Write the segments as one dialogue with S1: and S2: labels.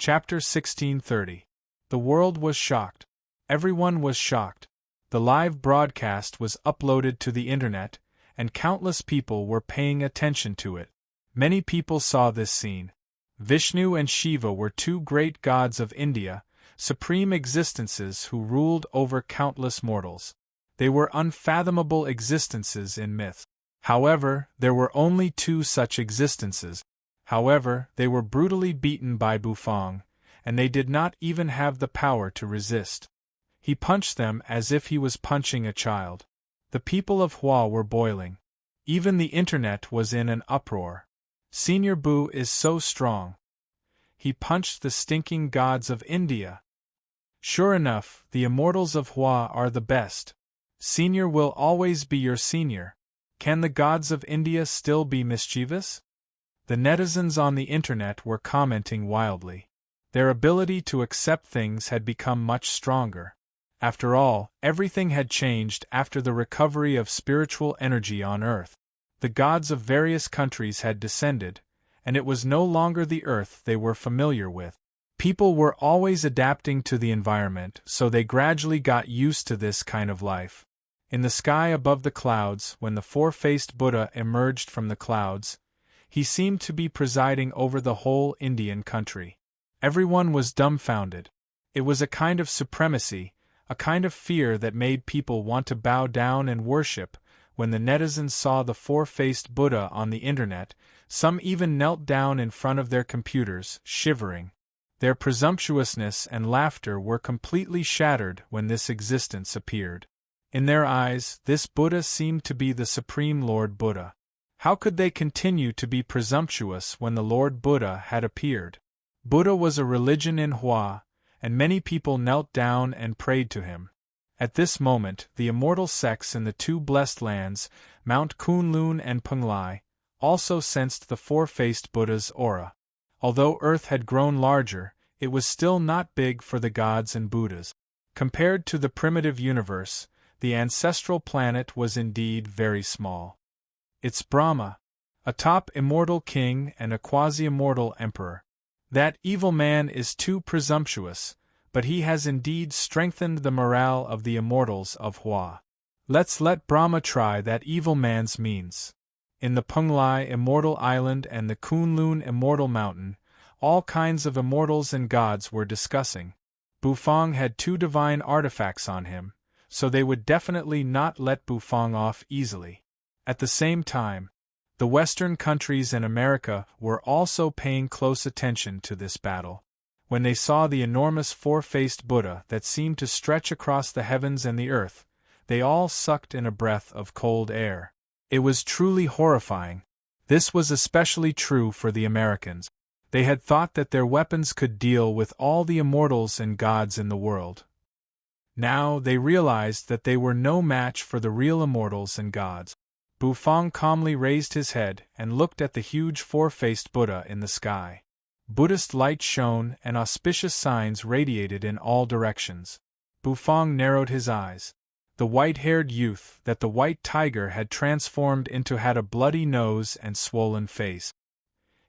S1: Chapter 1630. The world was shocked. Everyone was shocked. The live broadcast was uploaded to the internet, and countless people were paying attention to it. Many people saw this scene. Vishnu and Shiva were two great gods of India, supreme existences who ruled over countless mortals. They were unfathomable existences in myth. However, there were only two such existences. However, they were brutally beaten by Bufang, and they did not even have the power to resist. He punched them as if he was punching a child. The people of Hua were boiling. Even the internet was in an uproar. Senior Bu is so strong. He punched the stinking gods of India. Sure enough, the immortals of Hua are the best. Senior will always be your senior. Can the gods of India still be mischievous? The netizens on the internet were commenting wildly. Their ability to accept things had become much stronger. After all, everything had changed after the recovery of spiritual energy on Earth. The gods of various countries had descended, and it was no longer the Earth they were familiar with. People were always adapting to the environment, so they gradually got used to this kind of life. In the sky above the clouds, when the four-faced Buddha emerged from the clouds, he seemed to be presiding over the whole Indian country. Everyone was dumbfounded. It was a kind of supremacy, a kind of fear that made people want to bow down and worship. When the netizens saw the four-faced Buddha on the internet, some even knelt down in front of their computers, shivering. Their presumptuousness and laughter were completely shattered when this existence appeared. In their eyes, this Buddha seemed to be the Supreme Lord Buddha. How could they continue to be presumptuous when the Lord Buddha had appeared? Buddha was a religion in Hua, and many people knelt down and prayed to him. At this moment, the immortal sects in the two blessed lands, Mount Kunlun and Penglai, also sensed the four-faced Buddha's aura. Although Earth had grown larger, it was still not big for the gods and Buddhas. Compared to the primitive universe, the ancestral planet was indeed very small. It's Brahma, a top immortal king and a quasi-immortal emperor. That evil man is too presumptuous, but he has indeed strengthened the morale of the immortals of Hua. Let's let Brahma try that evil man's means. In the Penglai Immortal Island and the Kunlun Immortal Mountain, all kinds of immortals and gods were discussing. Bufang had two divine artifacts on him, so they would definitely not let Bufang off easily. At the same time, the Western countries and America were also paying close attention to this battle. When they saw the enormous four-faced Buddha that seemed to stretch across the heavens and the earth, they all sucked in a breath of cold air. It was truly horrifying. This was especially true for the Americans. They had thought that their weapons could deal with all the immortals and gods in the world. Now they realized that they were no match for the real immortals and gods. Bufang calmly raised his head and looked at the huge four-faced Buddha in the sky. Buddhist light shone and auspicious signs radiated in all directions. Bufang narrowed his eyes. The white-haired youth that the white tiger had transformed into had a bloody nose and swollen face.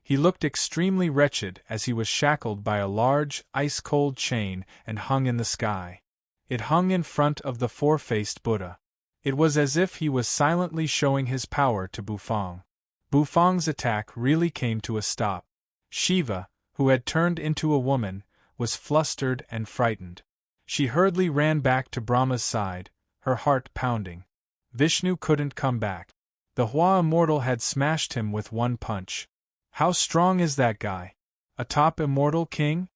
S1: He looked extremely wretched as he was shackled by a large, ice-cold chain and hung in the sky. It hung in front of the four-faced Buddha. It was as if he was silently showing his power to Bufang. Bufang's attack really came to a stop. Shiva, who had turned into a woman, was flustered and frightened. She hurriedly ran back to Brahma's side, her heart pounding. Vishnu couldn't come back. The Hua immortal had smashed him with one punch. How strong is that guy? A top immortal king?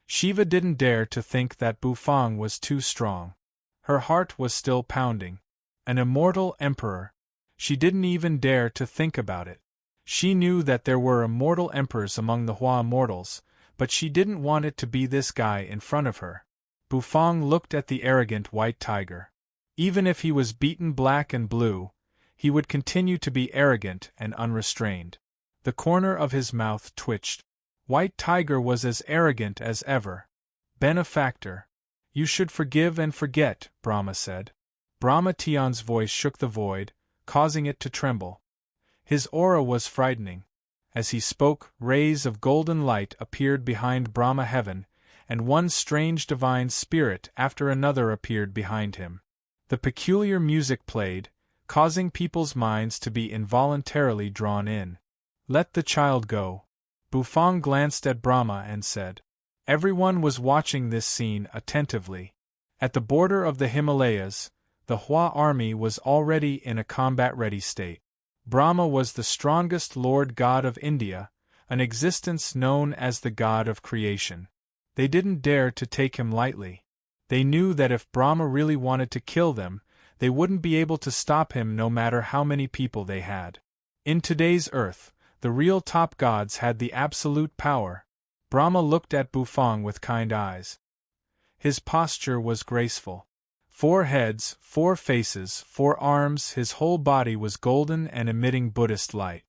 S1: Shiva didn't dare to think that Bufang was too strong. Her heart was still pounding. An immortal emperor. She didn't even dare to think about it. She knew that there were immortal emperors among the Hua immortals, but she didn't want it to be this guy in front of her. Bufang looked at the arrogant white tiger. Even if he was beaten black and blue, he would continue to be arrogant and unrestrained. The corner of his mouth twitched. White Tiger was as arrogant as ever. Benefactor. You should forgive and forget, Brahma said. Brahma Tian's voice shook the void, causing it to tremble. His aura was frightening. As he spoke, rays of golden light appeared behind Brahma heaven, and one strange divine spirit after another appeared behind him. The peculiar music played, causing people's minds to be involuntarily drawn in. "Let the child go." Bufang glanced at Brahma and said. Everyone was watching this scene attentively. At the border of the Himalayas, the Hua army was already in a combat-ready state. Brahma was the strongest Lord God of India, an existence known as the God of creation. They didn't dare to take him lightly. They knew that if Brahma really wanted to kill them, they wouldn't be able to stop him no matter how many people they had. In today's earth, the real top gods had the absolute power. Brahma looked at Bufang with kind eyes. His posture was graceful. 4 heads, 4 faces, 4 arms, his whole body was golden and emitting Buddhist light.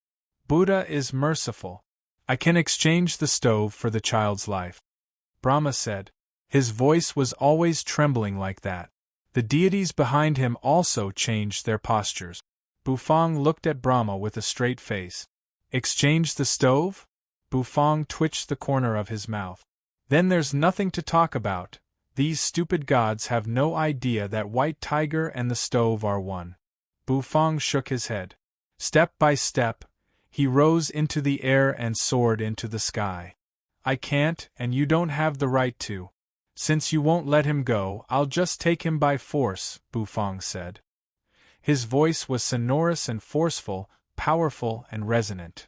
S1: Buddha is merciful. I can exchange the stove for the child's life, Brahma said. His voice was always trembling like that. The deities behind him also changed their postures. Bufang looked at Brahma with a straight face. Exchange the stove? Bufang twitched the corner of his mouth. Then there's nothing to talk about. These stupid gods have no idea that White Tiger and the stove are one. Bufang shook his head. Step by step, he rose into the air and soared into the sky. I can't, and you don't have the right to. Since you won't let him go, I'll just take him by force, Bufang said. His voice was sonorous and forceful, powerful and resonant.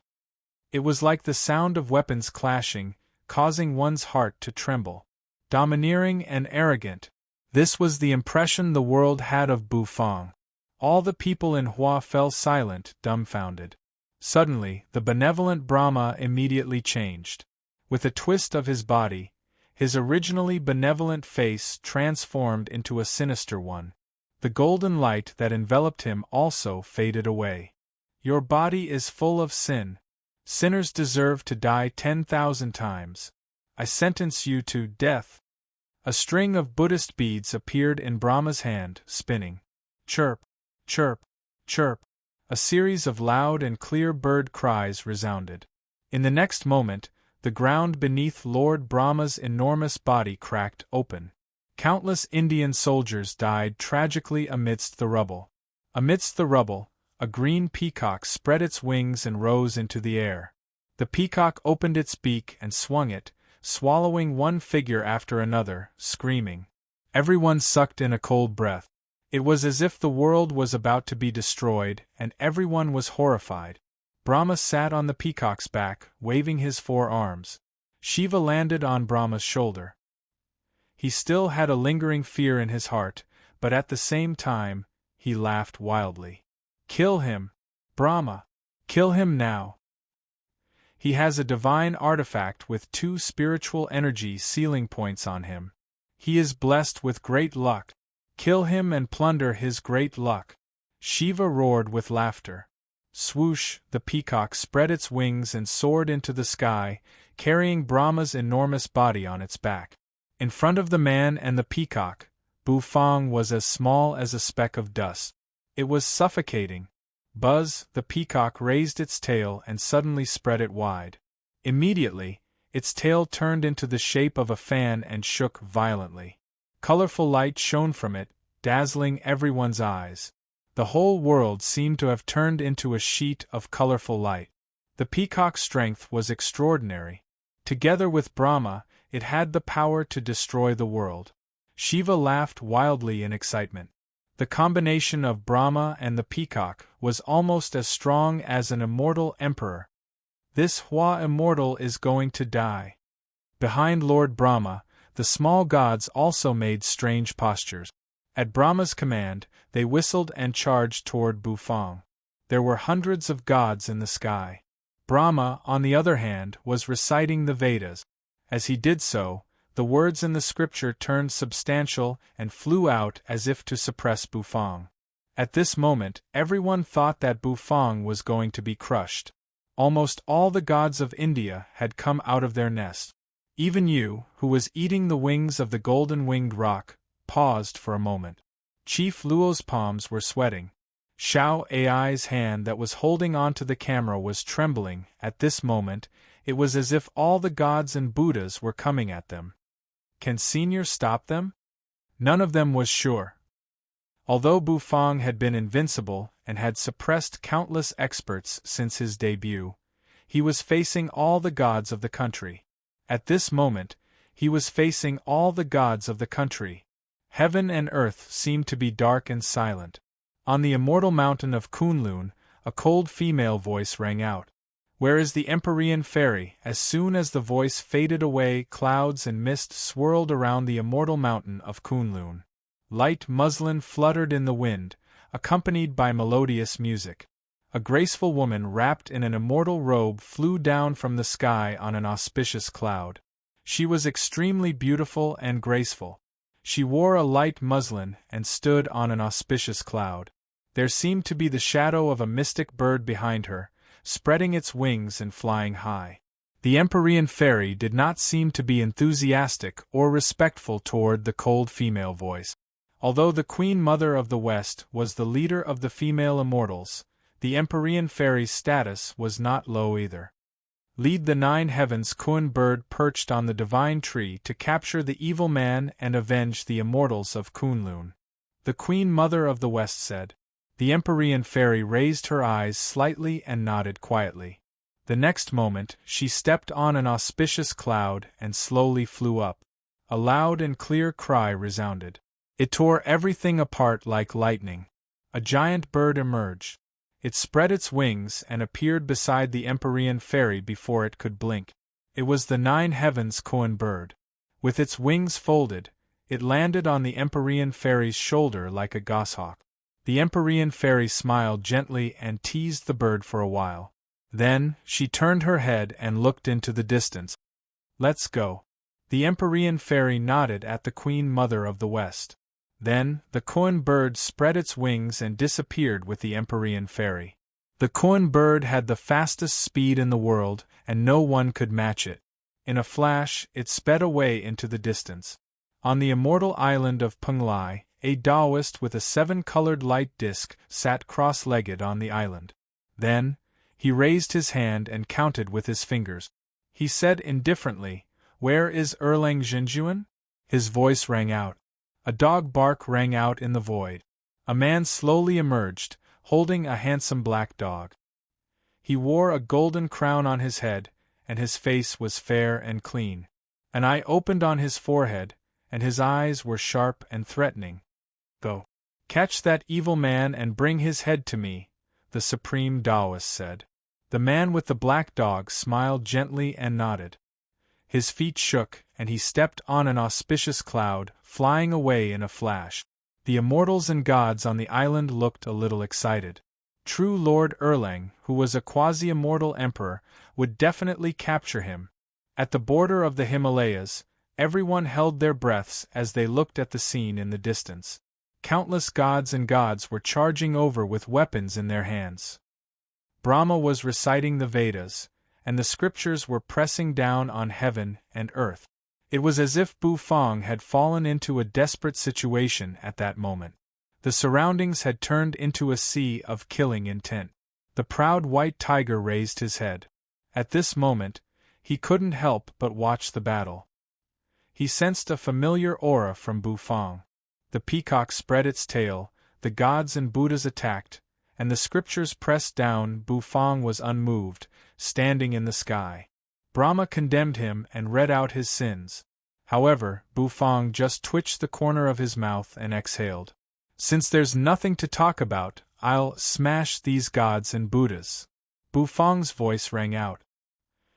S1: It was like the sound of weapons clashing, causing one's heart to tremble. Domineering and arrogant. This was the impression the world had of Bufang. All the people in Hua fell silent, dumbfounded. Suddenly, the benevolent Brahma immediately changed. With a twist of his body, his originally benevolent face transformed into a sinister one. The golden light that enveloped him also faded away. Your body is full of sin. Sinners deserve to die 10,000 times. I sentence you to death. A string of Buddhist beads appeared in Brahma's hand, spinning. Chirp, chirp, chirp. A series of loud and clear bird cries resounded. In the next moment, the ground beneath Lord Brahma's enormous body cracked open. Countless Indian soldiers died tragically amidst the rubble. Amidst the rubble, a green peacock spread its wings and rose into the air. The peacock opened its beak and swung it, swallowing one figure after another, screaming. Everyone sucked in a cold breath. It was as if the world was about to be destroyed, and everyone was horrified. Brahma sat on the peacock's back, waving his 4 arms. Shiva landed on Brahma's shoulder. He still had a lingering fear in his heart, but at the same time, he laughed wildly. Kill him, Brahma! Kill him now! He has a divine artifact with 2 spiritual energy sealing points on him. He is blessed with great luck. Kill him and plunder his great luck. Shiva roared with laughter. Swoosh, the peacock spread its wings and soared into the sky, carrying Brahma's enormous body on its back. In front of the man and the peacock, Bufang was as small as a speck of dust. It was suffocating. Buzz, the peacock raised its tail and suddenly spread it wide. Immediately, its tail turned into the shape of a fan and shook violently. Colorful light shone from it, dazzling everyone's eyes. The whole world seemed to have turned into a sheet of colorful light. The peacock's strength was extraordinary. Together with Brahma, it had the power to destroy the world. Shiva laughed wildly in excitement. The combination of Brahma and the peacock was almost as strong as an immortal emperor. This Hua immortal is going to die. Behind Lord Brahma, the small gods also made strange postures. At Brahma's command, they whistled and charged toward Bufang. There were hundreds of gods in the sky. Brahma, on the other hand, was reciting the Vedas. As he did so, the words in the scripture turned substantial and flew out as if to suppress Bufang. At this moment, everyone thought that Bufang was going to be crushed. Almost all the gods of India had come out of their nest. Even you, who was eating the wings of the golden-winged roc, paused for a moment. Chief Luo's palms were sweating. Xiao Ai's hand that was holding onto the camera was trembling. At this moment, it was as if all the gods and Buddhas were coming at them. Can Senior stop them? None of them was sure. Although Bufang had been invincible and had suppressed countless experts since his debut, he was facing all the gods of the country. At this moment, he was facing all the gods of the country. Heaven and earth seemed to be dark and silent. On the immortal mountain of Kunlun, a cold female voice rang out. "Where is the Empyrean fairy?" As soon as the voice faded away, clouds and mist swirled around the immortal mountain of Kunlun. Light muslin fluttered in the wind, accompanied by melodious music. A graceful woman wrapped in an immortal robe flew down from the sky on an auspicious cloud. She was extremely beautiful and graceful. She wore a light muslin and stood on an auspicious cloud. There seemed to be the shadow of a mystic bird behind her, spreading its wings and flying high. The Empyrean fairy did not seem to be enthusiastic or respectful toward the cold female voice. Although the Queen Mother of the West was the leader of the female immortals, the Empyrean fairy's status was not low either. Lead the nine heavens. Kun bird perched on the divine tree to capture the evil man and avenge the immortals of Kunlun. The Queen Mother of the West said. The Empyrean fairy raised her eyes slightly and nodded quietly. The next moment, she stepped on an auspicious cloud and slowly flew up. A loud and clear cry resounded. It tore everything apart like lightning. A giant bird emerged. It spread its wings and appeared beside the Empyrean fairy before it could blink. It was the nine heavens Kun bird. With its wings folded, it landed on the Empyrean fairy's shoulder like a goshawk. The Empyrean fairy smiled gently and teased the bird for a while. Then, she turned her head and looked into the distance. "Let's go." The Empyrean fairy nodded at the Queen Mother of the West. Then, the Kun bird spread its wings and disappeared with the Empyrean fairy. The Kun bird had the fastest speed in the world, and no one could match it. In a flash, it sped away into the distance. On the immortal island of Penglai, a Taoist with a 7-colored light disk sat cross-legged on the island. Then, he raised his hand and counted with his fingers. He said indifferently, "Where is Erlang Jinjuan?" His voice rang out. A dog bark rang out in the void. A man slowly emerged, holding a handsome black dog. He wore a golden crown on his head, and his face was fair and clean. An eye opened on his forehead, and his eyes were sharp and threatening. "Go. Catch that evil man and bring his head to me," the supreme Taoist said. The man with the black dog smiled gently and nodded. His feet shook, and he stepped on an auspicious cloud, flying away in a flash. The immortals and gods on the island looked a little excited. True Lord Erlang, who was a quasi-immortal emperor, would definitely capture him. At the border of the Himalayas, everyone held their breaths as they looked at the scene in the distance. Countless gods and gods were charging over with weapons in their hands. Brahma was reciting the Vedas, and the scriptures were pressing down on heaven and earth. It was as if Bufang had fallen into a desperate situation at that moment. The surroundings had turned into a sea of killing intent. The proud white tiger raised his head. At this moment, he couldn't help but watch the battle. He sensed a familiar aura from Bufang. The peacock spread its tail, the gods and Buddhas attacked, and the scriptures pressed down. Bufang was unmoved, standing in the sky. Brahma condemned him and read out his sins. However, Bufang just twitched the corner of his mouth and exhaled. "Since there's nothing to talk about, I'll smash these gods and Buddhas." Bufang's voice rang out.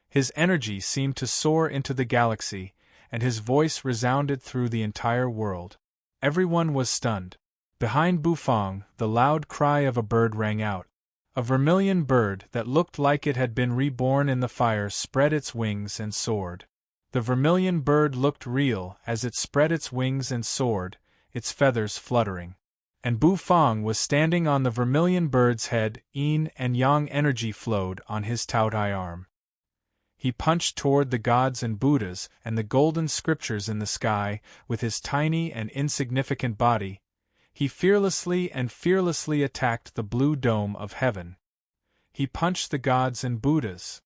S1: His energy seemed to soar into the galaxy, and his voice resounded through the entire world. Everyone was stunned. Behind Bufang, the loud cry of a bird rang out. A vermilion bird that looked like it had been reborn in the fire spread its wings and soared. The vermilion bird looked real as it spread its wings and soared, its feathers fluttering. And Bufang was standing on the vermilion bird's head. Yin and yang energy flowed on his Taotai arm. He punched toward the gods and Buddhas and the golden scriptures in the sky with his tiny and insignificant body. He fearlessly attacked the blue dome of heaven. He punched the gods and Buddhas.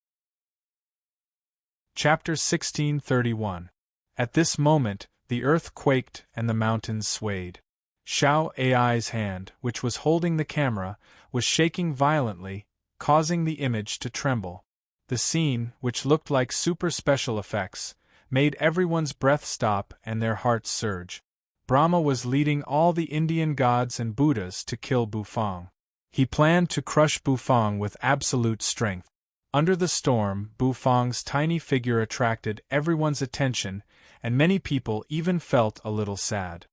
S1: Chapter 1631. At this moment, the earth quaked and the mountains swayed. Xiao Ai's hand, which was holding the camera, was shaking violently, causing the image to tremble. The scene, which looked like super special effects, made everyone's breath stop and their hearts surge. Brahma was leading all the Indian gods and Buddhas to kill Bufang. He planned to crush Bufang with absolute strength. Under the storm, Bufang's tiny figure attracted everyone's attention, and many people even felt a little sad.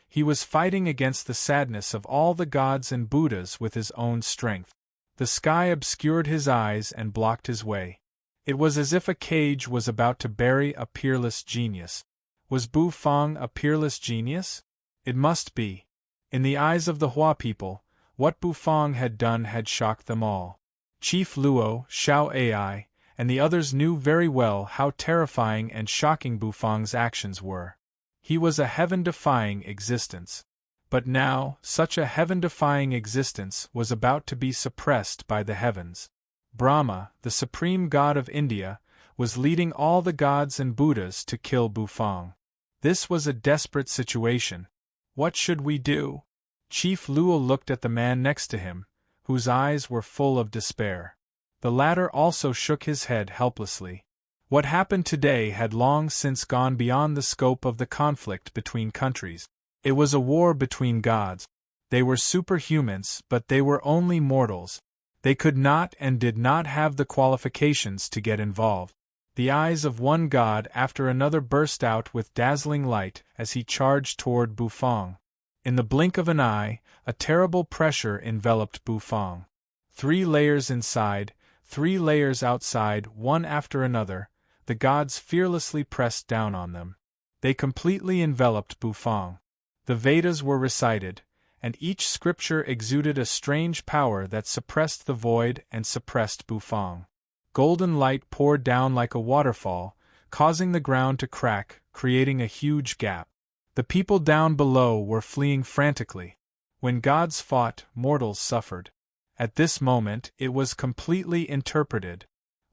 S1: He was fighting against the sadness of all the gods and Buddhas with his own strength. The sky obscured his eyes and blocked his way. It was as if a cage was about to bury a peerless genius. Was Bufang a peerless genius? It must be. In the eyes of the Hua people, what Bufang had done had shocked them all. Chief Luo, Xiao Ai, and the others knew very well how terrifying and shocking Bufang's actions were. He was a heaven-defying existence. But now, such a heaven-defying existence was about to be suppressed by the heavens. Brahma, the supreme god of India, was leading all the gods and Buddhas to kill Bufang. This was a desperate situation. What should we do? Chief Luo looked at the man next to him, whose eyes were full of despair. The latter also shook his head helplessly. What happened today had long since gone beyond the scope of the conflict between countries. It was a war between gods. They were superhumans, but they were only mortals. They could not and did not have the qualifications to get involved. The eyes of one god after another burst out with dazzling light as he charged toward Bufang. In the blink of an eye, a terrible pressure enveloped Bufang. 3 layers inside, 3 layers outside, one after another, the gods fearlessly pressed down on them. They completely enveloped Bufang. The Vedas were recited, and each scripture exuded a strange power that suppressed the void and suppressed Bufang. Golden light poured down like a waterfall, causing the ground to crack, creating a huge gap. The people down below were fleeing frantically. When gods fought, mortals suffered. At this moment, it was completely interpreted.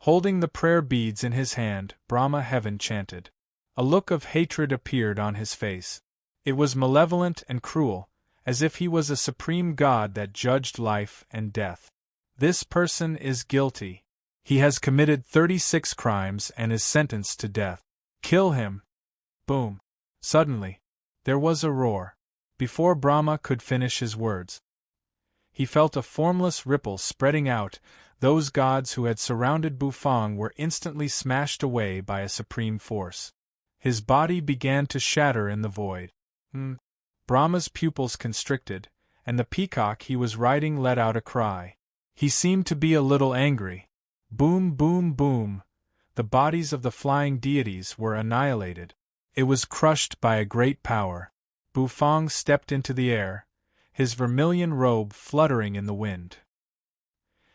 S1: Holding the prayer beads in his hand, Brahma heaven chanted. A look of hatred appeared on his face. It was malevolent and cruel, as if he was a supreme god that judged life and death. This person is guilty. He has committed 36 crimes and is sentenced to death. Kill him! Boom! Suddenly, there was a roar. Before Brahma could finish his words, he felt a formless ripple spreading out. Those gods who had surrounded Bufang were instantly smashed away by a supreme force. His body began to shatter in the void. Brahma's pupils constricted, and the peacock he was riding let out a cry. He seemed to be a little angry. Boom, boom, boom. The bodies of the flying deities were annihilated. It was crushed by a great power. Bufang stepped into the air, his vermilion robe fluttering in the wind.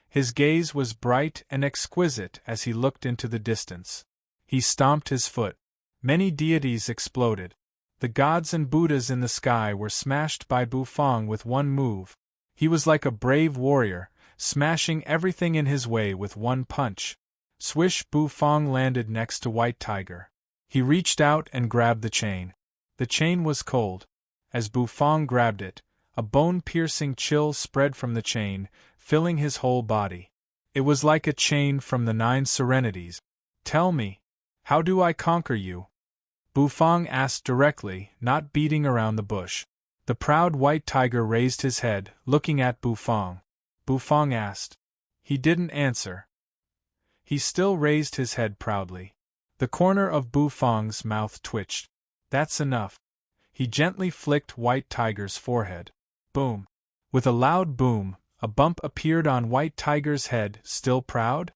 S1: His gaze was bright and exquisite as he looked into the distance. He stomped his foot. Many deities exploded. The gods and Buddhas in the sky were smashed by Bufang with one move. He was like a brave warrior, smashing everything in his way with one punch. Swish! Bufang landed next to White Tiger. He reached out and grabbed the chain. The chain was cold. As Bufang grabbed it, a bone-piercing chill spread from the chain, filling his whole body. It was like a chain from the 9 serenities. Tell me, how do I conquer you? Bufang asked directly, not beating around the bush. The proud White Tiger raised his head, looking at Bufang. Bufang asked. He didn't answer. He still raised his head proudly. The corner of Bufang's mouth twitched. That's enough. He gently flicked White Tiger's forehead. Boom. With a loud boom, a bump appeared on White Tiger's head. Still proud?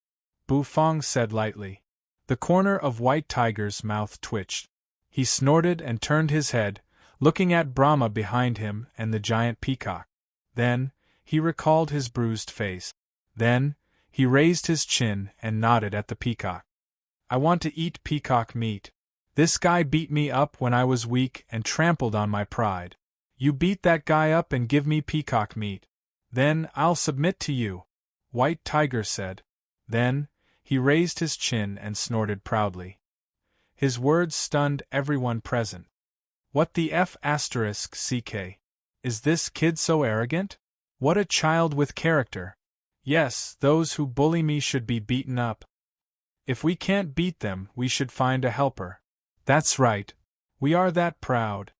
S1: Bufang said lightly. The corner of White Tiger's mouth twitched. He snorted and turned his head, looking at Brahma behind him and the giant peacock. Then, he recalled his bruised face. Then, he raised his chin and nodded at the peacock. I want to eat peacock meat. This guy beat me up when I was weak and trampled on my pride. You beat that guy up and give me peacock meat. Then I'll submit to you, White Tiger said. Then, he raised his chin and snorted proudly. His words stunned everyone present. What the f***ck? Is this kid so arrogant? What a child with character. Yes, those who bully me should be beaten up. If we can't beat them, we should find a helper. That's right. We are that proud.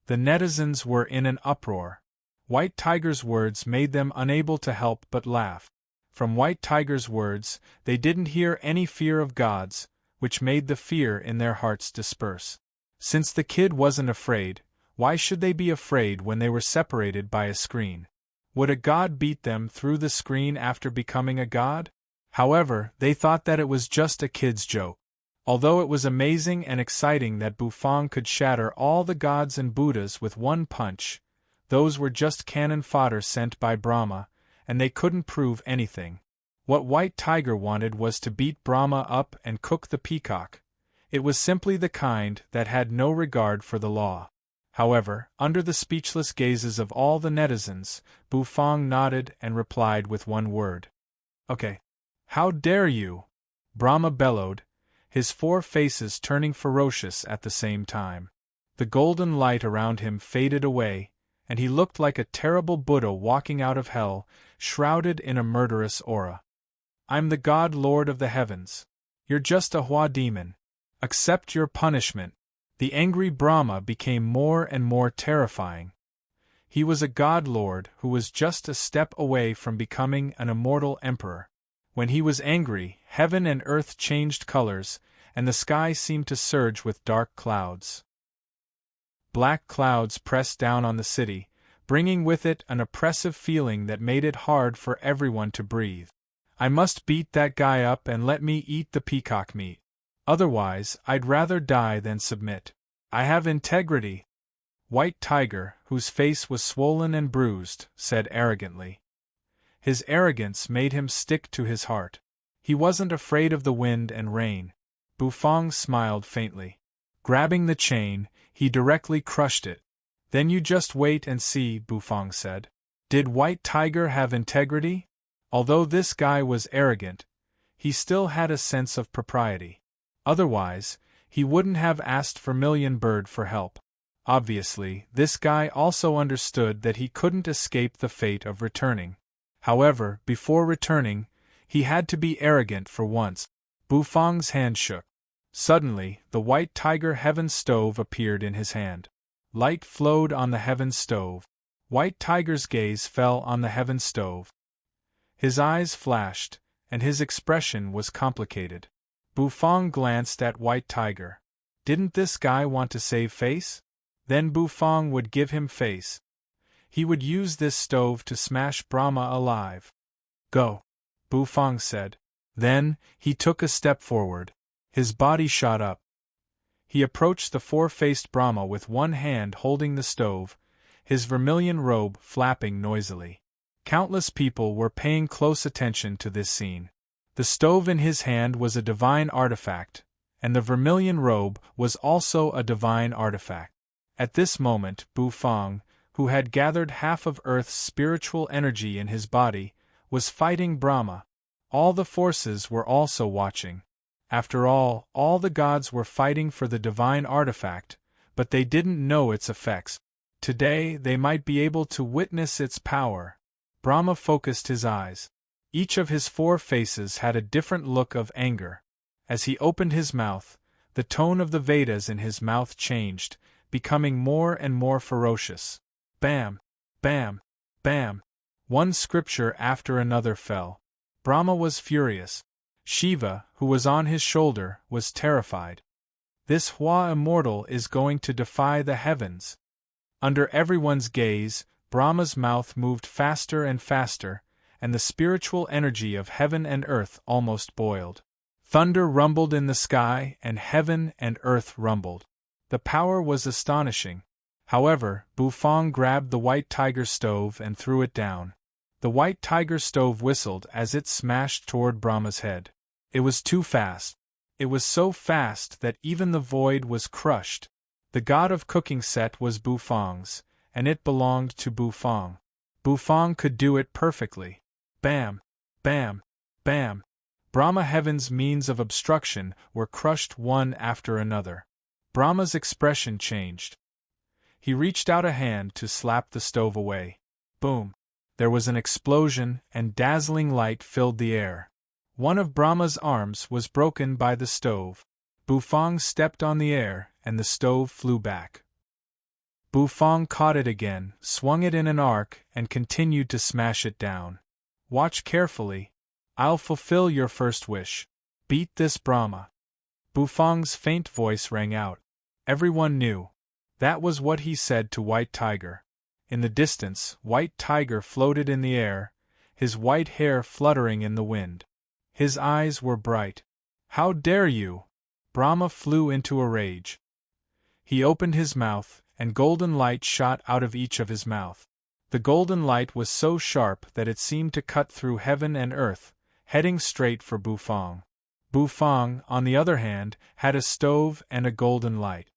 S1: The netizens were in an uproar. White Tiger's words made them unable to help but laugh. From White Tiger's words, they didn't hear any fear of gods, which made the fear in their hearts disperse. Since the kid wasn't afraid, why should they be afraid when they were separated by a screen? Would a god beat them through the screen after becoming a god? However, they thought that it was just a kid's joke. Although it was amazing and exciting that Bufang could shatter all the gods and Buddhas with one punch, those were just cannon fodder sent by Brahma, and they couldn't prove anything. What White Tiger wanted was to beat Brahma up and cook the peacock. It was simply the kind that had no regard for the law. However, under the speechless gazes of all the netizens, Bufang nodded and replied with one word. Okay. How dare you? Brahma bellowed, his 4 faces turning ferocious at the same time. The golden light around him faded away, and he looked like a terrible Buddha walking out of hell, shrouded in a murderous aura. I'm the God Lord of the heavens. You're just a Hua demon. Accept your punishment. The angry Brahma became more and more terrifying. He was a God Lord who was just a step away from becoming an immortal emperor. When he was angry, heaven and earth changed colors, and the sky seemed to surge with dark clouds. Black clouds pressed down on the city, bringing with it an oppressive feeling that made it hard for everyone to breathe. I must beat that guy up and let me eat the peacock meat. Otherwise, I'd rather die than submit. I have integrity. White Tiger, whose face was swollen and bruised, said arrogantly. His arrogance made him stick to his heart. He wasn't afraid of the wind and rain. Bufang smiled faintly. Grabbing the chain, he directly crushed it. Then you just wait and see, Bufang said. Did White Tiger have integrity? Although this guy was arrogant, he still had a sense of propriety. Otherwise, he wouldn't have asked Vermilion Bird for help. Obviously, this guy also understood that he couldn't escape the fate of returning. However, before returning, he had to be arrogant for once. Bufang's hand shook. Suddenly, the White Tiger heaven stove appeared in his hand. Light flowed on the heaven stove. White Tiger's gaze fell on the heaven stove. His eyes flashed, and his expression was complicated. Bufang glanced at White Tiger. Didn't this guy want to save face? Then Bufang would give him face. He would use this stove to smash Brahma alive. Go, Bufang said. Then, he took a step forward. His body shot up. He approached the 4-faced Brahma with one hand holding the stove, his vermilion robe flapping noisily. Countless people were paying close attention to this scene. The stove in his hand was a divine artifact, and the vermilion robe was also a divine artifact. At this moment, Bufang, who had gathered half of Earth's spiritual energy in his body, was fighting Brahma. All the forces were also watching. After all the gods were fighting for the divine artifact, but they didn't know its effects. Today they might be able to witness its power. Brahma focused his eyes. Each of his 4 faces had a different look of anger. As he opened his mouth, the tone of the Vedas in his mouth changed, becoming more and more ferocious. Bam! Bam! Bam! One scripture after another fell. Brahma was furious. Shiva, who was on his shoulder, was terrified. This Hua immortal is going to defy the heavens. Under everyone's gaze, Brahma's mouth moved faster and faster, and the spiritual energy of heaven and earth almost boiled. Thunder rumbled in the sky, and heaven and earth rumbled. The power was astonishing. However, Bufang grabbed the White Tiger stove and threw it down. The White Tiger stove whistled as it smashed toward Brahma's head. It was too fast. It was so fast that even the void was crushed. The god of cooking set was Bufang's, and it belonged to Bufang. Bufang could do it perfectly. Bam! Bam! Bam! Brahma Heaven's means of obstruction were crushed one after another. Brahma's expression changed. He reached out a hand to slap the stove away. Boom! There was an explosion, and dazzling light filled the air. One of Brahma's arms was broken by the stove. Bufang stepped on the air, and the stove flew back. Bufang caught it again, swung it in an arc, and continued to smash it down. Watch carefully. I'll fulfill your first wish. Beat this Brahma. Bufang's faint voice rang out. Everyone knew. That was what he said to White Tiger. In the distance, White Tiger floated in the air, his white hair fluttering in the wind. His eyes were bright. How dare you! Brahma flew into a rage. He opened his mouth, and golden light shot out of each of his mouth. The golden light was so sharp that it seemed to cut through heaven and earth, heading straight for Bufang. Bufang, on the other hand, had a stove and a golden light.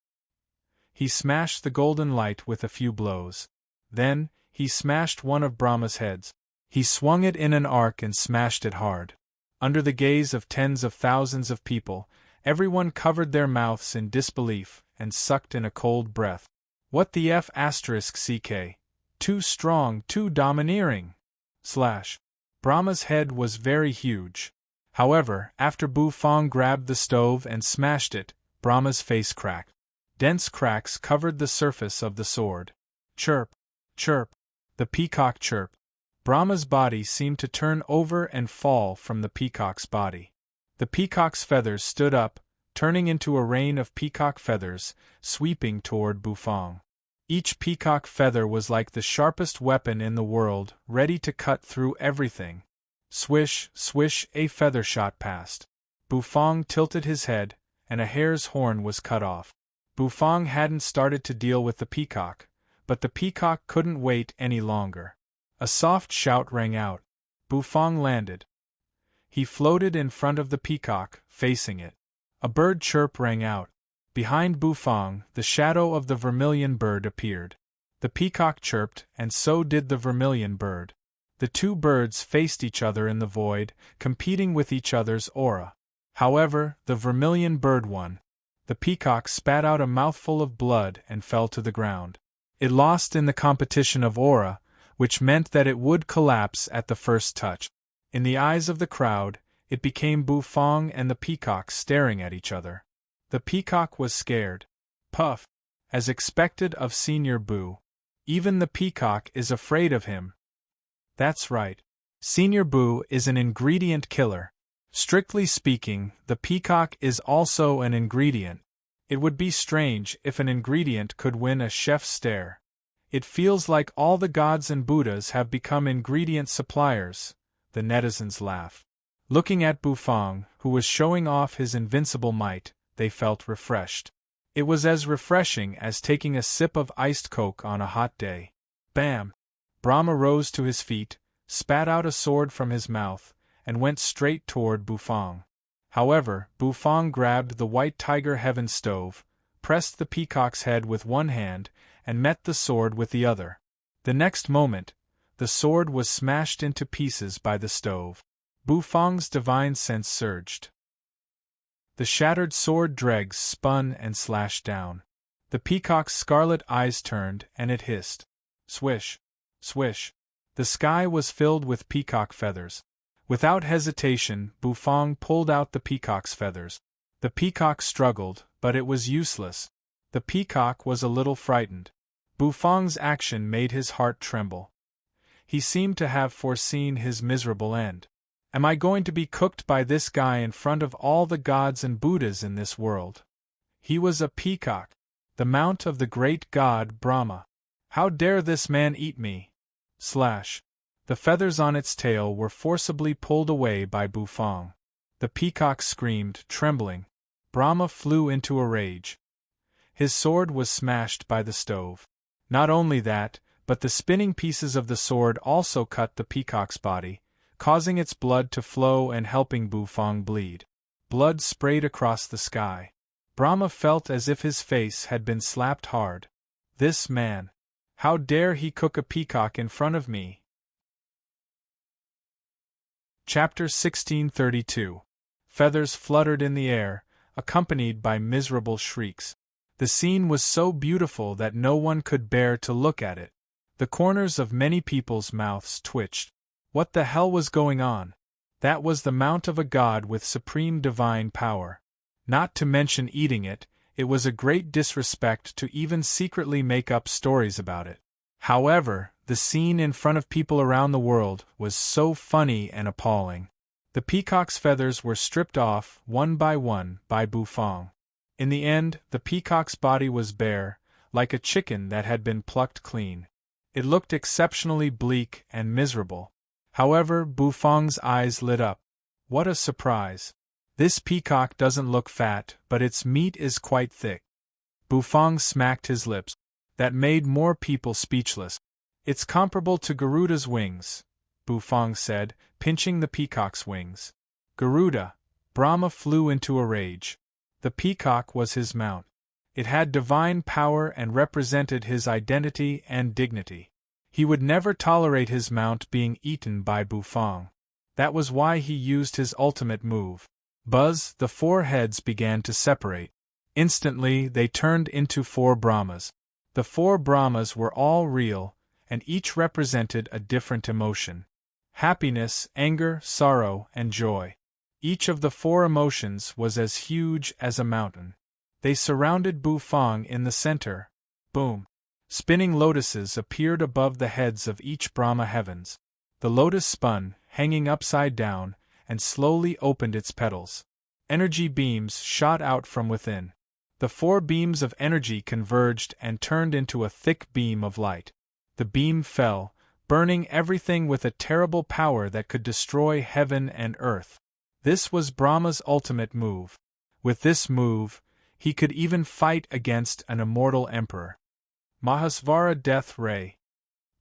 S1: He smashed the golden light with a few blows. Then, he smashed one of Brahma's heads. He swung it in an arc and smashed it hard. Under the gaze of tens of thousands of people, everyone covered their mouths in disbelief and sucked in a cold breath. What the F***ck? Too strong, too domineering! Brahma's head was very huge. However, after Bufang grabbed the stove and smashed it, Brahma's face cracked. Dense cracks covered the surface of the sword. Chirp! Chirp! The peacock chirped. Brahma's body seemed to turn over and fall from the peacock's body. The peacock's feathers stood up, turning into a rain of peacock feathers, sweeping toward Bufang. Each peacock feather was like the sharpest weapon in the world, ready to cut through everything. Swish, swish, a feather shot past. Bufang tilted his head, and a hare's horn was cut off. Bufang hadn't started to deal with the peacock, but the peacock couldn't wait any longer. A soft shout rang out. Bufang landed. He floated in front of the peacock, facing it. A bird chirp rang out. Behind Bufang, the shadow of the vermilion bird appeared. The peacock chirped, and so did the vermilion bird. The two birds faced each other in the void, competing with each other's aura. However, the vermilion bird won. The peacock spat out a mouthful of blood and fell to the ground. It lost in the competition of aura, which meant that it would collapse at the first touch. In the eyes of the crowd, it became Bufang and the peacock staring at each other. The peacock was scared. Puff! As expected of Senior Boo. Even the peacock is afraid of him. That's right. Senior Boo is an ingredient killer. Strictly speaking, the peacock is also an ingredient. It would be strange if an ingredient could win a chef's stare. It feels like all the gods and Buddhas have become ingredient suppliers, the netizens laugh. Looking at Bufang, who was showing off his invincible might, they felt refreshed. It was as refreshing as taking a sip of iced Coke on a hot day. Bam! Brahma rose to his feet, spat out a sword from his mouth, and went straight toward Bufang. However, Bufang grabbed the White Tiger Heaven stove, pressed the peacock's head with one hand, and met the sword with the other. The next moment, the sword was smashed into pieces by the stove. Bufang's divine sense surged. The shattered sword dregs spun and slashed down. The peacock's scarlet eyes turned, and it hissed. Swish! Swish! The sky was filled with peacock feathers. Without hesitation, Bufang pulled out the peacock's feathers. The peacock struggled, but it was useless. The peacock was a little frightened. Bufang's action made his heart tremble. He seemed to have foreseen his miserable end. Am I going to be cooked by this guy in front of all the gods and Buddhas in this world? He was a peacock, the mount of the great god Brahma. How dare this man eat me? The feathers on its tail were forcibly pulled away by Bufang. The peacock screamed, trembling. Brahma flew into a rage. His sword was smashed by the stove. Not only that, but the spinning pieces of the sword also cut the peacock's body, causing its blood to flow and helping Bufang bleed. Blood sprayed across the sky. Brahma felt as if his face had been slapped hard. This man. How dare he cook a peacock in front of me? Chapter 1632. Feathers fluttered in the air, accompanied by miserable shrieks. The scene was so beautiful that no one could bear to look at it. The corners of many people's mouths twitched. What the hell was going on? That was the mount of a god with supreme divine power. Not to mention eating it, it was a great disrespect to even secretly make up stories about it. However, the scene in front of people around the world was so funny and appalling. The peacock's feathers were stripped off, one by Bufang. In the end, the peacock's body was bare, like a chicken that had been plucked clean. It looked exceptionally bleak and miserable. However, Bufang's eyes lit up. What a surprise! This peacock doesn't look fat, but its meat is quite thick. Bufang smacked his lips. That made more people speechless. It's comparable to Garuda's wings, Bufang said, pinching the peacock's wings. Garuda! Brahma flew into a rage. The peacock was his mount. It had divine power and represented his identity and dignity. He would never tolerate his mount being eaten by Bufang. That was why he used his ultimate move. Buzz, the four heads began to separate. Instantly, they turned into four Brahmas. The four Brahmas were all real, and each represented a different emotion. Happiness, anger, sorrow, and joy. Each of the four emotions was as huge as a mountain. They surrounded Bufang in the center. Boom! Spinning lotuses appeared above the heads of each Brahma heavens. The lotus spun, hanging upside down, and slowly opened its petals. Energy beams shot out from within. The four beams of energy converged and turned into a thick beam of light. The beam fell, burning everything with a terrible power that could destroy heaven and earth. This was Brahma's ultimate move. With this move, he could even fight against an immortal emperor. Mahasvara Death Ray.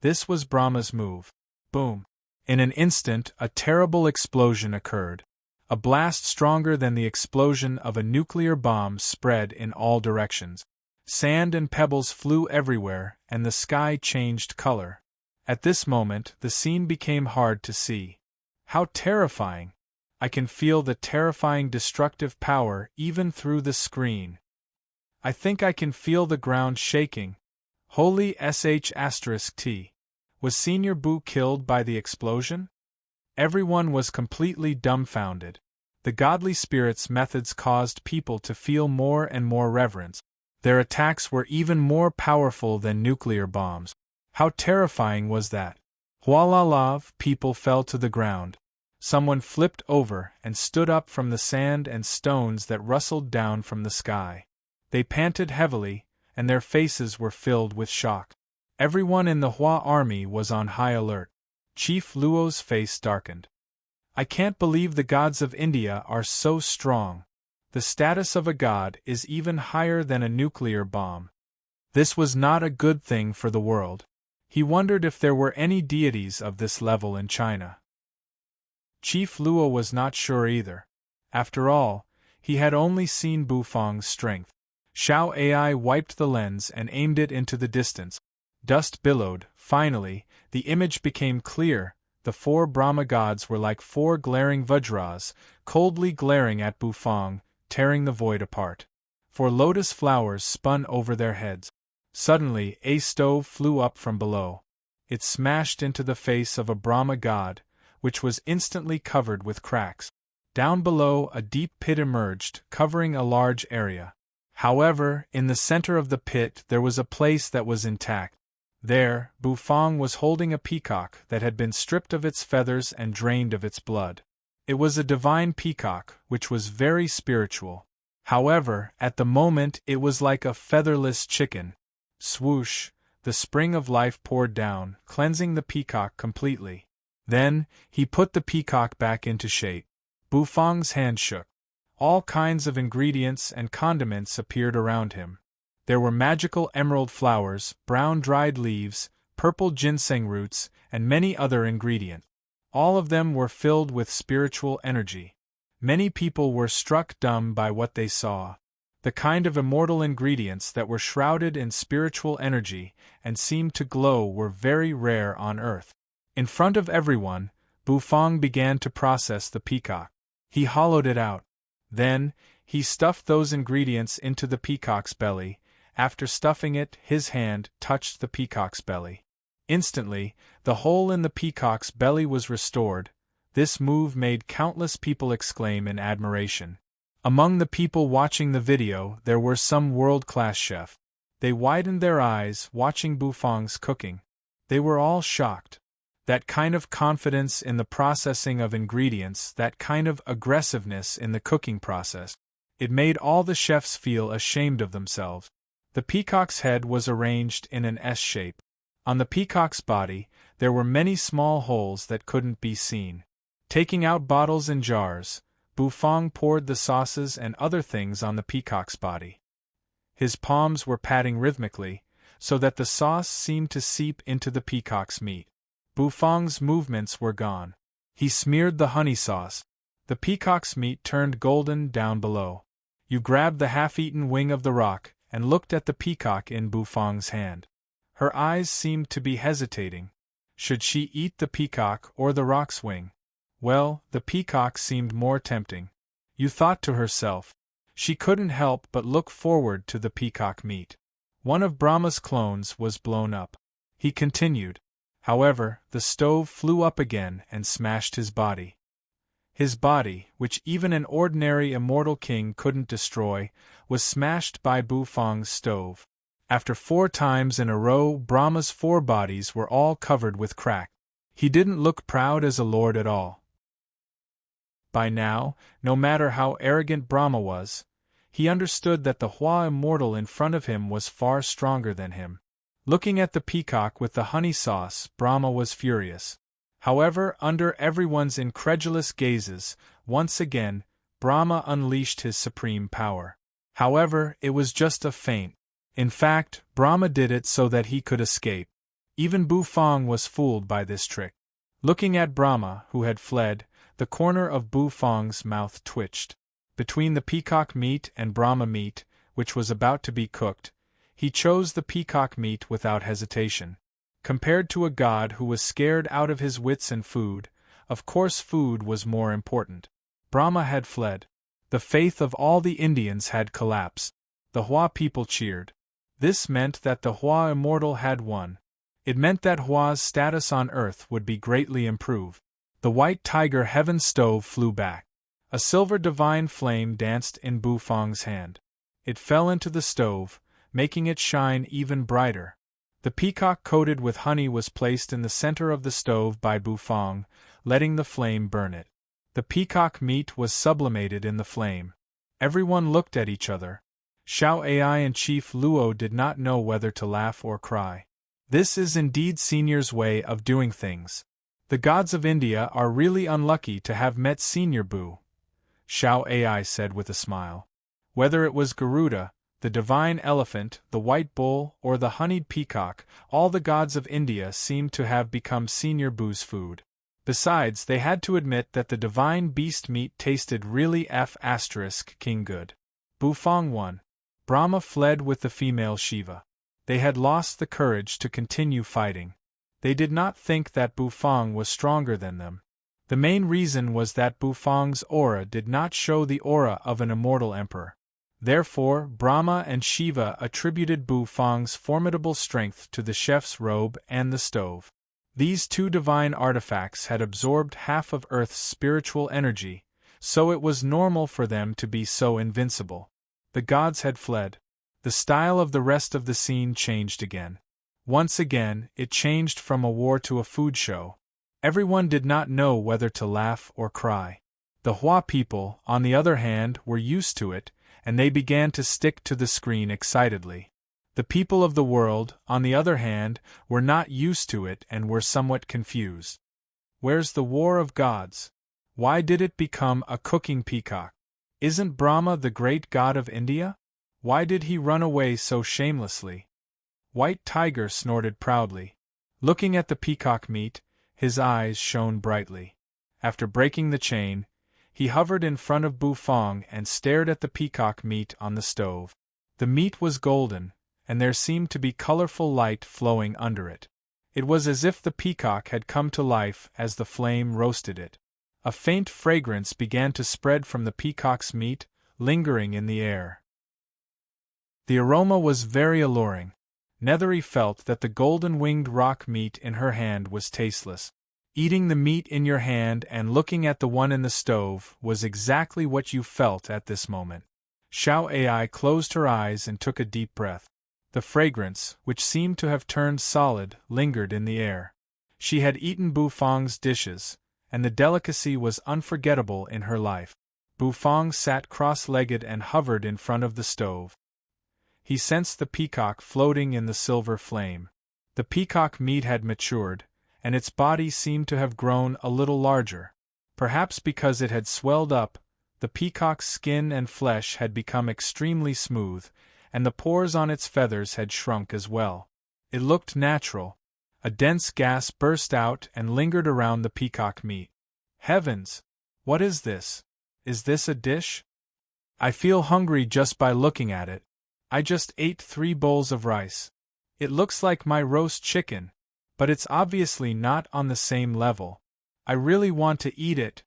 S1: This was Brahma's move. Boom! In an instant, a terrible explosion occurred. A blast stronger than the explosion of a nuclear bomb spread in all directions. Sand and pebbles flew everywhere, and the sky changed color. At this moment, the scene became hard to see. How terrifying! I can feel the terrifying destructive power even through the screen. I think I can feel the ground shaking. Holy sh*t. Was Senior Boo killed by the explosion? Everyone was completely dumbfounded. The godly spirit's methods caused people to feel more and more reverence. Their attacks were even more powerful than nuclear bombs. How terrifying was that? Hualalav, people fell to the ground. Someone flipped over and stood up from the sand and stones that rustled down from the sky. They panted heavily, and their faces were filled with shock. Everyone in the Hua army was on high alert. Chief Luo's face darkened. I can't believe the gods of India are so strong. The status of a god is even higher than a nuclear bomb. This was not a good thing for the world. He wondered if there were any deities of this level in China. Chief Luo was not sure either. After all, he had only seen Bufang's strength. Xiao Ai wiped the lens and aimed it into the distance. Dust billowed. Finally, the image became clear. The four Brahma gods were like four glaring Vajras, coldly glaring at Bufang, tearing the void apart. Four lotus flowers spun over their heads. Suddenly, a stove flew up from below. It smashed into the face of a Brahma god, which was instantly covered with cracks. Down below, a deep pit emerged, covering a large area. However, in the center of the pit there was a place that was intact. There, Bufang was holding a peacock that had been stripped of its feathers and drained of its blood. It was a divine peacock, which was very spiritual. However, at the moment it was like a featherless chicken. Swoosh! The spring of life poured down, cleansing the peacock completely. Then, he put the peacock back into shape. Bufang's hand shook. All kinds of ingredients and condiments appeared around him. There were magical emerald flowers, brown dried leaves, purple ginseng roots, and many other ingredients. All of them were filled with spiritual energy. Many people were struck dumb by what they saw. The kind of immortal ingredients that were shrouded in spiritual energy and seemed to glow were very rare on Earth. In front of everyone, Bufang began to process the peacock. He hollowed it out. Then, he stuffed those ingredients into the peacock's belly. After stuffing it, his hand touched the peacock's belly. Instantly, the hole in the peacock's belly was restored. This move made countless people exclaim in admiration. Among the people watching the video, there were some world-class chefs. They widened their eyes watching Bufang's cooking. They were all shocked. That kind of confidence in the processing of ingredients, that kind of aggressiveness in the cooking process, it made all the chefs feel ashamed of themselves. The peacock's head was arranged in an S shape. On the peacock's body, there were many small holes that couldn't be seen. Taking out bottles and jars, Bufang poured the sauces and other things on the peacock's body. His palms were patting rhythmically, so that the sauce seemed to seep into the peacock's meat. Bufang's movements were gone. He smeared the honey sauce. The peacock's meat turned golden down below. You grabbed the half-eaten wing of the rock and looked at the peacock in Bufang's hand. Her eyes seemed to be hesitating. Should she eat the peacock or the rock's wing? Well, the peacock seemed more tempting. You thought to herself. She couldn't help but look forward to the peacock meat. One of Brahma's clones was blown up. He continued. However, the stove flew up again and smashed his body. His body, which even an ordinary immortal king couldn't destroy, was smashed by Bufang's stove. After 4 times in a row, Brahma's 4 bodies were all covered with crack. He didn't look proud as a lord at all. By now, no matter how arrogant Brahma was, he understood that the Hua immortal in front of him was far stronger than him. Looking at the peacock with the honey sauce, Brahma was furious. However, under everyone's incredulous gazes, once again, Brahma unleashed his supreme power. However, it was just a feint. In fact, Brahma did it so that he could escape. Even Bufang was fooled by this trick. Looking at Brahma, who had fled, the corner of Bufang's mouth twitched. Between the peacock meat and Brahma meat, which was about to be cooked, he chose the peacock meat without hesitation. Compared to a god who was scared out of his wits and food, of course food was more important. Brahma had fled. The faith of all the Indians had collapsed. The Hua people cheered. This meant that the Hua immortal had won. It meant that Hua's status on Earth would be greatly improved. The white tiger heaven stove flew back. A silver divine flame danced in Bufang's hand. It fell into the stove, making it shine even brighter. The peacock coated with honey was placed in the center of the stove by Bufang, letting the flame burn it. The peacock meat was sublimated in the flame. Everyone looked at each other. Xiao Ai and Chief Luo did not know whether to laugh or cry. This is indeed Senior's way of doing things. The gods of India are really unlucky to have met Senior Bu, Xiao Ai said with a smile. Whether it was Garuda, the divine elephant, the white bull, or the honeyed peacock, all the gods of India seemed to have become Senior Bu's food. Besides, they had to admit that the divine beast meat tasted really King good. Bufang won. Brahma fled with the female Shiva. They had lost the courage to continue fighting. They did not think that Bufang was stronger than them. The main reason was that Bufang's aura did not show the aura of an immortal emperor. Therefore, Brahma and Shiva attributed Bufang's formidable strength to the chef's robe and the stove. These 2 divine artifacts had absorbed half of Earth's spiritual energy, so it was normal for them to be so invincible. The gods had fled. The style of the rest of the scene changed again. Once again, it changed from a war to a food show. Everyone did not know whether to laugh or cry. The Hua people, on the other hand, were used to it, and they began to stick to the screen excitedly. The people of the world, on the other hand, were not used to it and were somewhat confused. Where's the war of gods? Why did it become a cooking peacock? Isn't Brahma the great god of India? Why did he run away so shamelessly? White Tiger snorted proudly. Looking at the peacock meat, his eyes shone brightly. After breaking the chain, He hovered in front of Bufang and stared at the peacock meat on the stove. The meat was golden, and there seemed to be colorful light flowing under it. It was as if the peacock had come to life as the flame roasted it. A faint fragrance began to spread from the peacock's meat, lingering in the air. The aroma was very alluring. Nethery felt that the golden-winged rock meat in her hand was tasteless. Eating the meat in your hand and looking at the one in the stove was exactly what you felt at this moment. Xiao Ai closed her eyes and took a deep breath. The fragrance, which seemed to have turned solid, lingered in the air. She had eaten Bufang's dishes, and the delicacy was unforgettable in her life. Bufang sat cross-legged and hovered in front of the stove. He sensed the peacock floating in the silver flame. The peacock meat had matured, and its body seemed to have grown a little larger. Perhaps because it had swelled up, the peacock's skin and flesh had become extremely smooth, and the pores on its feathers had shrunk as well. It looked natural. A dense gas burst out and lingered around the peacock meat. Heavens! What is this? Is this a dish? I feel hungry just by looking at it. I just ate 3 bowls of rice. It looks like my roast chicken, but it's obviously not on the same level. I really want to eat it.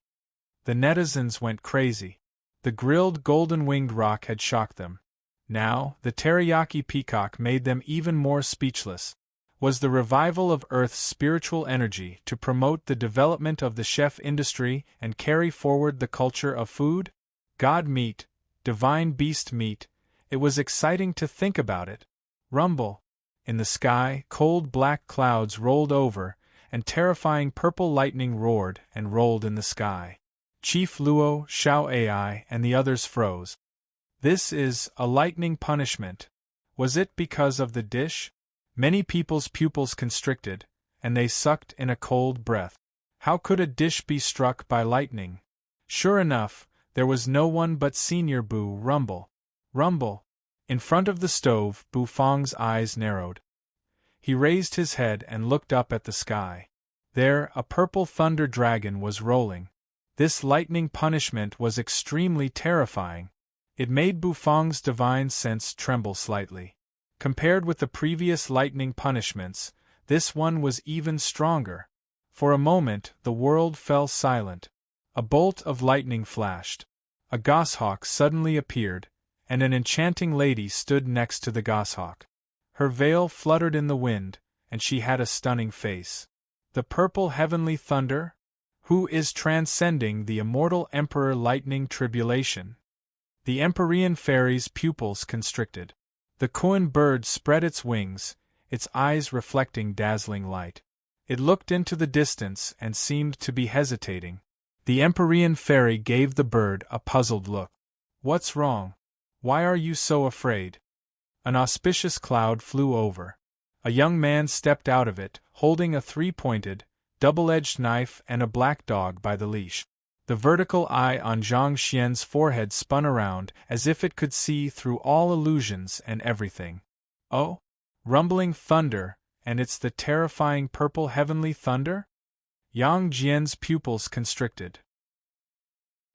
S1: The netizens went crazy. The grilled golden-winged rock had shocked them. Now, the teriyaki peacock made them even more speechless. Was the revival of Earth's spiritual energy to promote the development of the chef industry and carry forward the culture of food? God meat, divine beast meat, it was exciting to think about it. Rumble. In the sky, cold black clouds rolled over, and terrifying purple lightning roared and rolled in the sky. Chief Luo, Xiao Ai, and the others froze. This is a lightning punishment. Was it because of the dish? Many people's pupils constricted, and they sucked in a cold breath. How could a dish be struck by lightning? Sure enough, there was no one but Senior Bu Rumble. Rumble. In front of the stove, Bufang's eyes narrowed. He raised his head and looked up at the sky. There, a purple thunder dragon was rolling. This lightning punishment was extremely terrifying. It made Bufang's divine sense tremble slightly. Compared with the previous lightning punishments, this one was even stronger. For a moment, the world fell silent. A bolt of lightning flashed. A goshawk suddenly appeared, and an enchanting lady stood next to the goshawk. Her veil fluttered in the wind, and she had a stunning face. The purple heavenly thunder? Who is transcending the immortal Emperor Lightning Tribulation? The Empyrean fairy's pupils constricted. The Kuan bird spread its wings, its eyes reflecting dazzling light. It looked into the distance and seemed to be hesitating. The Empyrean fairy gave the bird a puzzled look. What's wrong? Why are you so afraid? An auspicious cloud flew over. A young man stepped out of it, holding a 3-pointed, double-edged knife and a black dog by the leash. The vertical eye on Zhang Xian's forehead spun around as if it could see through all illusions and everything. Oh? Rumbling thunder, and it's the terrifying purple heavenly thunder? Yang Jian's pupils constricted.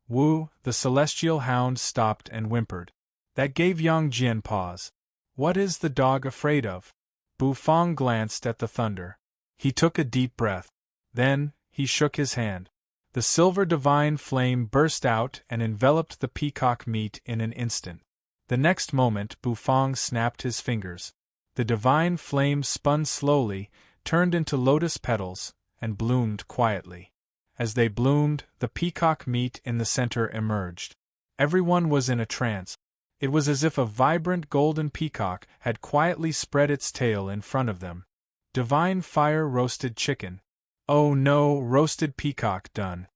S1: Wu, the celestial hound, stopped and whimpered. That gave Yang Jian pause. What is the dog afraid of? Bufang glanced at the thunder. He took a deep breath. Then, he shook his hand. The silver divine flame burst out and enveloped the peacock meat in an instant. The next moment, Bufang snapped his fingers. The divine flame spun slowly, turned into lotus petals, and bloomed quietly. As they bloomed, the peacock meat in the center emerged. Everyone was in a trance. It was as if a vibrant golden peacock had quietly spread its tail in front of them. Divine fire roasted chicken. Oh no, roasted peacock done.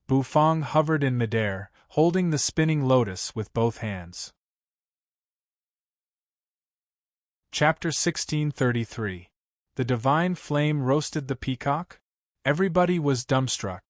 S1: Bufang hovered in midair, holding the spinning lotus with both hands. Chapter 1633. The divine flame roasted the peacock? Everybody was dumbstruck.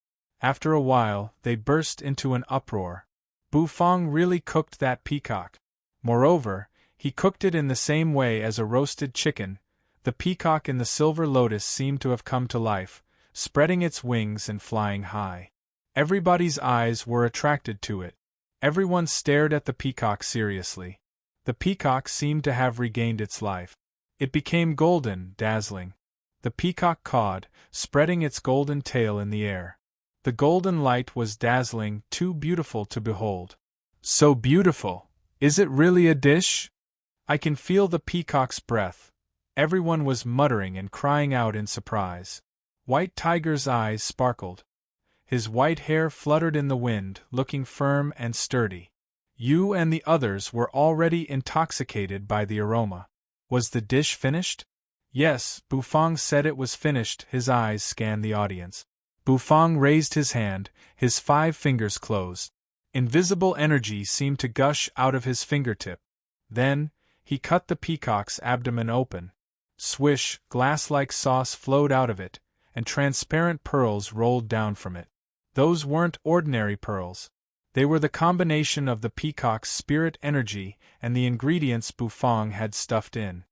S1: After a while, they burst into an uproar. Bufang really cooked that peacock. Moreover, he cooked it in the same way as a roasted chicken. The peacock in the silver lotus seemed to have come to life, spreading its wings and flying high. Everybody's eyes were attracted to it. Everyone stared at the peacock seriously. The peacock seemed to have regained its life. It became golden, dazzling. The peacock cawed, spreading its golden tail in the air. The golden light was dazzling, too beautiful to behold. So beautiful! Is it really a dish? I can feel the peacock's breath. Everyone was muttering and crying out in surprise. White Tiger's eyes sparkled. His white hair fluttered in the wind, looking firm and sturdy. You and the others were already intoxicated by the aroma. Was the dish finished? Yes, Bufang said it was finished. His eyes scanned the audience. Bufang raised his hand, his 5 fingers closed. Invisible energy seemed to gush out of his fingertip. Then, he cut the peacock's abdomen open. Swish, glass-like sauce flowed out of it, and transparent pearls rolled down from it. Those weren't ordinary pearls. They were the combination of the peacock's spirit energy and the ingredients Bufang had stuffed in.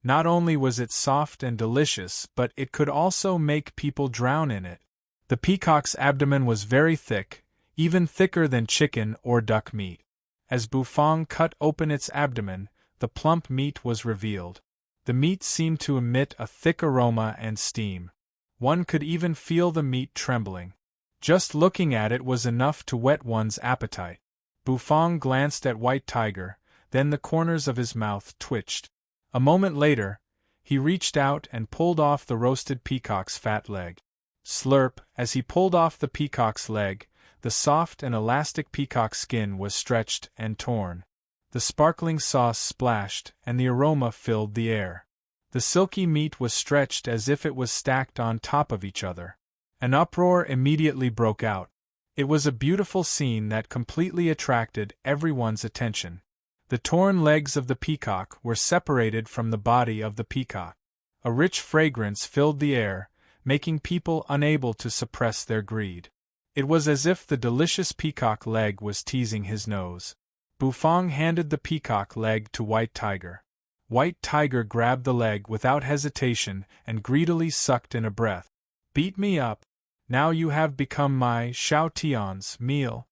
S1: Not only was it soft and delicious, but it could also make people drown in it. The peacock's abdomen was very thick, even thicker than chicken or duck meat. As Bufang cut open its abdomen, the plump meat was revealed. The meat seemed to emit a thick aroma and steam. One could even feel the meat trembling. Just looking at it was enough to whet one's appetite. Bufang glanced at White Tiger, then the corners of his mouth twitched. A moment later, he reached out and pulled off the roasted peacock's fat leg. Slurp, as he pulled off the peacock's leg, the soft and elastic peacock skin was stretched and torn. The sparkling sauce splashed, and the aroma filled the air. The silky meat was stretched as if it was stacked on top of each other. An uproar immediately broke out. It was a beautiful scene that completely attracted everyone's attention. The torn legs of the peacock were separated from the body of the peacock. A rich fragrance filled the air, making people unable to suppress their greed. It was as if the delicious peacock leg was teasing his nose. Bufang handed the peacock leg to White Tiger. White Tiger grabbed the leg without hesitation and greedily sucked in a breath. "Beat me up. Now you have become my Shao Tian's meal,"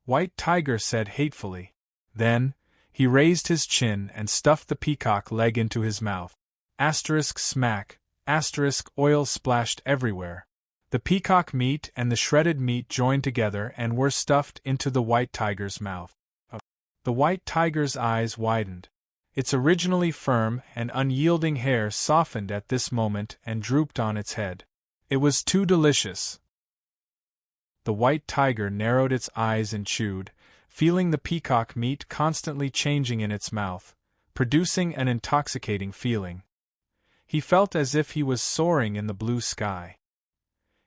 S1: White Tiger said hatefully. Then, he raised his chin and stuffed the peacock leg into his mouth. Asterisk smack, asterisk oil splashed everywhere. The peacock meat and the shredded meat joined together and were stuffed into the White Tiger's mouth. The White Tiger's eyes widened. Its originally firm and unyielding hair softened at this moment and drooped on its head. It was too delicious. The White Tiger narrowed its eyes and chewed, feeling the peacock meat constantly changing in its mouth, producing an intoxicating feeling. He felt as if he was soaring in the blue sky.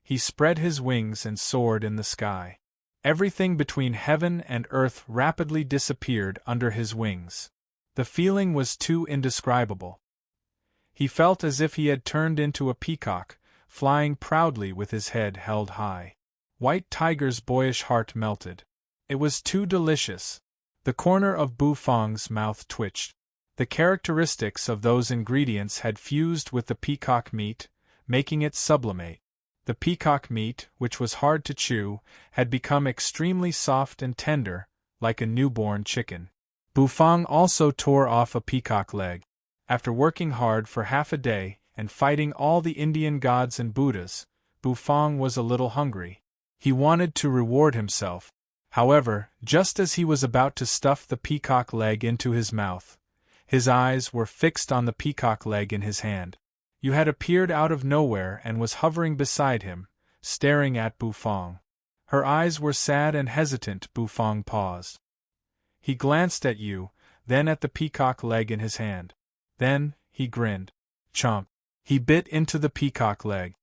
S1: He spread his wings and soared in the sky. Everything between heaven and earth rapidly disappeared under his wings. The feeling was too indescribable. He felt as if he had turned into a peacock, flying proudly with his head held high. White Tiger's boyish heart melted. It was too delicious. The corner of Bufang's mouth twitched. The characteristics of those ingredients had fused with the peacock meat, making it sublimate. The peacock meat, which was hard to chew, had become extremely soft and tender, like a newborn chicken. Bufang also tore off a peacock leg. After working hard for half a day and fighting all the Indian gods and Buddhas, Bufang was a little hungry. He wanted to reward himself. However, just as he was about to stuff the peacock leg into his mouth, his eyes were fixed on the peacock leg in his hand. You had appeared out of nowhere and was hovering beside him, staring at Bufang. Her eyes were sad and hesitant. Bufang paused. He glanced at you, then at the peacock leg in his hand. Then, he grinned. Chomp. He bit into the peacock leg.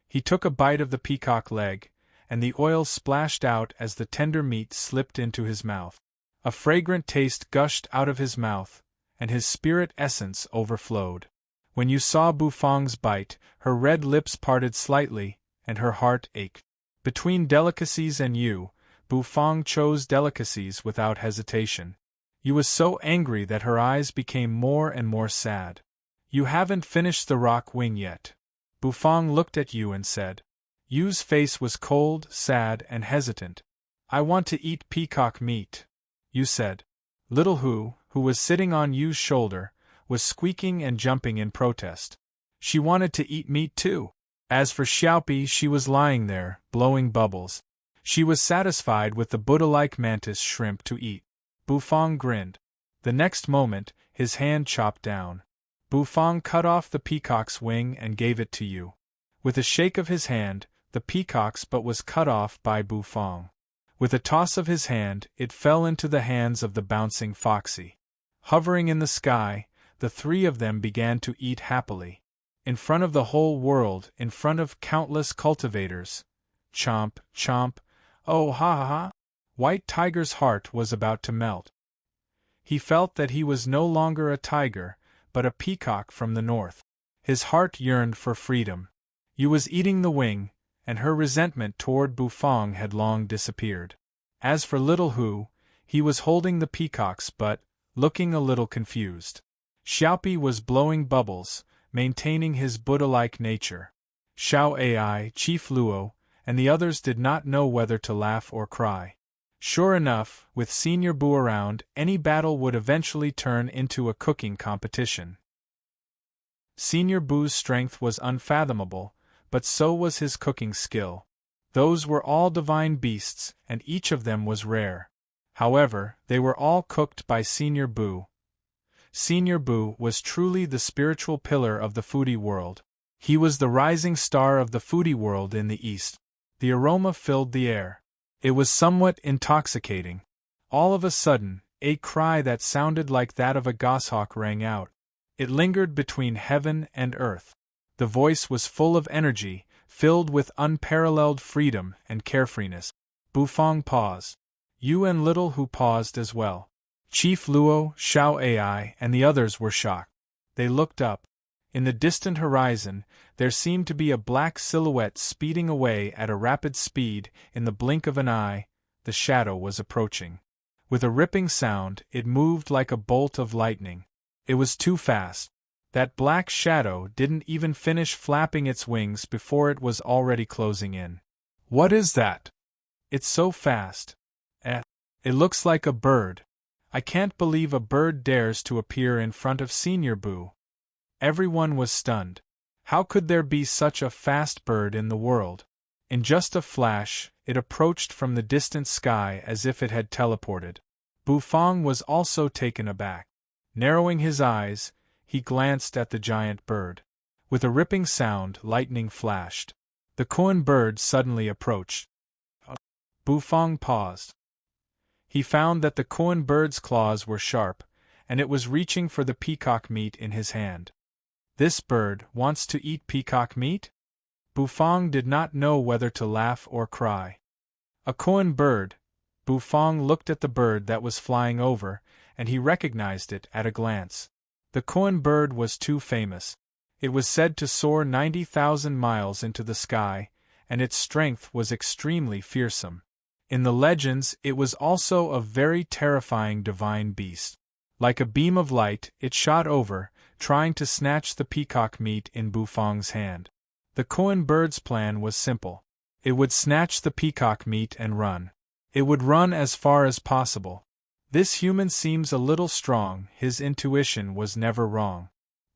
S1: He took a bite of the peacock leg, and the oil splashed out as the tender meat slipped into his mouth. A fragrant taste gushed out of his mouth, and his spirit essence overflowed. When you saw Bufang's bite, her red lips parted slightly, and her heart ached. Between delicacies and you, Bufang chose delicacies without hesitation. You was so angry that her eyes became more and more sad. You haven't finished the rock wing yet. Bufang looked at you and said, Yu's face was cold, sad, and hesitant. I want to eat peacock meat, Yu said. Little who was sitting on Yu's shoulder, was squeaking and jumping in protest. She wanted to eat meat too. As for Xiaopi, she was lying there, blowing bubbles. She was satisfied with the Buddha-like mantis shrimp to eat. Bufang grinned. The next moment, his hand chopped down. Bufang cut off the peacock's wing and gave it to Yu. With a shake of his hand, the peacock's butt was cut off by Bufang. With a toss of his hand, it fell into the hands of the bouncing foxy. Hovering in the sky, the three of them began to eat happily. In front of the whole world, in front of countless cultivators. Chomp, chomp, oh ha ha ha! White Tiger's heart was about to melt. He felt that he was no longer a tiger, but a peacock from the north. His heart yearned for freedom. Yu was eating the wing, and her resentment toward Bufang had long disappeared. As for Little Hu, he was holding the peacock's butt, looking a little confused. Xiaopi was blowing bubbles, maintaining his Buddha-like nature. Xiao Ai, Chief Luo, and the others did not know whether to laugh or cry. Sure enough, with Senior Bu around, any battle would eventually turn into a cooking competition. Senior Bu's strength was unfathomable, but so was his cooking skill. Those were all divine beasts, and each of them was rare. However, they were all cooked by Senior Bu. Senior Bu was truly the spiritual pillar of the foodie world. He was the rising star of the foodie world in the East. The aroma filled the air. It was somewhat intoxicating. All of a sudden, a cry that sounded like that of a goshawk rang out. It lingered between heaven and earth. The voice was full of energy, filled with unparalleled freedom and carefreeness. Bufang paused. Yu and Little Hu paused as well. Chief Luo, Xiao Ai, and the others were shocked. They looked up. In the distant horizon, there seemed to be a black silhouette speeding away at a rapid speed. In the blink of an eye, the shadow was approaching. With a ripping sound, it moved like a bolt of lightning. It was too fast. That black shadow didn't even finish flapping its wings before it was already closing in. What is that? It's so fast. It looks like a bird. I can't believe a bird dares to appear in front of Senior Bu. Everyone was stunned. How could there be such a fast bird in the world? In just a flash, it approached from the distant sky as if it had teleported. Bufang was also taken aback. Narrowing his eyes, he glanced at the giant bird. With a ripping sound, lightning flashed. The koan bird suddenly approached. Bufang paused. He found that the koan bird's claws were sharp, and it was reaching for the peacock meat in his hand. This bird wants to eat peacock meat? Bufang did not know whether to laugh or cry. A koan bird. Bufang looked at the bird that was flying over, and he recognized it at a glance. The koan bird was too famous. It was said to soar 90,000 miles into the sky, and its strength was extremely fearsome. In the legends, it was also a very terrifying divine beast. Like a beam of light, it shot over, trying to snatch the peacock meat in Bufang's hand. The koan bird's plan was simple. It would snatch the peacock meat and run. It would run as far as possible. This human seems a little strong. His intuition was never wrong.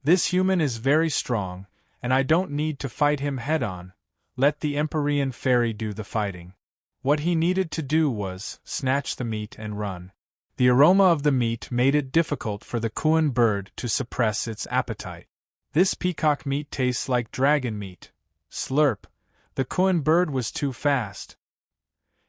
S1: This human is very strong, and I don't need to fight him head-on. Let the Empyrean fairy do the fighting. What he needed to do was snatch the meat and run. The aroma of the meat made it difficult for the koan bird to suppress its appetite. This peacock meat tastes like dragon meat. Slurp. The koan bird was too fast.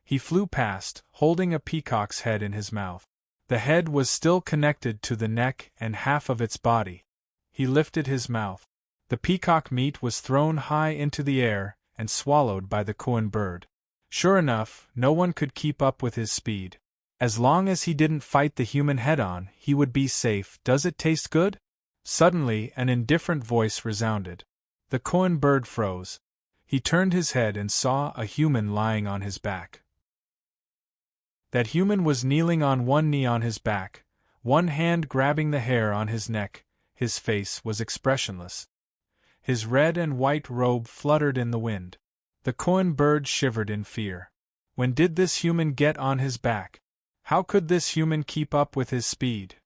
S1: He flew past, holding a peacock's head in his mouth. The head was still connected to the neck and half of its body. He lifted his mouth. The peacock meat was thrown high into the air and swallowed by the koan bird. Sure enough, no one could keep up with his speed. As long as he didn't fight the human head-on, he would be safe. Does it taste good? Suddenly, an indifferent voice resounded. The koan bird froze. He turned his head and saw a human lying on his back. That human was kneeling on one knee on his back, one hand grabbing the hair on his neck. His face was expressionless. His red and white robe fluttered in the wind. The koan bird shivered in fear. When did this human get on his back? How could this human keep up with his speed?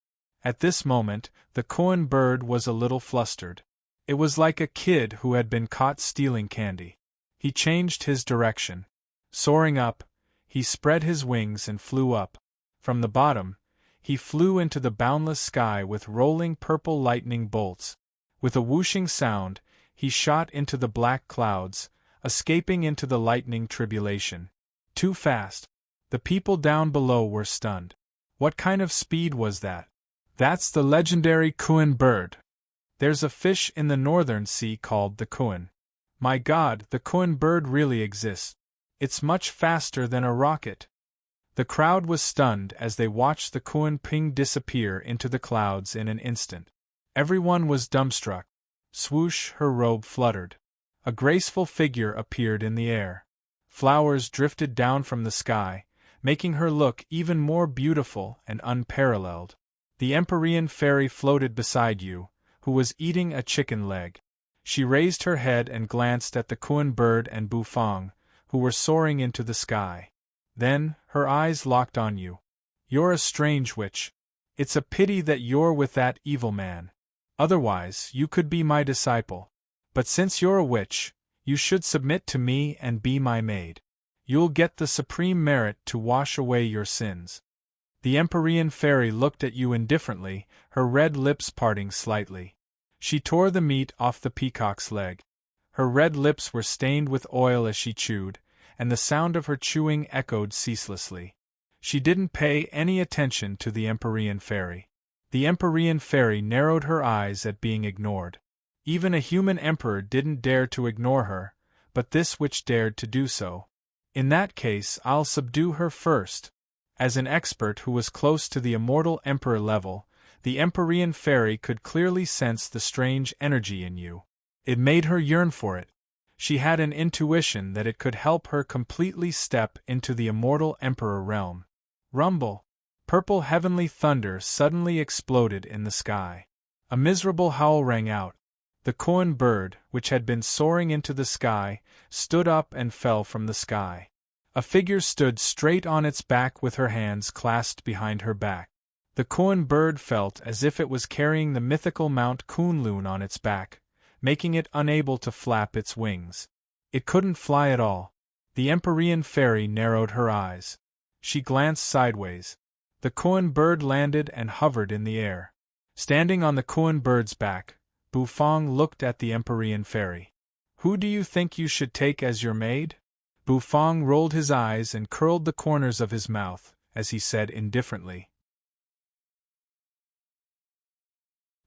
S1: At this moment, the koan bird was a little flustered. It was like a kid who had been caught stealing candy. He changed his direction. Soaring up, he spread his wings and flew up. From the bottom, he flew into the boundless sky with rolling purple lightning bolts. With a whooshing sound, he shot into the black clouds, escaping into the lightning tribulation. Too fast. The people down below were stunned. What kind of speed was that? That's the legendary koan bird. There's a fish in the northern sea called the koan. My God, the koan bird really exists. It's much faster than a rocket. The crowd was stunned as they watched the koan ping disappear into the clouds in an instant. Everyone was dumbstruck. Swoosh, her robe fluttered. A graceful figure appeared in the air. Flowers drifted down from the sky, making her look even more beautiful and unparalleled. The Empyrean fairy floated beside you, who was eating a chicken leg. She raised her head and glanced at the koan bird and Bufang, who were soaring into the sky. Then, her eyes locked on you. You're a strange witch. It's a pity that you're with that evil man. Otherwise, you could be my disciple. But since you're a witch, you should submit to me and be my maid. You'll get the supreme merit to wash away your sins. The Empyrean fairy looked at you indifferently, her red lips parting slightly. She tore the meat off the peacock's leg. Her red lips were stained with oil as she chewed, and the sound of her chewing echoed ceaselessly. She didn't pay any attention to the Empyrean fairy. The Empyrean fairy narrowed her eyes at being ignored. Even a human emperor didn't dare to ignore her, but this witch dared to do so. In that case, I'll subdue her first. As an expert who was close to the immortal emperor level, the Empyrean fairy could clearly sense the strange energy in you. It made her yearn for it. She had an intuition that it could help her completely step into the immortal emperor realm. Rumble! Purple heavenly thunder suddenly exploded in the sky. A miserable howl rang out. The koan bird, which had been soaring into the sky, stood up and fell from the sky. A figure stood straight on its back with her hands clasped behind her back. The koan bird felt as if it was carrying the mythical Mount Kunlun on its back, making it unable to flap its wings. It couldn't fly at all. The Empyrean fairy narrowed her eyes. She glanced sideways. The koan bird landed and hovered in the air. Standing on the koan bird's back, Bufang looked at the Empyrean fairy. Who do you think you should take as your maid? Bufang rolled his eyes and curled the corners of his mouth, as he said indifferently.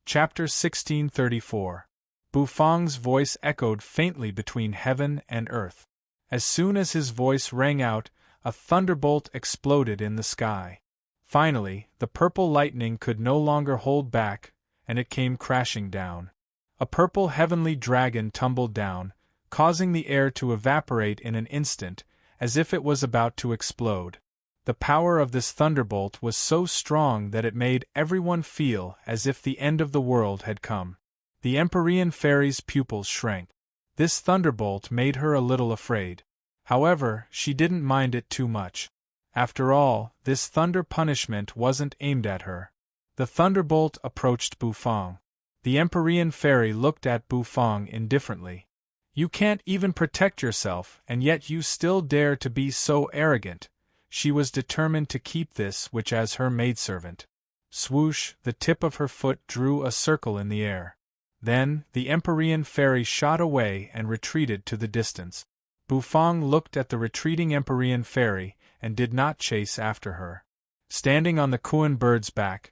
S1: Chapter 1634. Bufang's voice echoed faintly between heaven and earth. As soon as his voice rang out, a thunderbolt exploded in the sky. Finally, the purple lightning could no longer hold back, and it came crashing down. A purple heavenly dragon tumbled down, causing the air to evaporate in an instant, as if it was about to explode. The power of this thunderbolt was so strong that it made everyone feel as if the end of the world had come. The Empyrean fairy's pupils shrank. This thunderbolt made her a little afraid. However, she didn't mind it too much. After all, this thunder punishment wasn't aimed at her. The thunderbolt approached Bufang. The Empyrean fairy looked at Bufang indifferently. You can't even protect yourself, and yet you still dare to be so arrogant. She was determined to keep this witch as her maidservant. Swoosh, the tip of her foot drew a circle in the air. Then, the Empyrean fairy shot away and retreated to the distance. Bufang looked at the retreating Empyrean fairy and did not chase after her. Standing on the koan bird's back,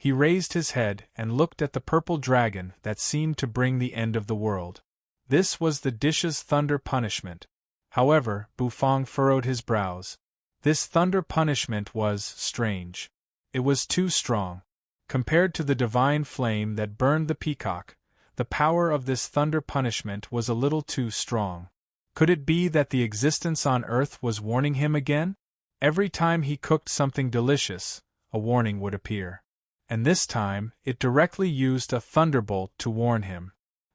S1: he raised his head and looked at the purple dragon that seemed to bring the end of the world. This was the dish's thunder punishment. However, Bufang furrowed his brows. This thunder punishment was strange. It was too strong. Compared to the divine flame that burned the peacock, the power of this thunder punishment was a little too strong. Could it be that the existence on Earth was warning him again? Every time he cooked something delicious, a warning would appear. And this time, it directly used a thunderbolt to warn him.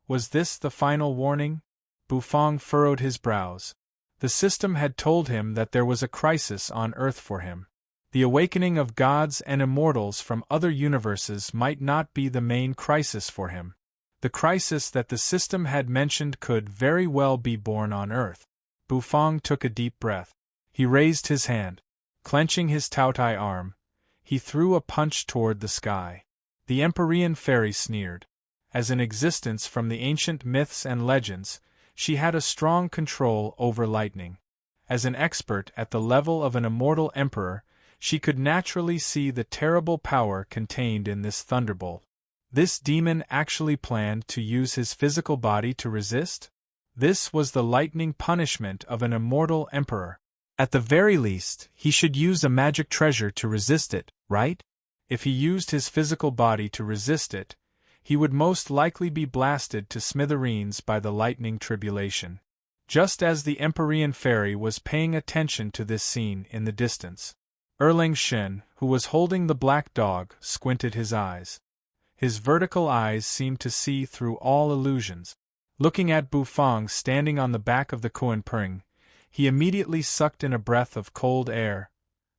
S1: Was this the final warning? Bufang furrowed his brows. The system had told him that there was a crisis on Earth for him. The awakening of gods and immortals from other universes might not be the main crisis for him. The crisis that the system had mentioned could very well be born on Earth. Bufang took a deep breath. He raised his hand. Clenching his Taotai arm, he threw a punch toward the sky. The Empyrean fairy sneered. As an existence from the ancient myths and legends, she had a strong control over lightning. As an expert at the level of an immortal emperor, she could naturally see the terrible power contained in this thunderbolt. This demon actually planned to use his physical body to resist? This was the lightning punishment of an immortal emperor. At the very least, he should use a magic treasure to resist it, right? If he used his physical body to resist it, he would most likely be blasted to smithereens by the lightning tribulation. Just as the Empyrean fairy was paying attention to this scene in the distance, Erlang Shen, who was holding the black dog, squinted his eyes. His vertical eyes seemed to see through all illusions. Looking at Bufang standing on the back of the Kuan Pring, he immediately sucked in a breath of cold air.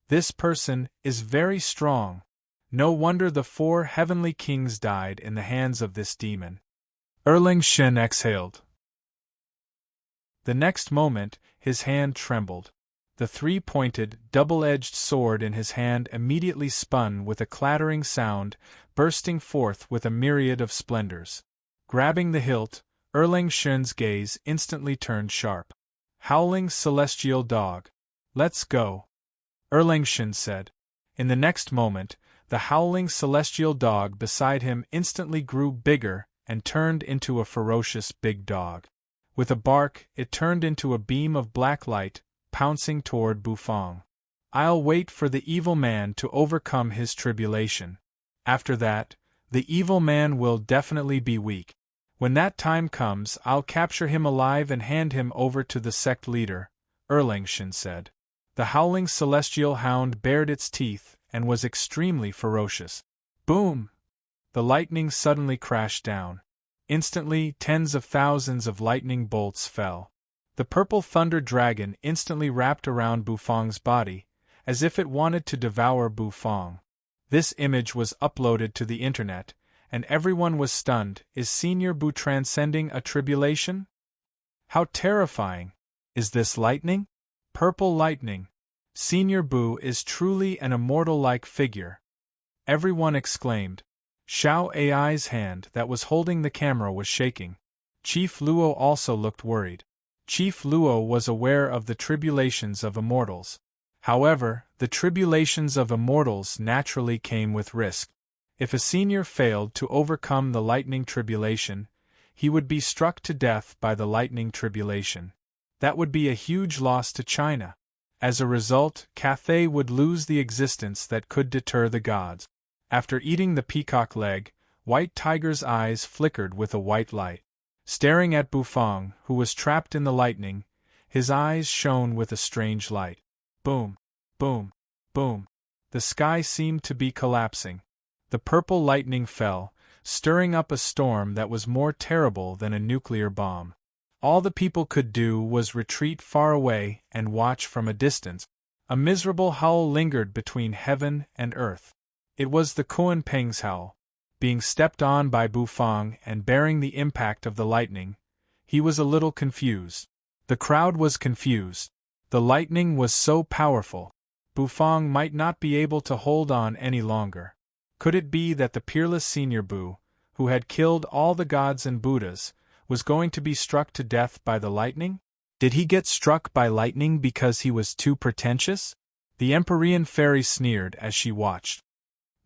S1: This person is very strong. No wonder the 4 heavenly kings died in the hands of this demon. Erlang Shen exhaled. The next moment, his hand trembled. The 3-pointed, double-edged sword in his hand immediately spun with a clattering sound, bursting forth with a myriad of splendors. Grabbing the hilt, Erlang Shen's gaze instantly turned sharp. Howling celestial dog. Let's go, Erlang Shen said. In the next moment, the howling celestial dog beside him instantly grew bigger and turned into a ferocious big dog. With a bark, it turned into a beam of black light, pouncing toward Bufang. I'll wait for the evil man to overcome his tribulation. After that, the evil man will definitely be weak. When that time comes, I'll capture him alive and hand him over to the sect leader, Erlang Shen said. The howling celestial hound bared its teeth and was extremely ferocious. Boom! The lightning suddenly crashed down. Instantly, tens of thousands of lightning bolts fell. The purple thunder dragon instantly wrapped around Bufang's body, as if it wanted to devour Bufang. This image was uploaded to the internet, and everyone was stunned. Is Senior Bu transcending a tribulation? How terrifying! Is this lightning? Purple lightning. Senior Bu is truly an immortal-like figure. Everyone exclaimed. Xiao Ai's hand that was holding the camera was shaking. Chief Luo also looked worried. Chief Luo was aware of the tribulations of immortals. However, the tribulations of immortals naturally came with risk. If a senior failed to overcome the lightning tribulation, he would be struck to death by the lightning tribulation. That would be a huge loss to China. As a result, Cathay would lose the existence that could deter the gods. After eating the peacock leg, White Tiger's eyes flickered with a white light. Staring at Bufang, who was trapped in the lightning, his eyes shone with a strange light. Boom! Boom! Boom! The sky seemed to be collapsing. The purple lightning fell, stirring up a storm that was more terrible than a nuclear bomb. All the people could do was retreat far away and watch from a distance. A miserable howl lingered between heaven and earth. It was the Kuan Peng's howl. Being stepped on by Bufang and bearing the impact of the lightning, he was a little confused. The crowd was confused. The lightning was so powerful. Bufang might not be able to hold on any longer. Could it be that the peerless Senior Bu, who had killed all the gods and Buddhas, was going to be struck to death by the lightning? Did he get struck by lightning because he was too pretentious? The Empyrean fairy sneered as she watched.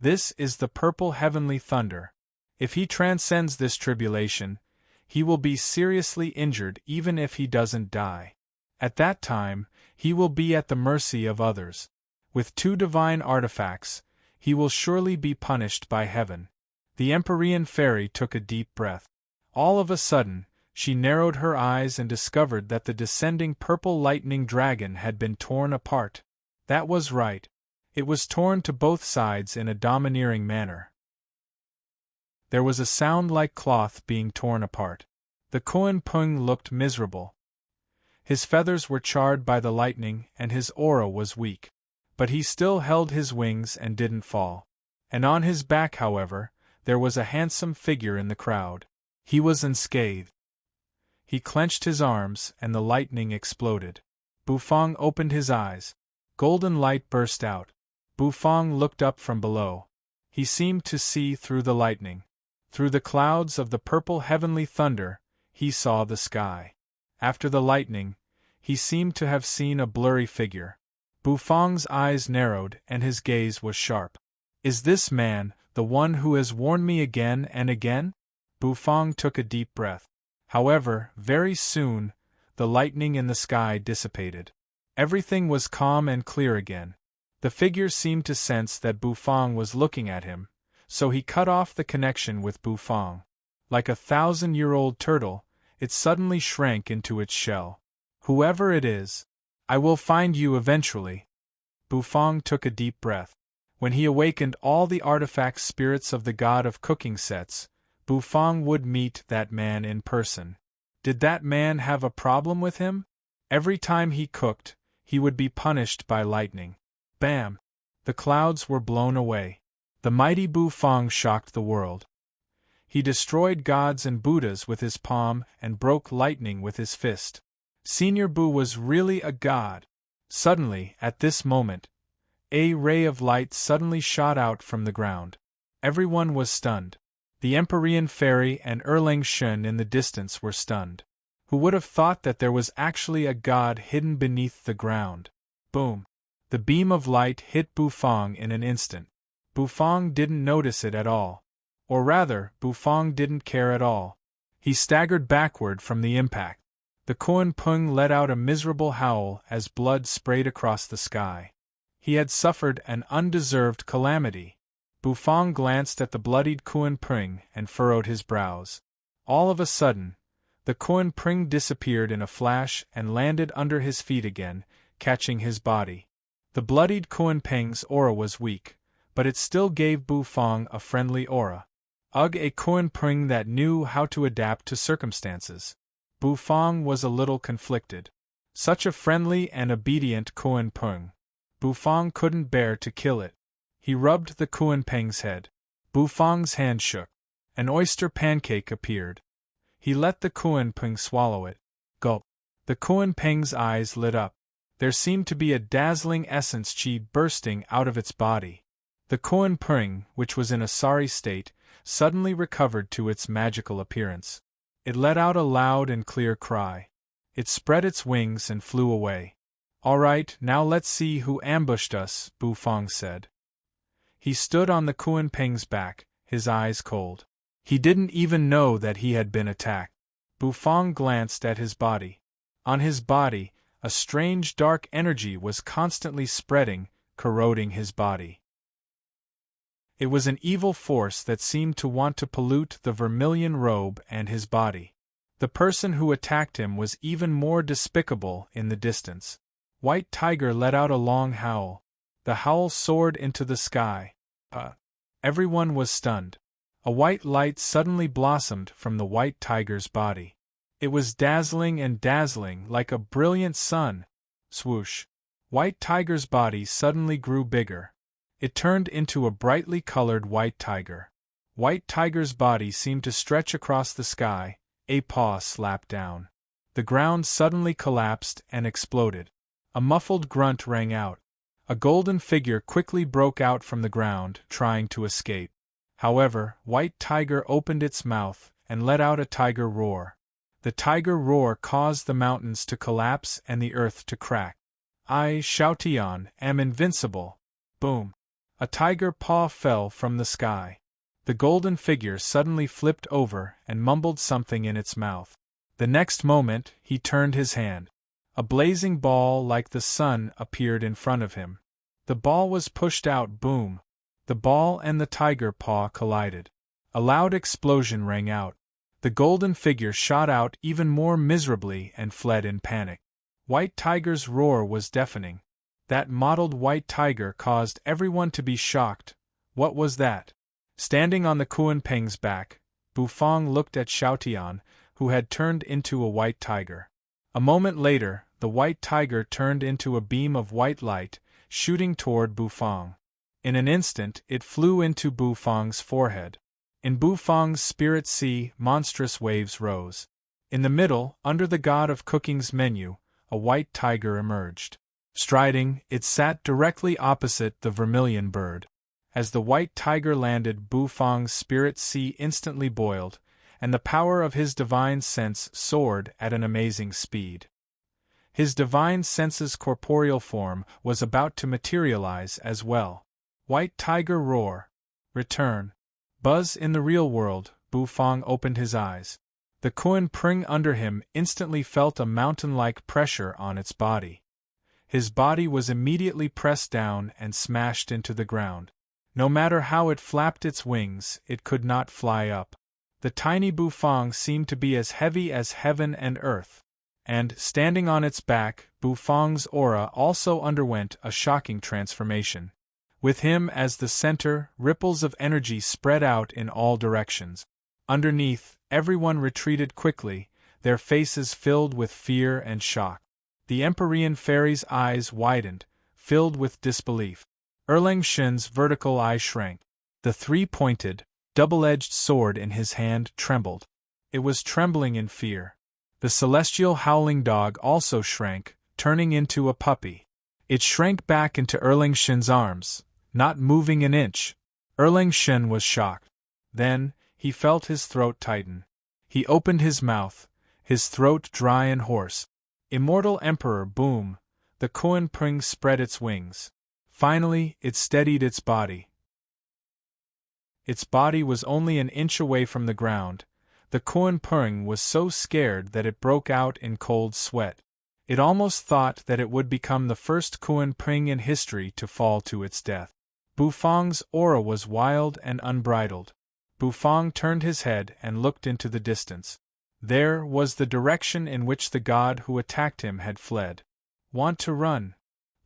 S1: This is the purple heavenly thunder. If he transcends this tribulation, he will be seriously injured even if he doesn't die. At that time, he will be at the mercy of others. With 2 divine artifacts, he will surely be punished by heaven. The Empyrean fairy took a deep breath. All of a sudden, she narrowed her eyes and discovered that the descending purple lightning dragon had been torn apart. That was right. It was torn to both sides in a domineering manner. There was a sound like cloth being torn apart. The Kuan Peng looked miserable. His feathers were charred by the lightning and his aura was weak. But he still held his wings and didn't fall. And on his back, however, there was a handsome figure in the crowd. He was unscathed. He clenched his arms and the lightning exploded. Bufang opened his eyes. Golden light burst out. Bufang looked up from below. He seemed to see through the lightning. Through the clouds of the purple heavenly thunder, he saw the sky. After the lightning, he seemed to have seen a blurry figure. Bufang's eyes narrowed and his gaze was sharp. Is this man the one who has warned me again and again? Bufang took a deep breath. However, very soon, the lightning in the sky dissipated. Everything was calm and clear again. The figure seemed to sense that Bufang was looking at him, so he cut off the connection with Bufang. Like a 1,000-year-old turtle, it suddenly shrank into its shell. Whoever it is, I will find you eventually. Bufang took a deep breath. When he awakened all the artifact spirits of the god of cooking sets, Bufang would meet that man in person. Did that man have a problem with him? Every time he cooked, he would be punished by lightning. Bam! The clouds were blown away. The mighty Bufang shocked the world. He destroyed gods and Buddhas with his palm and broke lightning with his fist. Senior Bu was really a god. Suddenly, at this moment, a ray of light suddenly shot out from the ground. Everyone was stunned. The Empyrean Fairy and Erlang Shen in the distance were stunned. Who would have thought that there was actually a god hidden beneath the ground? Boom! The beam of light hit Bufang in an instant. Bufang didn't notice it at all. Or rather, Bufang didn't care at all. He staggered backward from the impact. The Kuan Pung let out a miserable howl as blood sprayed across the sky. He had suffered an undeserved calamity. Bufang glanced at the bloodied Kuan Pung and furrowed his brows. All of a sudden, the Kuan Pung disappeared in a flash and landed under his feet again, catching his body. The bloodied Kuan Pung's aura was weak, but it still gave Bufang a friendly aura. Ugh, a Kuan Pung that knew how to adapt to circumstances. Bufang was a little conflicted. Such a friendly and obedient Kuan Pung. Bufang couldn't bear to kill it. He rubbed the Kuan Pung's head. Bufang's hand shook. An oyster pancake appeared. He let the Kuan Pung swallow it. Gulp. The Kuan Pung's eyes lit up. There seemed to be a dazzling essence chi bursting out of its body. The Kuan Pung, which was in a sorry state, suddenly recovered to its magical appearance. It let out a loud and clear cry. It spread its wings and flew away. All right, now let's see who ambushed us, Bufang said. He stood on the Kuan Pung's back, his eyes cold. He didn't even know that he had been attacked. Bufang glanced at his body. On his body, a strange dark energy was constantly spreading, corroding his body. It was an evil force that seemed to want to pollute the vermilion robe and his body. The person who attacked him was even more despicable in the distance. White Tiger let out a long howl. The howl soared into the sky. Everyone was stunned. A white light suddenly blossomed from the White Tiger's body. It was dazzling and dazzling like a brilliant sun. Swoosh! White Tiger's body suddenly grew bigger. It turned into a brightly colored white tiger. White Tiger's body seemed to stretch across the sky. A paw slapped down. The ground suddenly collapsed and exploded. A muffled grunt rang out. A golden figure quickly broke out from the ground, trying to escape. However, White Tiger opened its mouth and let out a tiger roar. The tiger roar caused the mountains to collapse and the earth to crack. I, Xiaotian, am invincible. Boom! A tiger paw fell from the sky. The golden figure suddenly flipped over and mumbled something in its mouth. The next moment, he turned his hand. A blazing ball like the sun appeared in front of him. The ball was pushed out. Boom! The ball and the tiger paw collided. A loud explosion rang out. The golden figure shot out even more miserably and fled in panic. White Tiger's roar was deafening. That mottled white tiger caused everyone to be shocked. What was that? Standing on the Kuan Pung's back, Bufang looked at Xiaotian, who had turned into a white tiger. A moment later, the white tiger turned into a beam of white light, shooting toward Bufang. In an instant, it flew into Bufang's forehead. In Bufang's spirit sea, monstrous waves rose. In the middle, under the god of cooking's menu, a white tiger emerged. Striding, it sat directly opposite the vermilion bird. As the white tiger landed, Bufang's spirit sea instantly boiled, and the power of his divine sense soared at an amazing speed. His divine sense's corporeal form was about to materialize as well. White tiger roar. Return. Buzz in the real world, Bufang opened his eyes. The Kuan Pring under him instantly felt a mountain-like pressure on its body. His body was immediately pressed down and smashed into the ground. No matter how it flapped its wings, it could not fly up. The tiny Bufang seemed to be as heavy as heaven and earth. And, standing on its back, Bufang's aura also underwent a shocking transformation. With him as the center, ripples of energy spread out in all directions. Underneath, everyone retreated quickly, their faces filled with fear and shock. The Empyrean fairy's eyes widened, filled with disbelief. Erlang Shen's vertical eye shrank. The three-pointed, double-edged sword in his hand trembled. It was trembling in fear. The celestial howling dog also shrank, turning into a puppy. It shrank back into Erlang Shen's arms, not moving an inch. Erlang Shen was shocked. Then, he felt his throat tighten. He opened his mouth, his throat dry and hoarse. Immortal Emperor, boom! The Kuan Pring spread its wings. Finally, it steadied its body. Its body was only an inch away from the ground. The Kuan Pring was so scared that it broke out in cold sweat. It almost thought that it would become the first Kuan Pring in history to fall to its death. Bufang's aura was wild and unbridled. Bufang turned his head and looked into the distance. There was the direction in which the god who attacked him had fled. Want to run?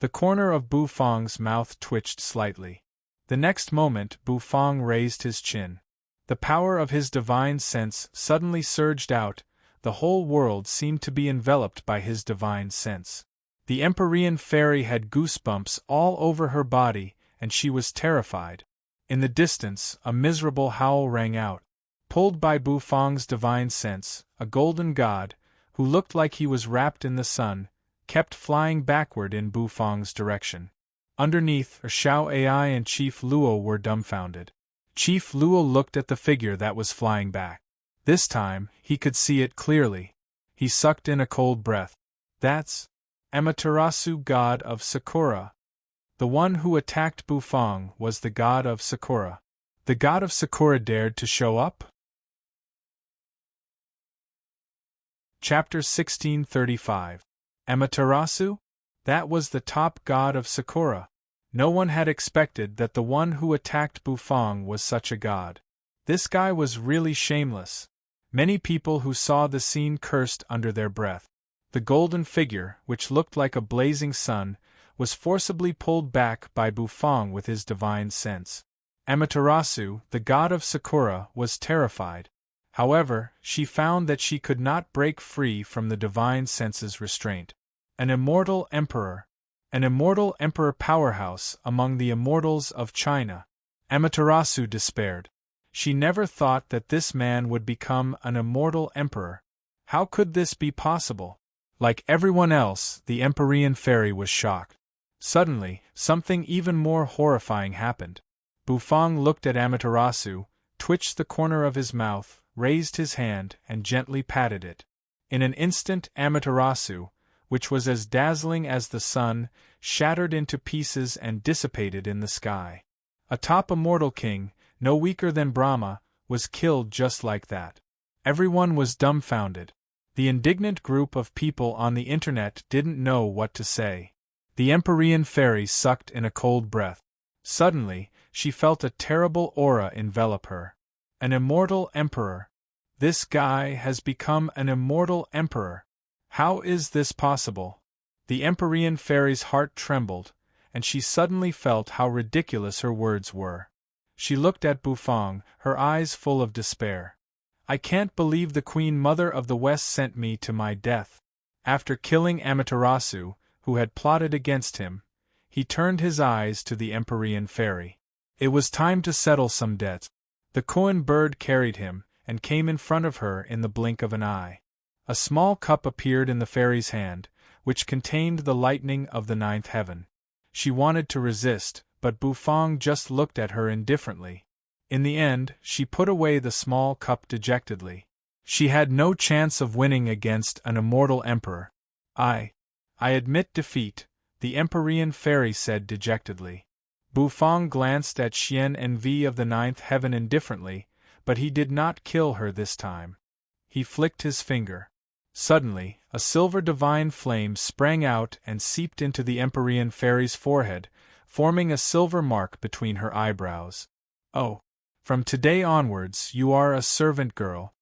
S1: The corner of Bufang's mouth twitched slightly. The next moment, Bufang raised his chin. The power of his divine sense suddenly surged out. The whole world seemed to be enveloped by his divine sense. The Empyrean fairy had goosebumps all over her body, and she was terrified. In the distance, a miserable howl rang out. Pulled by Bufang's divine sense, a golden god, who looked like he was wrapped in the sun, kept flying backward in Bufang's direction. Underneath, Xiao Ai and Chief Luo were dumbfounded. Chief Luo looked at the figure that was flying back. This time, he could see it clearly. He sucked in a cold breath. That's Amaterasu, god of Sakura. The one who attacked Bufang was the god of Sakura. The god of Sakura dared to show up? Chapter 1635. Amaterasu? That was the top god of Sakura. No one had expected that the one who attacked Bufang was such a god. This guy was really shameless. Many people who saw the scene cursed under their breath. The golden figure, which looked like a blazing sun, was forcibly pulled back by Bufang with his divine sense. Amaterasu, the god of Sakura, was terrified. However, she found that she could not break free from the divine sense's restraint. An immortal emperor powerhouse among the immortals of China. Amaterasu despaired. She never thought that this man would become an immortal emperor. How could this be possible? Like everyone else, the Empyrean fairy was shocked. Suddenly, something even more horrifying happened. Bufang looked at Amaterasu, twitched the corner of his mouth, raised his hand, and gently patted it. In an instant, Amaterasu, which was as dazzling as the sun, shattered into pieces and dissipated in the sky. A top immortal king, no weaker than Brahma, was killed just like that. Everyone was dumbfounded. The indignant group of people on the internet didn't know what to say. The Empyrean fairy sucked in a cold breath. Suddenly, she felt a terrible aura envelop her. An immortal emperor. This guy has become an immortal emperor. How is this possible? The Empyrean fairy's heart trembled, and she suddenly felt how ridiculous her words were. She looked at Bufang, her eyes full of despair. I can't believe the Queen Mother of the West sent me to my death. After killing Amaterasu, who had plotted against him, he turned his eyes to the Empyrean fairy. It was time to settle some debts. The koan bird carried him, and came in front of her in the blink of an eye. A small cup appeared in the fairy's hand, which contained the lightning of the ninth heaven. She wanted to resist, but Bufang just looked at her indifferently. In the end, she put away the small cup dejectedly. She had no chance of winning against an immortal emperor. I admit defeat, the Empyrean fairy said dejectedly. Bufang glanced at Xian Envy of the ninth heaven indifferently, but he did not kill her this time. He flicked his finger. Suddenly, a silver divine flame sprang out and seeped into the Empyrean fairy's forehead, forming a silver mark between her eyebrows. "Oh, from today onwards you are a servant girl,"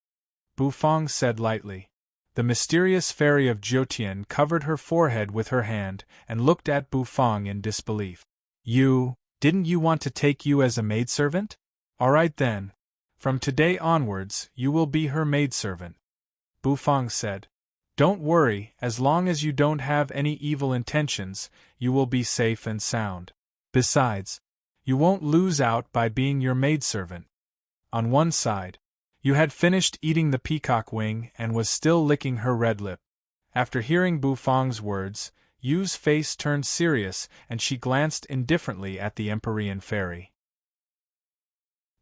S1: Bufang said lightly. The mysterious fairy of Jiutian covered her forehead with her hand and looked at Bufang in disbelief. Didn't you want to take you as a maidservant? All right then. From today onwards, you will be her maidservant," Bufang said. "Don't worry, as long as you don't have any evil intentions, you will be safe and sound. Besides, you won't lose out by being your maidservant." On one side, Yu had finished eating the peacock wing and was still licking her red lip. After hearing Bufang's words, Yu's face turned serious and she glanced indifferently at the Empyrean fairy.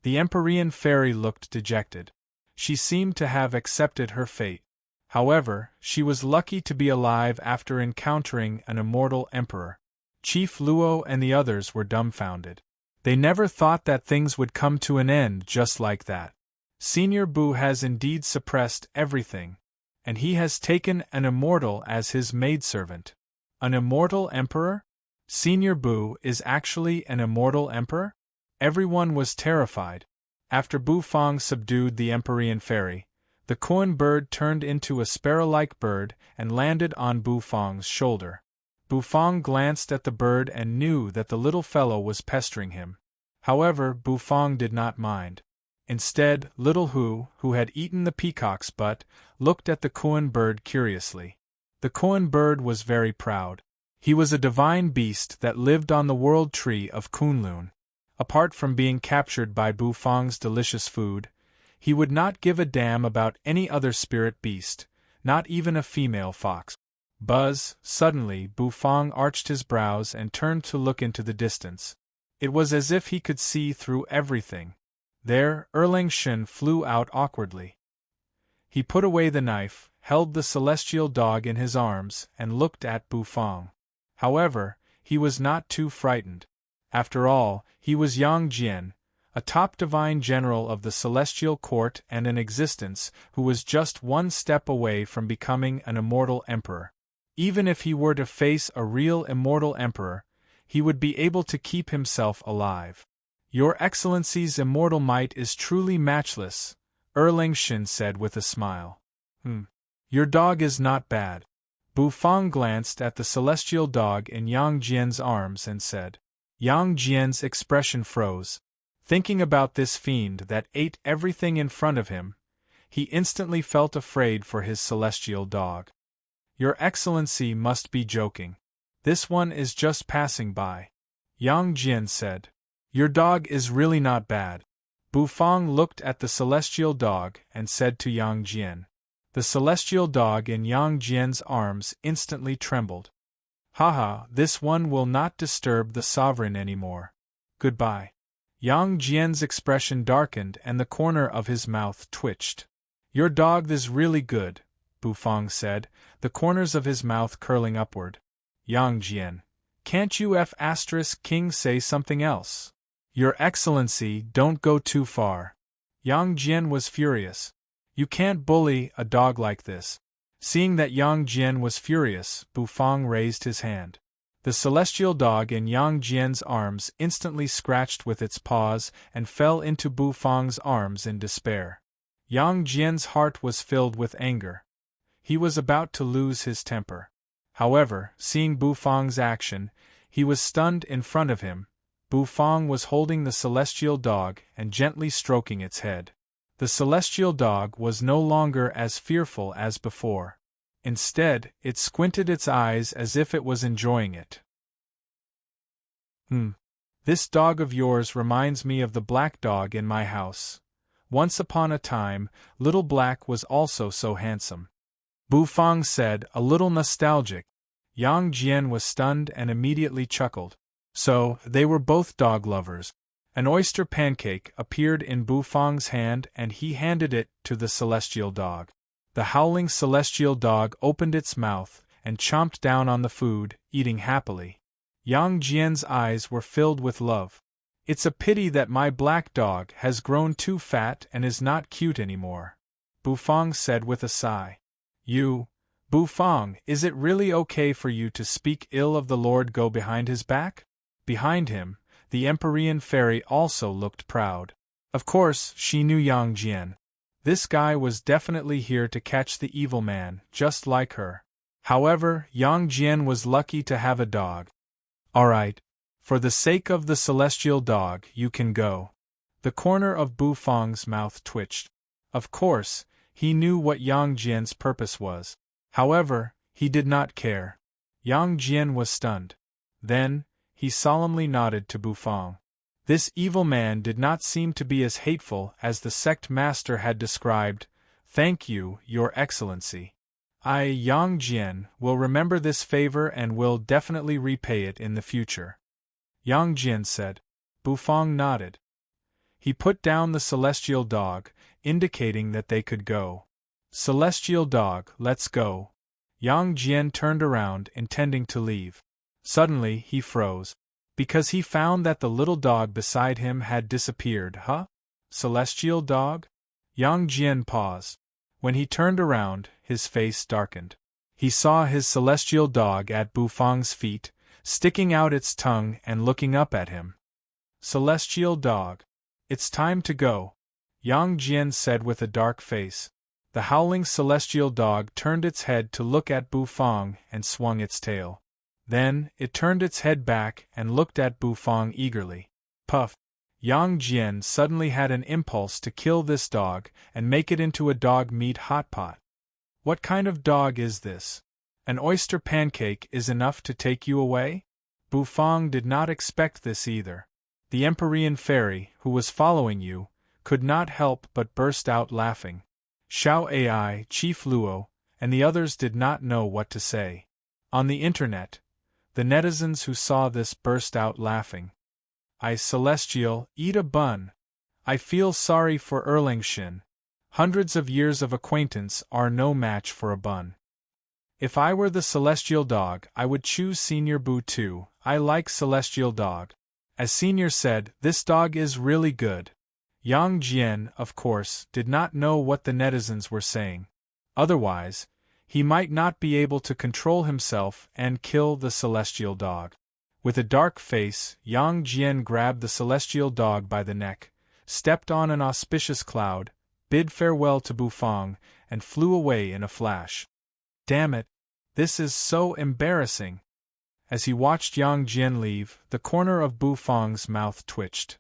S1: The Empyrean fairy looked dejected. She seemed to have accepted her fate. However, she was lucky to be alive after encountering an immortal emperor. Chief Luo and the others were dumbfounded. They never thought that things would come to an end just like that. Senior Bu has indeed suppressed everything, and he has taken an immortal as his maidservant. An immortal emperor? Senior Bu is actually an immortal emperor? Everyone was terrified. After Bufang subdued the Empyrean fairy, the koan bird turned into a sparrow-like bird and landed on Bufang's shoulder. Bufang glanced at the bird and knew that the little fellow was pestering him. However, Bufang did not mind. Instead, little Hu, who had eaten the peacock's butt, looked at the koan bird curiously. The koan bird was very proud. He was a divine beast that lived on the world tree of Kunlun. Apart from being captured by Bufang's delicious food, he would not give a damn about any other spirit beast, not even a female fox. Buzz, suddenly Bufang arched his brows and turned to look into the distance. It was as if he could see through everything. There, Shen flew out awkwardly. He put away the knife, held the celestial dog in his arms, and looked at Bufang. However, he was not too frightened. After all, he was Yang Jian, a top divine general of the celestial court and an existence who was just one step away from becoming an immortal emperor. Even if he were to face a real immortal emperor, he would be able to keep himself alive. "Your Excellency's immortal might is truly matchless," Shen said with a smile. Your dog is not bad." Bufang glanced at the celestial dog in Yang Jian's arms and said. Yang Jian's expression froze. Thinking about this fiend that ate everything in front of him, he instantly felt afraid for his celestial dog. "Your Excellency must be joking. This one is just passing by," Yang Jian said. "Your dog is really not bad." Bufang looked at the celestial dog and said to Yang Jian. The celestial dog in Yang Jian's arms instantly trembled. "Haha, this one will not disturb the sovereign anymore. Goodbye." Yang Jian's expression darkened and the corner of his mouth twitched. "Your dog is really good," Bufang said, the corners of his mouth curling upward. Yang Jian. "Can't you King say something else? Your Excellency, don't go too far." Yang Jian was furious. "You can't bully a dog like this." Seeing that Yang Jian was furious, Bufang raised his hand. The celestial dog in Yang Jian's arms instantly scratched with its paws and fell into Bufang's arms in despair. Yang Jian's heart was filled with anger. He was about to lose his temper. However, seeing Bufang's action, he was stunned. In front of him, Bufang was holding the celestial dog and gently stroking its head. The celestial dog was no longer as fearful as before. Instead, it squinted its eyes as if it was enjoying it. This dog of yours reminds me of the black dog in my house. Once upon a time, Little Black was also so handsome. Bufang said, a little nostalgic. Yang Jian was stunned and immediately chuckled. So, they were both dog lovers. An oyster pancake appeared in Bufang's hand and he handed it to the celestial dog. The howling celestial dog opened its mouth and chomped down on the food, eating happily. Yang Jian's eyes were filled with love. It's a pity that my black dog has grown too fat and is not cute anymore, Bufang said with a sigh. Bufang, is it really okay for you to speak ill of the Lord Go behind his back? Behind him, the Empyrean fairy also looked proud. Of course, she knew Yang Jian. This guy was definitely here to catch the evil man, just like her. However, Yang Jian was lucky to have a dog. Alright. For the sake of the celestial dog, you can go. The corner of Bufang's mouth twitched. Of course, he knew what Yang Jian's purpose was. However, he did not care. Yang Jian was stunned. Then, he solemnly nodded to Bufang. This evil man did not seem to be as hateful as the sect master had described. Thank you, Your Excellency. I, Yang Jian, will remember this favor and will definitely repay it in the future. Yang Jian said. Bufang nodded. He put down the celestial dog, indicating that they could go. Celestial dog, let's go. Yang Jian turned around, intending to leave. Suddenly, he froze. Because he found that the little dog beside him had disappeared. Celestial dog? Yang Jian paused. When he turned around, his face darkened. He saw his celestial dog at Bufang's feet, sticking out its tongue and looking up at him. Celestial dog. It's time to go, Yang Jian said with a dark face. The howling celestial dog turned its head to look at Bufang and swung its tail. Then, it turned its head back and looked at Bufang eagerly. Puff! Yang Jian suddenly had an impulse to kill this dog and make it into a dog meat hot pot. What kind of dog is this? An oyster pancake is enough to take you away? Bufang did not expect this either. The Empyrean fairy, who was following you, could not help but burst out laughing. Xiao Ai, Chief Luo, and the others did not know what to say. On the internet, the netizens who saw this burst out laughing. I Celestial, eat a bun. I feel sorry for Erlingshin. Hundreds of years of acquaintance are no match for a bun. If I were the Celestial Dog, I would choose Senior Boo too. I like Celestial Dog. As Senior said, this dog is really good. Yang Jian, of course, did not know what the netizens were saying. Otherwise, he might not be able to control himself and kill the Celestial Dog. With a dark face, Yang Jian grabbed the Celestial Dog by the neck, stepped on an auspicious cloud, bid farewell to Bufang, and flew away in a flash. Damn it! This is so embarrassing! As he watched Yang Jian leave, the corner of Bufang's mouth twitched.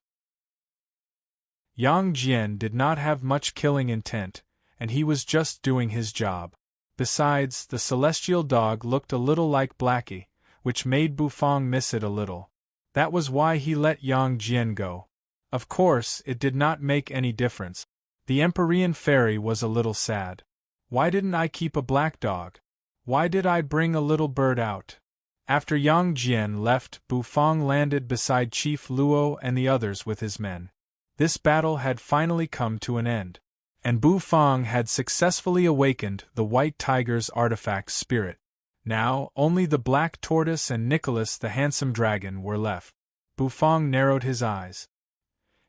S1: Yang Jian did not have much killing intent, and he was just doing his job. Besides, the Celestial Dog looked a little like Blackie, which made Bufang miss it a little. That was why he let Yang Jian go. Of course, it did not make any difference. The Empyrean fairy was a little sad. Why didn't I keep a black dog? Why did I bring a little bird out? After Yang Jian left, Bufang landed beside Chief Luo and the others with his men. This battle had finally come to an end, and Bufang had successfully awakened the White Tiger's artifact spirit. Now, only the Black Tortoise and Nicholas the Handsome Dragon were left. Bufang narrowed his eyes.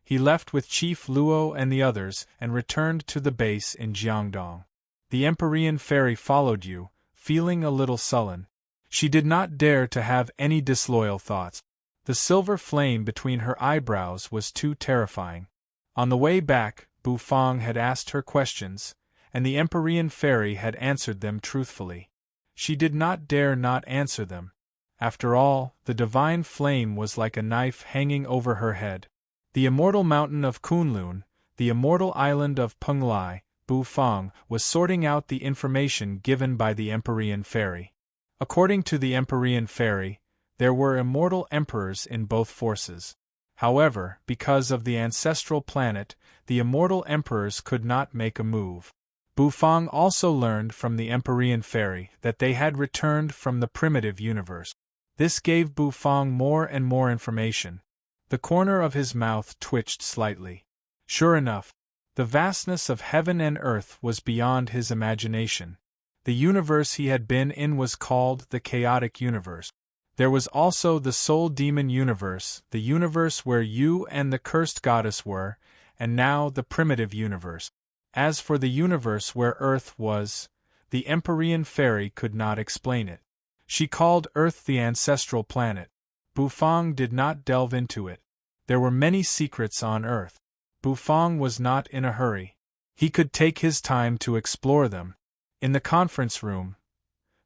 S1: He left with Chief Luo and the others and returned to the base in Jiangdong. The Empyrean fairy followed you, feeling a little sullen. She did not dare to have any disloyal thoughts. The silver flame between her eyebrows was too terrifying. On the way back, Bufang had asked her questions, and the Empyrean fairy had answered them truthfully. She did not dare not answer them. After all, the divine flame was like a knife hanging over her head. The immortal mountain of Kunlun, the immortal island of Penglai, Bu Fang, was sorting out the information given by the Empyrean Fairy. According to the Empyrean Fairy, there were immortal emperors in both forces. However, because of the ancestral planet, the immortal emperors could not make a move. Bu Fang also learned from the Empyrean Fairy that they had returned from the primitive universe. This gave Bu Fang more and more information. The corner of his mouth twitched slightly. Sure enough, the vastness of heaven and earth was beyond his imagination. The universe he had been in was called the chaotic universe. There was also the soul demon universe, the universe where you and the cursed goddess were, and now the primitive universe. As for the universe where Earth was, the Empyrean Fairy could not explain it. She called Earth the ancestral planet. Bu Fang did not delve into it. There were many secrets on Earth. Bu Fang was not in a hurry. He could take his time to explore them. In the conference room,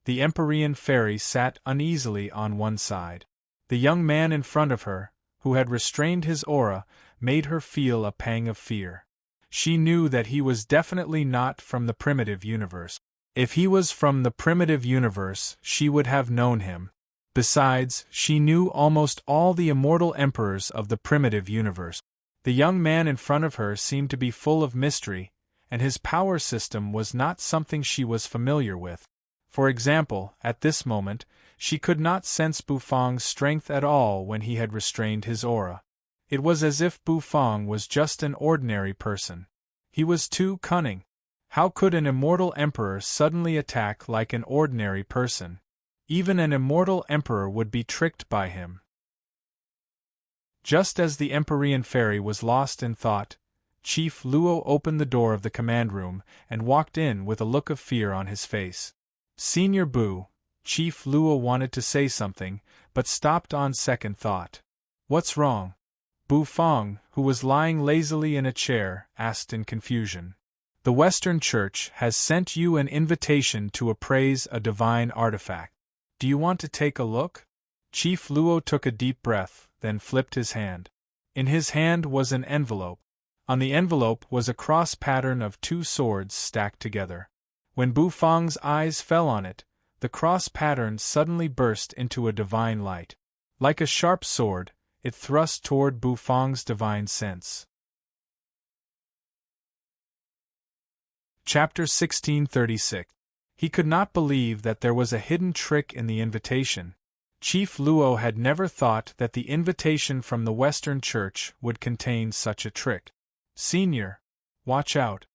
S1: the Empyrean Fairy sat uneasily on one side. The young man in front of her, who had restrained his aura, made her feel a pang of fear. She knew that he was definitely not from the primitive universe. If he was from the primitive universe, she would have known him. Besides, she knew almost all the immortal emperors of the primitive universe. The young man in front of her seemed to be full of mystery, and his power system was not something she was familiar with. For example, at this moment, she could not sense Bu Fang's strength at all when he had restrained his aura. It was as if Bu Fang was just an ordinary person. He was too cunning. How could an immortal emperor suddenly attack like an ordinary person? Even an immortal emperor would be tricked by him. Just as the Empyrean Fairy was lost in thought, Chief Luo opened the door of the command room and walked in with a look of fear on his face. Senior Bu, Chief Luo wanted to say something, but stopped on second thought. What's wrong? Bu Fang, who was lying lazily in a chair, asked in confusion. The Western Church has sent you an invitation to appraise a divine artifact. Do you want to take a look? Chief Luo took a deep breath, then flipped his hand. In his hand was an envelope. On the envelope was a cross pattern of two swords stacked together. When Bu Fang's eyes fell on it, the cross pattern suddenly burst into a divine light. Like a sharp sword, it thrust toward Bu Fang's divine sense. Chapter 1636. He could not believe that there was a hidden trick in the invitation. Chief Luo had never thought that the invitation from the Western Church would contain such a trick. Senior, watch out.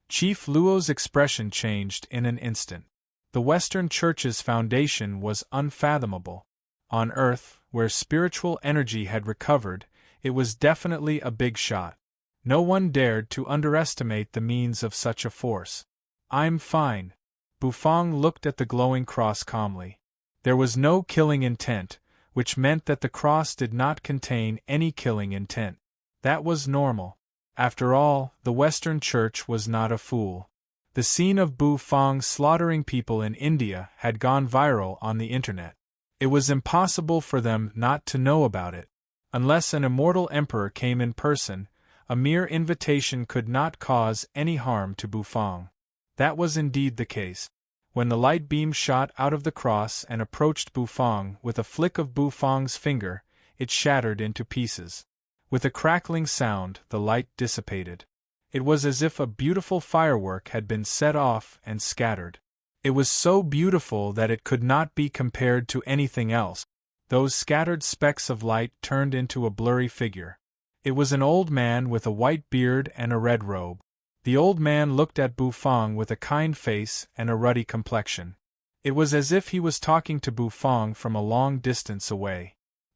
S1: Chief Luo's expression changed in an instant. The Western Church's foundation was unfathomable. On Earth, where spiritual energy had recovered, it was definitely a big shot. No one dared to underestimate the means of such a force. I'm fine. Bu Fang looked at the glowing cross calmly. There was no killing intent, which meant that the cross did not contain any killing intent. That was normal. After all, the Western Church was not a fool. The scene of Bu Fang slaughtering people in India had gone viral on the internet. It was impossible for them not to know about it. Unless an immortal emperor came in person, a mere invitation could not cause any harm to Bu Fang. That was indeed the case. When the light beam shot out of the cross and approached Bu Fang with a flick of Bu Fang's finger, it shattered into pieces. With a crackling sound, the light dissipated. It was as if a beautiful firework had been set off and scattered. It was so beautiful that it could not be compared to anything else. Those scattered specks of light turned into a blurry figure. It was an old man with a white beard and a red robe. The old man looked at Bu Fang with a kind face and a ruddy complexion. It was as if he was talking to Bu Fang from a long distance away.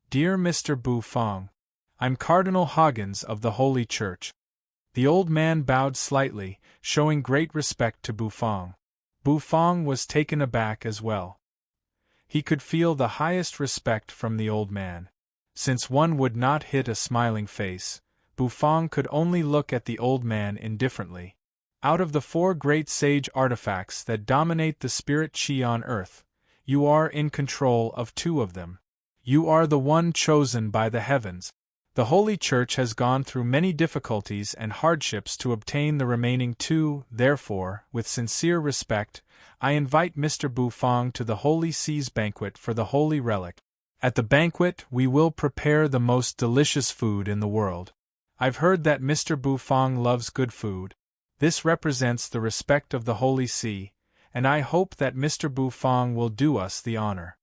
S1: Dear Mr. Bu Fang, I'm Cardinal Hoggins of the Holy Church. The old man bowed slightly, showing great respect to Bu Fang. Bu Fang was taken aback as well. He could feel the highest respect from the old man. Since one would not hit a smiling face, Bu Fang could only look at the old man indifferently. Out of the 4 great sage artifacts that dominate the spirit chi on Earth, you are in control of 2 of them. You are the one chosen by the heavens. The Holy Church has gone through many difficulties and hardships to obtain the remaining two, therefore, with sincere respect, I invite Mr. Bufang to the Holy See's banquet for the holy relic. At the banquet we will prepare the most delicious food in the world. I've heard that Mr. Bufang loves good food. This represents the respect of the Holy See, and I hope that Mr. Bufang will do us the honor.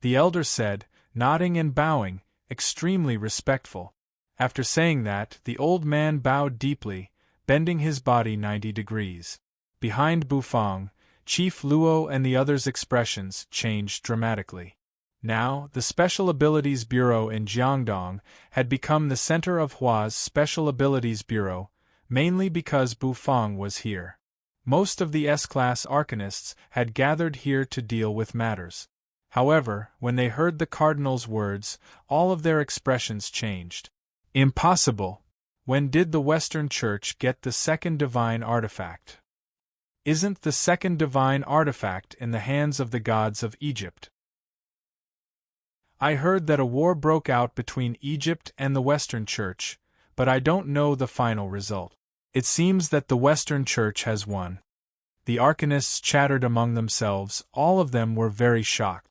S1: The elder said, nodding and bowing, extremely respectful. After saying that, the old man bowed deeply, bending his body 90 degrees. Behind Bufang, Chief Luo and the others' expressions changed dramatically. Now, the Special Abilities Bureau in Jiangdong had become the center of Hua's Special Abilities Bureau, mainly because Bufang was here. Most of the S-class arcanists had gathered here to deal with matters. However, when they heard the Cardinal's words, all of their expressions changed. Impossible! When did the Western Church get the second divine artifact? Isn't the second divine artifact in the hands of the gods of Egypt? I heard that a war broke out between Egypt and the Western Church, but I don't know the final result. It seems that the Western Church has won. The arcanists chattered among themselves, all of them were very shocked.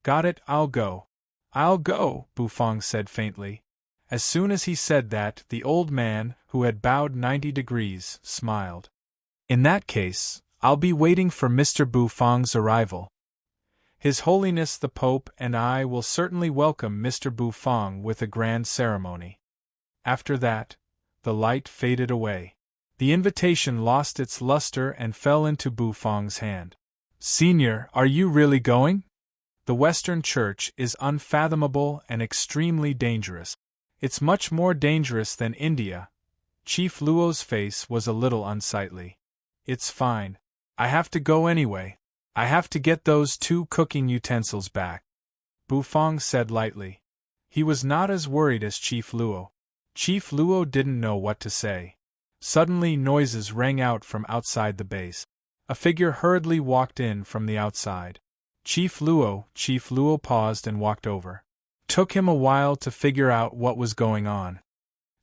S1: Got it, I'll go. I'll go, Bufang said faintly. As soon as he said that, the old man, who had bowed 90 degrees, smiled. In that case, I'll be waiting for Mr. Bufang's arrival. His Holiness the Pope and I will certainly welcome Mr. Bufang with a grand ceremony. After that, the light faded away. The invitation lost its luster and fell into Bufang's hand. Senior, are you really going? The Western Church is unfathomable and extremely dangerous. It's much more dangerous than India. Chief Luo's face was a little unsightly. It's fine. I have to go anyway. I have to get those 2 cooking utensils back. Bufang said lightly. He was not as worried as Chief Luo. Chief Luo didn't know what to say. Suddenly noises rang out from outside the base. A figure hurriedly walked in from the outside. Chief Luo paused and walked over. Took him a while to figure out what was going on.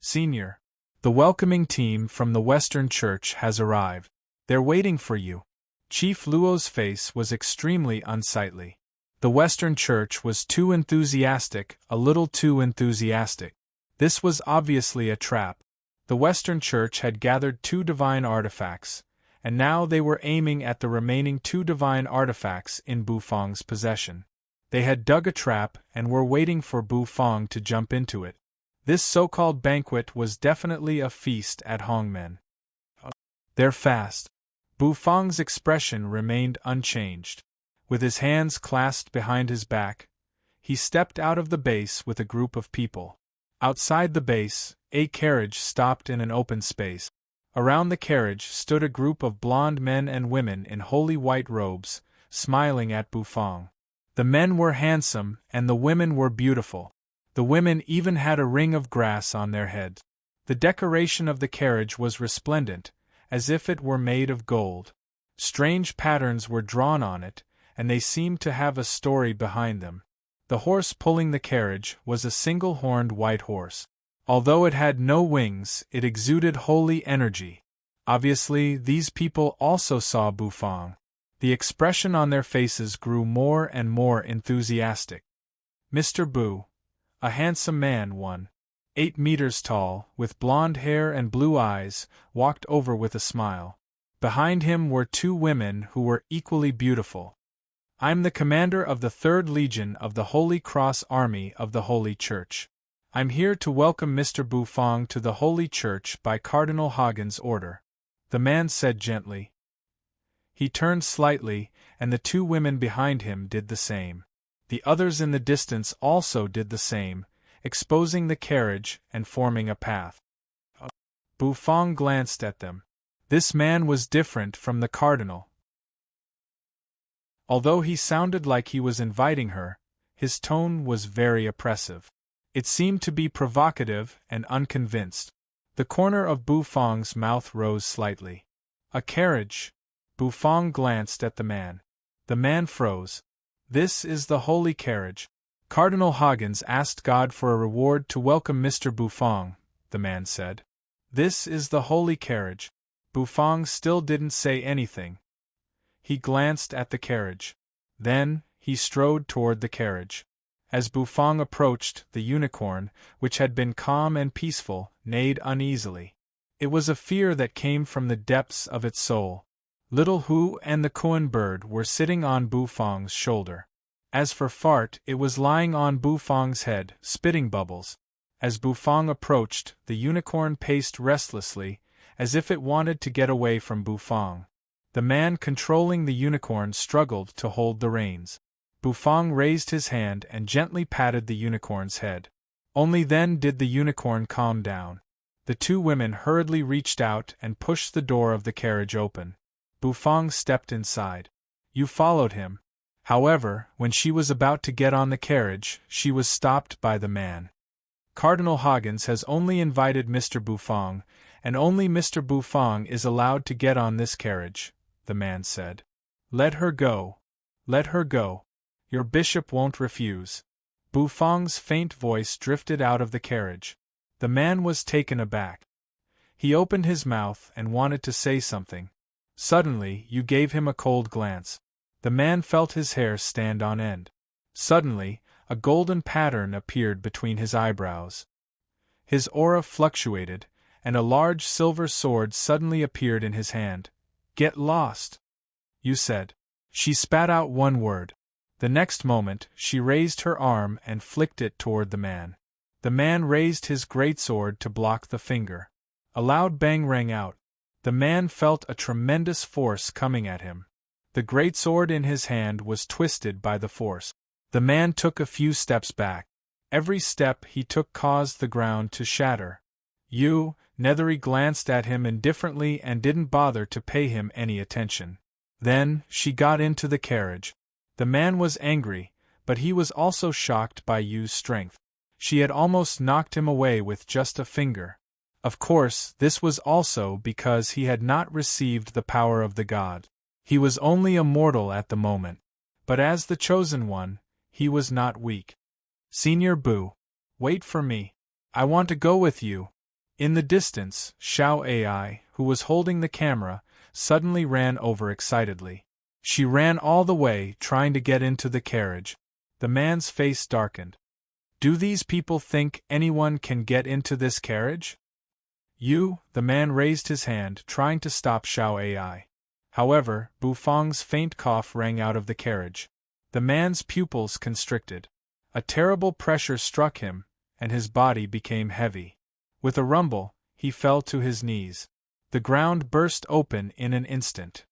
S1: Senior, the welcoming team from the Western Church has arrived. They're waiting for you. Chief Luo's face was extremely unsightly. The Western Church was too enthusiastic, a little too enthusiastic. This was obviously a trap. The Western Church had gathered 2 divine artifacts, and now they were aiming at the remaining 2 divine artifacts in Bufang's possession. They had dug a trap and were waiting for Bufang to jump into it. This so-called banquet was definitely a feast at Hongmen. They're fast. Bufang's expression remained unchanged. With his hands clasped behind his back, he stepped out of the base with a group of people. Outside the base, a carriage stopped in an open space. Around the carriage stood a group of blonde men and women in holy white robes, smiling at Bufang. The men were handsome and the women were beautiful. The women even had a ring of grass on their heads. The decoration of the carriage was resplendent, as if it were made of gold. Strange patterns were drawn on it, and they seemed to have a story behind them. The horse pulling the carriage was a single-horned white horse. Although it had no wings, it exuded holy energy. Obviously, these people also saw Bufang. The expression on their faces grew more and more enthusiastic. Mr. Bu, a handsome man 8 meters tall, with blonde hair and blue eyes, walked over with a smile. Behind him were 2 women who were equally beautiful. I'm the commander of the 3rd Legion of the Holy Cross Army of the Holy Church. I'm here to welcome Mr. Bufang to the Holy Church by Cardinal Hagen's order, the man said gently. He turned slightly, and the 2 women behind him did the same. The others in the distance also did the same, exposing the carriage and forming a path. Bufang glanced at them. This man was different from the cardinal. Although he sounded like he was inviting her, his tone was very oppressive. It seemed to be provocative and unconvinced. The corner of Bufang's mouth rose slightly. A carriage. Bufang glanced at the man. The man froze. This is the holy carriage. Cardinal Hoggins asked God for a reward to welcome Mr. Bufong, the man said. This is the holy carriage. Bufong still didn't say anything. He glanced at the carriage. Then, he strode toward the carriage. As Bufong approached, the unicorn, which had been calm and peaceful, neighed uneasily. It was a fear that came from the depths of its soul. Little Hu and the koan bird were sitting on Bufong's shoulder. As for Fart, it was lying on Bufong's head, spitting bubbles. As Bufong approached, the unicorn paced restlessly, as if it wanted to get away from Bufong. The man controlling the unicorn struggled to hold the reins. Bufong raised his hand and gently patted the unicorn's head. Only then did the unicorn calm down. The two women hurriedly reached out and pushed the door of the carriage open. Bufong stepped inside. You followed him. However, when she was about to get on the carriage, she was stopped by the man. Cardinal Hoggins has only invited Mr. Bufong, and only Mr. Bufong is allowed to get on this carriage, the man said. Let her go. Let her go. Your bishop won't refuse. Bufong's faint voice drifted out of the carriage. The man was taken aback. He opened his mouth and wanted to say something. Suddenly, you gave him a cold glance. The man felt his hair stand on end. Suddenly, a golden pattern appeared between his eyebrows. His aura fluctuated, and a large silver sword suddenly appeared in his hand. Get lost, you said. She spat out one word. The next moment, she raised her arm and flicked it toward the man. The man raised his greatsword to block the finger. A loud bang rang out. The man felt a tremendous force coming at him. The greatsword in his hand was twisted by the force. The man took a few steps back. Every step he took caused the ground to shatter. Nethery glanced at him indifferently and didn't bother to pay him any attention. Then, she got into the carriage. The man was angry, but he was also shocked by Yu's strength. She had almost knocked him away with just a finger. Of course, this was also because he had not received the power of the god. He was only a mortal at the moment. But as the chosen one, he was not weak. Senior Bu, wait for me. I want to go with you. In the distance, Xiao Ai, who was holding the camera, suddenly ran over excitedly. She ran all the way, trying to get into the carriage. The man's face darkened. Do these people think anyone can get into this carriage? The man raised his hand, trying to stop Xiao Ai. However, Bufong's faint cough rang out of the carriage. The man's pupils constricted. A terrible pressure struck him, and his body became heavy. With a rumble, he fell to his knees. The ground burst open in an instant.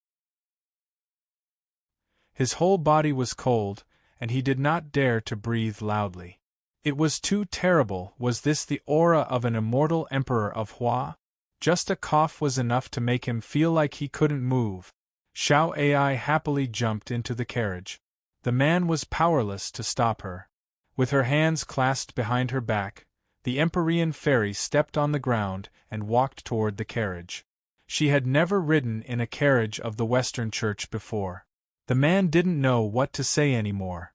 S1: His whole body was cold, and he did not dare to breathe loudly. It was too terrible. Was this the aura of an immortal emperor of Hua? Just a cough was enough to make him feel like he couldn't move. Xiao Ai happily jumped into the carriage. The man was powerless to stop her. With her hands clasped behind her back, the Empyrean fairy stepped on the ground and walked toward the carriage. She had never ridden in a carriage of the Western Church before. The man didn't know what to say anymore.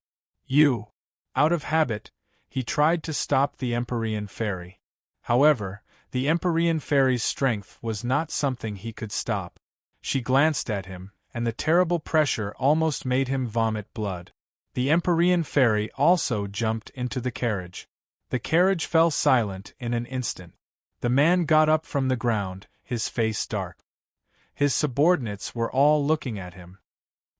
S1: Out of habit, he tried to stop the Empyrean fairy. However, the Empyrean fairy's strength was not something he could stop. She glanced at him, and the terrible pressure almost made him vomit blood. The Empyrean fairy also jumped into the carriage. The carriage fell silent in an instant. The man got up from the ground, his face dark. His subordinates were all looking at him.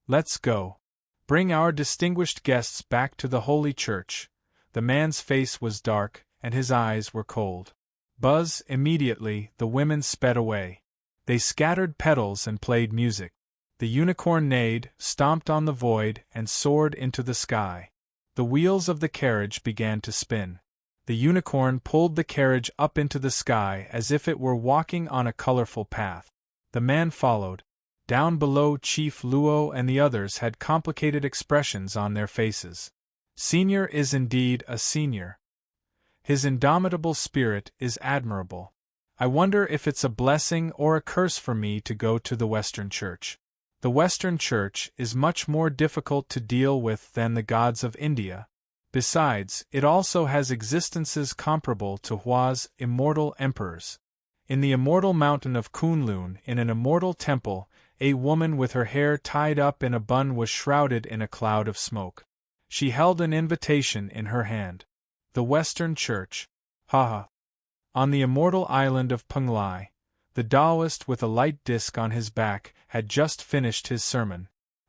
S1: Let's go. Bring our distinguished guests back to the Holy Church. The man's face was dark, and his eyes were cold. Buzz, immediately, the women sped away. They scattered petals and played music. The unicorn neighed, stomped on the void, and soared into the sky. The wheels of the carriage began to spin. The unicorn pulled the carriage up into the sky as if it were walking on a colorful path. The man followed. Down below, Chief Luo and the others had complicated expressions on their faces. Senior is indeed a senior. His indomitable spirit is admirable. I wonder if it's a blessing or a curse for me to go to the Western Church. The Western Church is much more difficult to deal with than the gods of India. Besides, it also has existences comparable to Hua's immortal emperors. In the immortal mountain of Kunlun, in an immortal temple, a woman with her hair tied up in a bun was shrouded in a cloud of smoke. She held an invitation in her hand. The Western Church. Haha. On the immortal island of Penglai, the Taoist with a light disc on his back had just finished his sermon.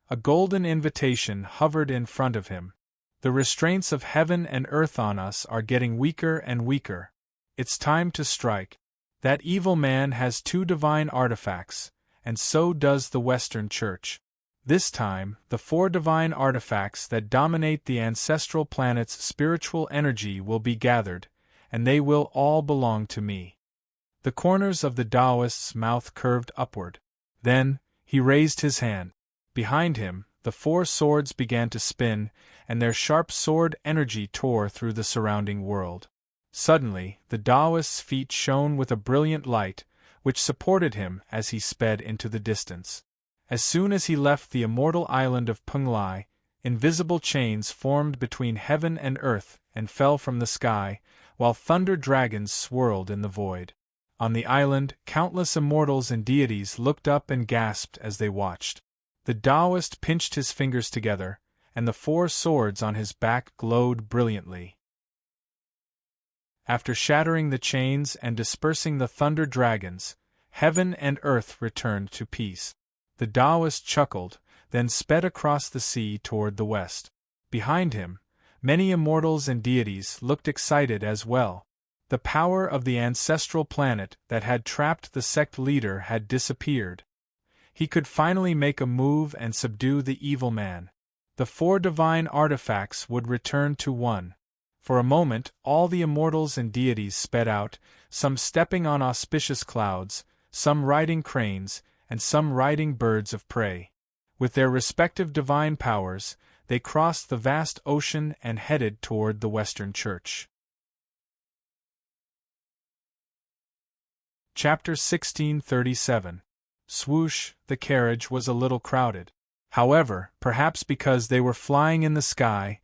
S1: A golden invitation hovered in front of him. The restraints of heaven and earth on us are getting weaker and weaker. It's time to strike. That evil man has 2 divine artifacts, and so does the Western Church. This time, the 4 divine artifacts that dominate the ancestral planet's spiritual energy will be gathered, and they will all belong to me. The corners of the Taoist's mouth curved upward. Then, he raised his hand. Behind him, the 4 swords began to spin, and their sharp sword energy tore through the surrounding world. Suddenly, the Taoist's feet shone with a brilliant light, which supported him as he sped into the distance. As soon as he left the immortal island of Penglai, invisible chains formed between heaven and earth and fell from the sky, while thunder dragons swirled in the void. On the island, countless immortals and deities looked up and gasped as they watched. The Taoist pinched his fingers together, and the 4 swords on his back glowed brilliantly. After shattering the chains and dispersing the thunder dragons, heaven and earth returned to peace. The Taoist chuckled, then sped across the sea toward the west. Behind him, many immortals and deities looked excited as well. The power of the ancestral planet that had trapped the sect leader had disappeared. He could finally make a move and subdue the evil man. The 4 divine artifacts would return to 1. For a moment, all the immortals and deities sped out, some stepping on auspicious clouds, some riding cranes, and some riding birds of prey. With their respective divine powers, they crossed the vast ocean and headed toward the Western Church. Chapter 1637. Swoosh, the carriage was a little crowded. However, perhaps because they were flying in the sky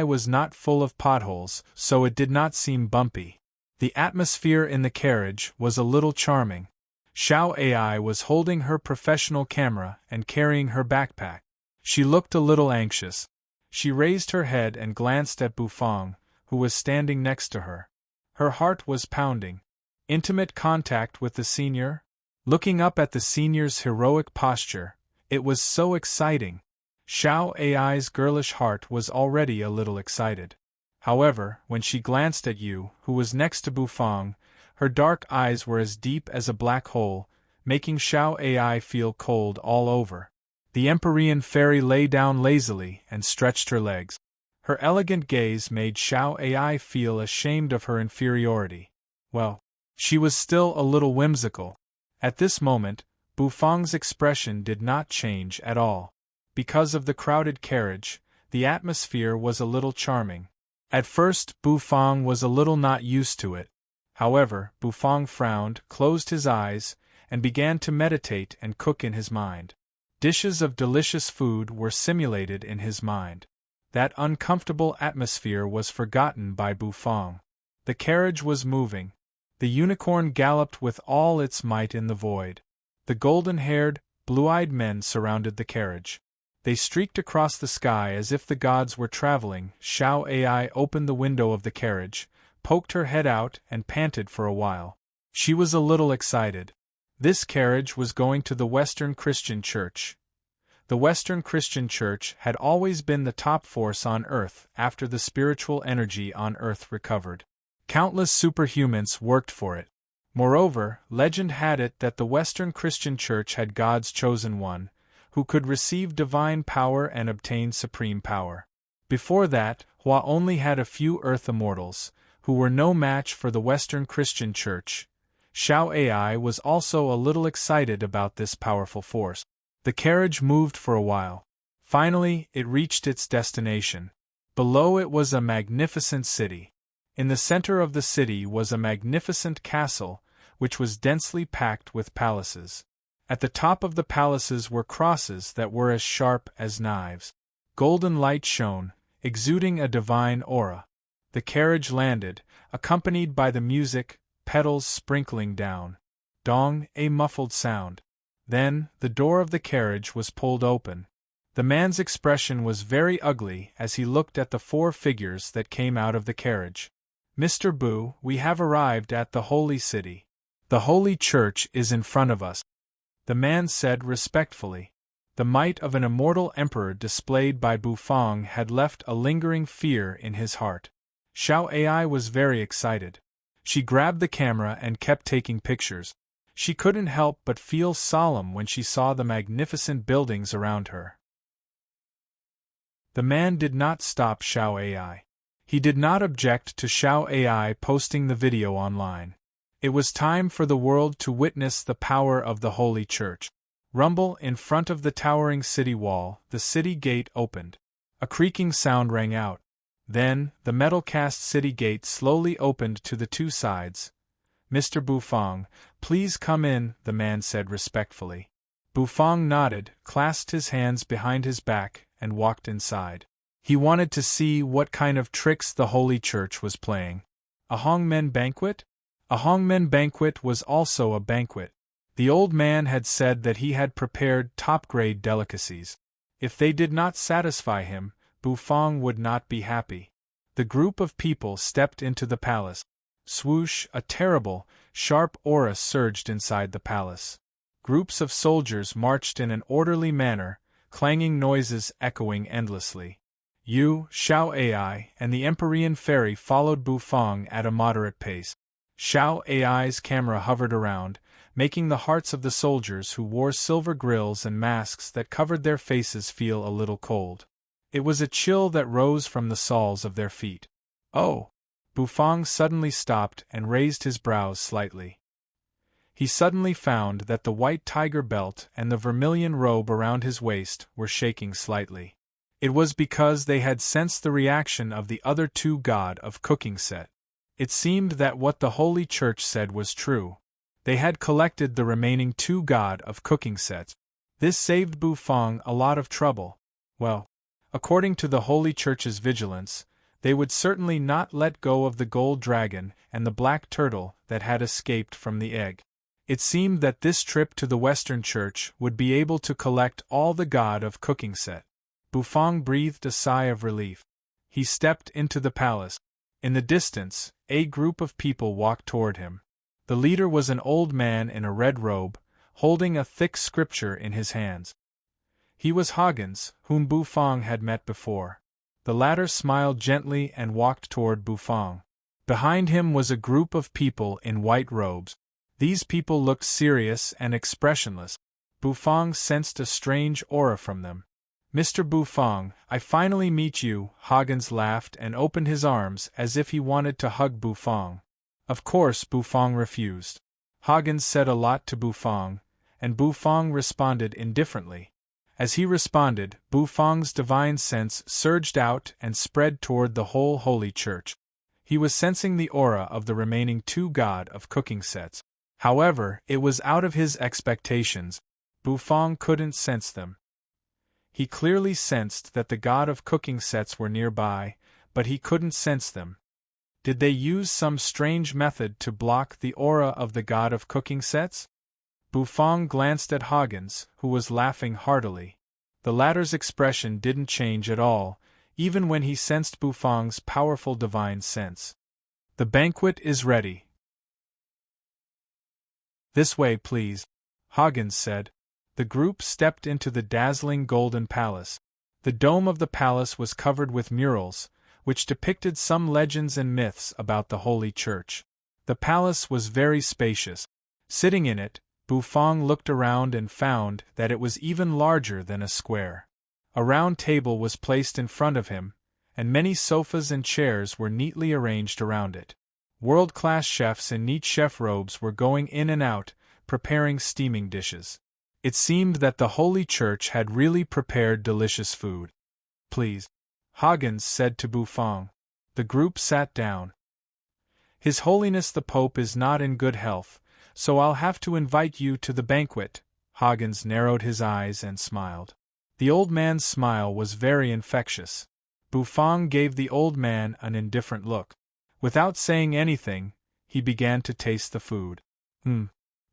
S1: was not full of potholes, so it did not seem bumpy. The atmosphere in the carriage was a little charming. Xiao Ai was holding her professional camera and carrying her backpack. She looked a little anxious. She raised her head and glanced at Bufang, who was standing next to her. Her heart was pounding. Intimate contact with the senior? Looking up at the senior's heroic posture, it was so exciting. Xiao Ai's girlish heart was already a little excited. However, when she glanced at Yu, who was next to Bufang, her dark eyes were as deep as a black hole, making Xiao Ai feel cold all over. The Empyrean fairy lay down lazily and stretched her legs. Her elegant gaze made Xiao Ai feel ashamed of her inferiority. Well, she was still a little whimsical. At this moment, Bufang's expression did not change at all. Because of the crowded carriage, the atmosphere was a little charming. At first, Bufang was a little not used to it. However, Bufang frowned, closed his eyes, and began to meditate and cook in his mind. Dishes of delicious food were simulated in his mind. That uncomfortable atmosphere was forgotten by Bufang. The carriage was moving. The unicorn galloped with all its might in the void. The golden-haired, blue-eyed men surrounded the carriage. They streaked across the sky as if the gods were traveling. Xiao Ai opened the window of the carriage, poked her head out and panted for a while. She was a little excited. This carriage was going to the Western Christian Church. The Western Christian Church had always been the top force on Earth after the spiritual energy on Earth recovered. Countless superhumans worked for it. Moreover, legend had it that the Western Christian Church had God's chosen one, who could receive divine power and obtain supreme power. Before that, Hua only had a few Earth immortals, who were no match for the Western Christian Church. Xiao Ai was also a little excited about this powerful force. The carriage moved for a while. Finally, it reached its destination. Below it was a magnificent city. In the center of the city was a magnificent castle, which was densely packed with palaces. At the top of the palaces were crosses that were as sharp as knives. Golden light shone, exuding a divine aura. The carriage landed, accompanied by the music, petals sprinkling down. Dong, a muffled sound. Then, the door of the carriage was pulled open. The man's expression was very ugly as he looked at the 4 figures that came out of the carriage. "Mr. Bu, we have arrived at the holy city. The holy church is in front of us," the man said respectfully. The might of an immortal emperor displayed by Bu Fong had left a lingering fear in his heart. Xiao Ai was very excited. She grabbed the camera and kept taking pictures. She couldn't help but feel solemn when she saw the magnificent buildings around her. The man did not stop Xiao Ai. He did not object to Xiao Ai posting the video online. It was time for the world to witness the power of the Holy Church. Rumble in front of the towering city wall, the city gate opened. A creaking sound rang out. Then, the metal-cast city gate slowly opened to the 2 sides. "Mr. Bu Fong, please come in," the man said respectfully. Bu Fong nodded, clasped his hands behind his back, and walked inside. He wanted to see what kind of tricks the Holy Church was playing. A Hongmen banquet? A Hongmen banquet was also a banquet. The old man had said that he had prepared top-grade delicacies. If they did not satisfy him, Bu Fong would not be happy. The group of people stepped into the palace. Swoosh, a terrible, sharp aura surged inside the palace. Groups of soldiers marched in an orderly manner, clanging noises echoing endlessly. Yu, Xiao Ai, and the Empyrean fairy followed Bu Fong at a moderate pace. Xiao Ai's camera hovered around, making the hearts of the soldiers who wore silver grills and masks that covered their faces feel a little cold. It was a chill that rose from the soles of their feet. "Oh!" Bu Fong suddenly stopped and raised his brows slightly. He suddenly found that the white tiger belt and the vermilion robe around his waist were shaking slightly. It was because they had sensed the reaction of the other 2 god of cooking set. It seemed that what the Holy Church said was true. They had collected the remaining 2 god of cooking sets. This saved Bu Fong a lot of trouble. Well, according to the Holy Church's vigilance, they would certainly not let go of the gold dragon and the black turtle that had escaped from the egg. It seemed that this trip to the Western Church would be able to collect all the god of cooking set. Bu Fong breathed a sigh of relief. He stepped into the palace. In the distance, a group of people walked toward him. The leader was an old man in a red robe, holding a thick scripture in his hands. He was Hoggins, whom Bu Fong had met before. The latter smiled gently and walked toward Bu Fong. Behind him was a group of people in white robes. These people looked serious and expressionless. Bu Fong sensed a strange aura from them. "Mr. Bu Fong, I finally meet you," Hoggins laughed and opened his arms as if he wanted to hug Bu Fong. Of course Bu Fong refused. Hoggins said a lot to Bu Fong, and Bu Fong responded indifferently. As he responded, Bu Fong's divine sense surged out and spread toward the whole Holy Church. He was sensing the aura of the remaining 2 god of cooking sets. However, it was out of his expectations. Bu Fong couldn't sense them. He clearly sensed that the god of cooking sets were nearby, but he couldn't sense them. Did they use some strange method to block the aura of the god of cooking sets? Bu Fong glanced at Hoggins, who was laughing heartily. The latter's expression didn't change at all, even when he sensed Bu Fong's powerful divine sense. "The banquet is ready." "This way, please," Hoggins said. The group stepped into the dazzling golden palace. The dome of the palace was covered with murals, which depicted some legends and myths about the Holy Church. The palace was very spacious. Sitting in it, Bu Fong looked around and found that it was even larger than a square. A round table was placed in front of him, and many sofas and chairs were neatly arranged around it. World-class chefs in neat chef robes were going in and out, preparing steaming dishes. It seemed that the Holy Church had really prepared delicious food. "Please," Hoggins said to Bu Fong. The group sat down. "His Holiness the Pope is not in good health, so I'll have to invite you to the banquet." Hoggins narrowed his eyes and smiled. The old man's smile was very infectious. Bufang gave the old man an indifferent look. Without saying anything, he began to taste the food.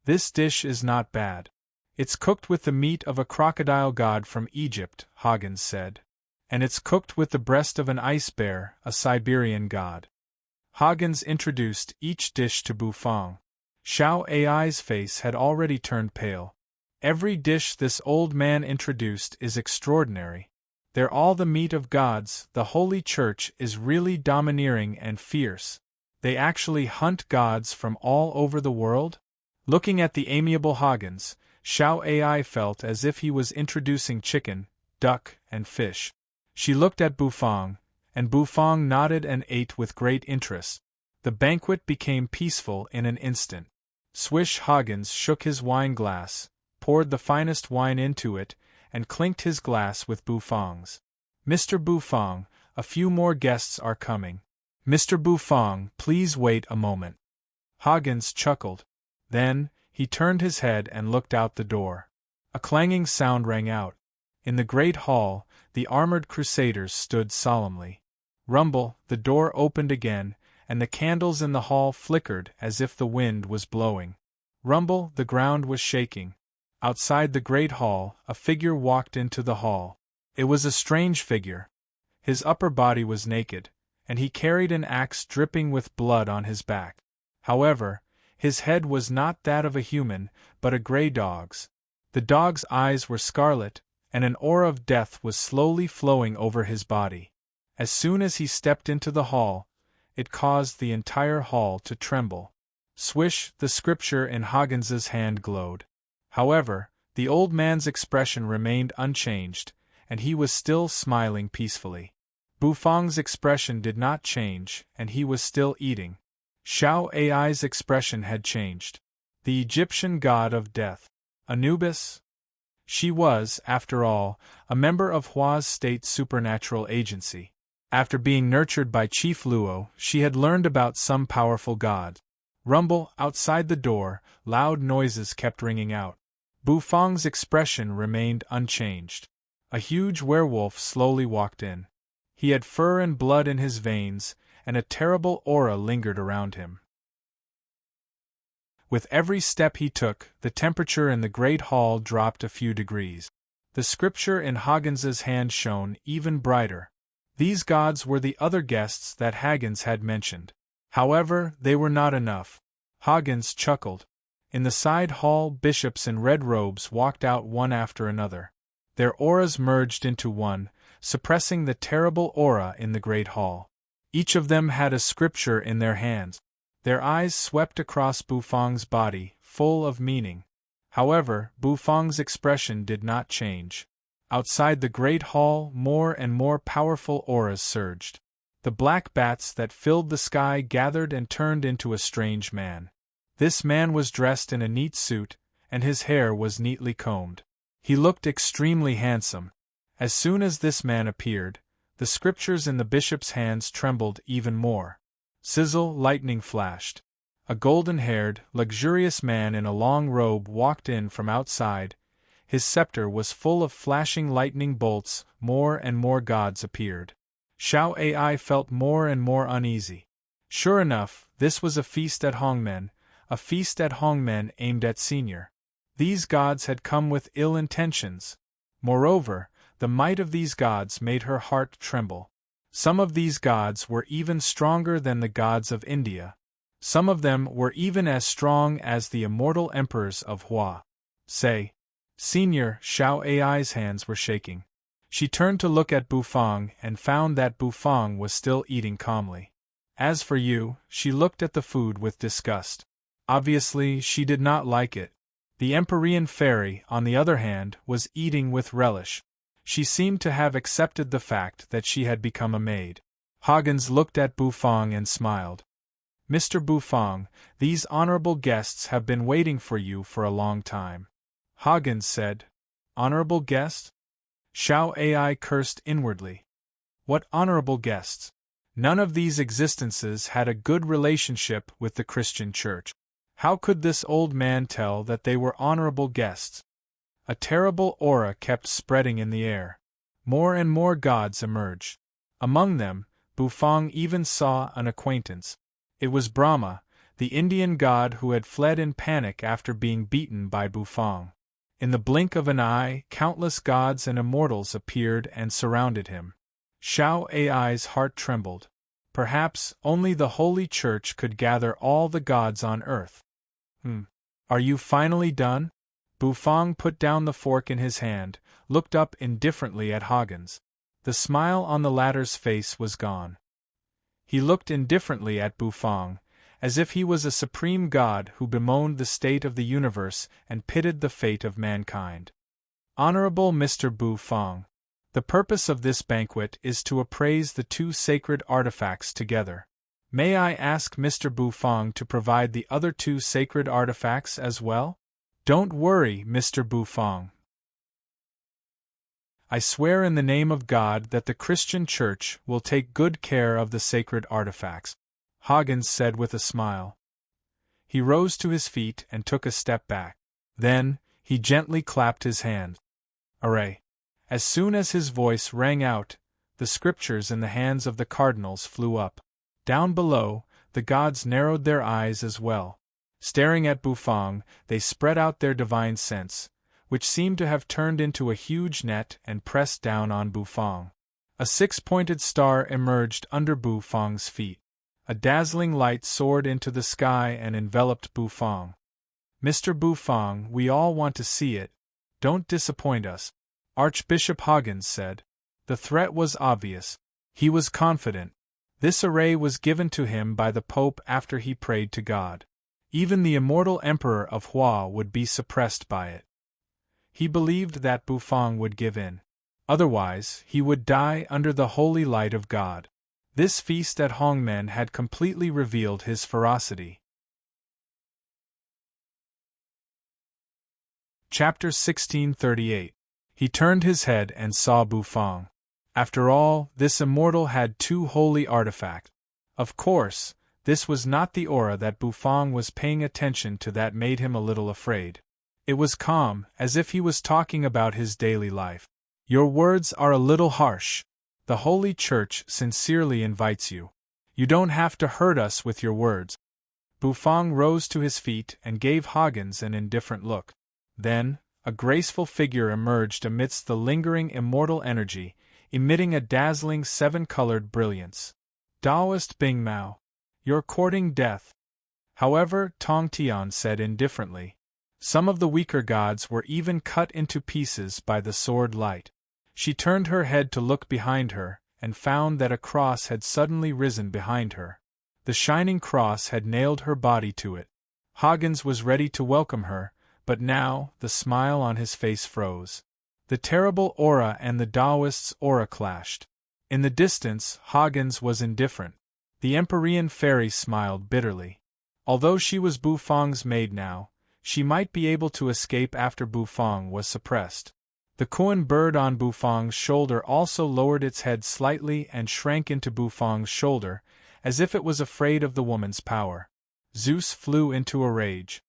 S1: This dish is not bad. It's cooked with the meat of a crocodile god from Egypt, Huggins said. And it's cooked with the breast of an ice bear, a Siberian god. Huggins introduced each dish to Bufang. Xiao Ai's face had already turned pale. Every dish this old man introduced is extraordinary. They're all the meat of gods. The Holy Church is really domineering and fierce. They actually hunt gods from all over the world? Looking at the amiable Huggins, Xiao Ai felt as if he was introducing chicken, duck, and fish. She looked at Bufang, and Bufang nodded and ate with great interest. The banquet became peaceful in an instant. Swish Huggins shook his wine glass, poured the finest wine into it, and clinked his glass with Bufang's. Mr. Bufang, a few more guests are coming. Mr. Bufang, please wait a moment. Huggins chuckled. Then, he turned his head and looked out the door. A clanging sound rang out. In the great hall, the armored crusaders stood solemnly. Rumble, the door opened again, and the candles in the hall flickered as if the wind was blowing. Rumble, the ground was shaking. Outside the great hall, a figure walked into the hall. It was a strange figure. His upper body was naked, and he carried an axe dripping with blood on his back. However, his head was not that of a human, but a gray dog's. The dog's eyes were scarlet, and an aura of death was slowly flowing over his body. As soon as he stepped into the hall, it caused the entire hall to tremble. Swish, the scripture in Huggins's hand glowed. However, the old man's expression remained unchanged, and he was still smiling peacefully. Bufang's expression did not change, and he was still eating. Xiao Ai's expression had changed. The Egyptian god of death. Anubis? She was, after all, a member of Hua's state supernatural agency. After being nurtured by Chief Luo, she had learned about some powerful god. Rumble, outside the door, loud noises kept ringing out. Bufang's expression remained unchanged. A huge werewolf slowly walked in. He had fur and blood in his veins, and a terrible aura lingered around him. With every step he took, the temperature in the great hall dropped a few degrees. The scripture in Huggins's hand shone even brighter. These gods were the other guests that Huggins had mentioned. However, they were not enough. Huggins chuckled. In the side hall, bishops in red robes walked out one after another. Their auras merged into one, suppressing the terrible aura in the great hall. Each of them had a scripture in their hands. Their eyes swept across Bufang's body, full of meaning. However, Bufang's expression did not change. Outside the great hall, more and more powerful auras surged. The black bats that filled the sky gathered and turned into a strange man. This man was dressed in a neat suit, and his hair was neatly combed. He looked extremely handsome. As soon as this man appeared, the scriptures in the bishop's hands trembled even more. Sizzle, lightning flashed. A golden-haired, luxurious man in a long robe walked in from outside. His scepter was full of flashing lightning bolts. More and more gods appeared. Xiao Ai felt more and more uneasy. Sure enough, this was a feast at Hongmen, a feast at Hongmen aimed at Senior. These gods had come with ill intentions. Moreover, the might of these gods made her heart tremble. Some of these gods were even stronger than the gods of India. Some of them were even as strong as the immortal emperors of Hua. Say, Senior, Xiao Ai's hands were shaking. She turned to look at Bufang and found that Bufang was still eating calmly. As for you, she looked at the food with disgust. Obviously, she did not like it. The Empyrean fairy, on the other hand, was eating with relish. She seemed to have accepted the fact that she had become a maid. Huggins looked at Bufang and smiled. Mr. Bufang, these honorable guests have been waiting for you for a long time. Huggins said, Honorable guests? Xiao Ai cursed inwardly. What honorable guests? None of these existences had a good relationship with the Christian Church. How could this old man tell that they were honorable guests? A terrible aura kept spreading in the air. More and more gods emerged. Among them, Bufang even saw an acquaintance. It was Brahma, the Indian god who had fled in panic after being beaten by Bufang. In the blink of an eye, countless gods and immortals appeared and surrounded him. Xiao Ai's heart trembled. Perhaps only the Holy Church could gather all the gods on earth. Are you finally done? Bufang put down the fork in his hand, looked up indifferently at Huggins. The smile on the latter's face was gone. He looked indifferently at Bufang, as if he was a supreme god who bemoaned the state of the universe and pitied the fate of mankind. Honorable Mr. Bufang, the purpose of this banquet is to appraise the two sacred artifacts together. May I ask Mr. Bufang to provide the other two sacred artifacts as well? Don't worry, Mr. Bufang. I swear in the name of God that the Christian Church will take good care of the sacred artifacts, Huggins said with a smile. He rose to his feet and took a step back. Then, he gently clapped his hands. Array! As soon as his voice rang out, the scriptures in the hands of the cardinals flew up. Down below, the gods narrowed their eyes as well. Staring at Bufang, they spread out their divine sense, which seemed to have turned into a huge net and pressed down on Bufang. A six-pointed star emerged under Bufang's feet. A dazzling light soared into the sky and enveloped Bufang. Mr. Bufang, we all want to see it. Don't disappoint us, Archbishop Huggins said. The threat was obvious. He was confident. This array was given to him by the Pope after he prayed to God. Even the immortal Emperor of Hua would be suppressed by it. He believed that Bufang would give in. Otherwise, he would die under the holy light of God. This feast at Hongmen had completely revealed his ferocity. Chapter 1638. He turned his head and saw Bufang. After all, this immortal had two holy artifacts. Of course, this was not the aura that Bufang was paying attention to that made him a little afraid. It was calm, as if he was talking about his daily life. Your words are a little harsh. The Holy Church sincerely invites you. You don't have to hurt us with your words. Bufang rose to his feet and gave Huggins an indifferent look. Then, a graceful figure emerged amidst the lingering immortal energy, emitting a dazzling seven-colored brilliance. Taoist Bing Mao, you're courting death. However, Tong Tian said indifferently. Some of the weaker gods were even cut into pieces by the sword light. She turned her head to look behind her, and found that a cross had suddenly risen behind her. The shining cross had nailed her body to it. Huggins was ready to welcome her, but now the smile on his face froze. The terrible aura and the Taoist's aura clashed. In the distance, Huggins was indifferent. The Empyrean fairy smiled bitterly. Although she was Bufang's maid now, she might be able to escape after Bufang was suppressed. The Kuan bird on Bufang's shoulder also lowered its head slightly and shrank into Bufang's shoulder, as if it was afraid of the woman's power. Zeus flew into a rage.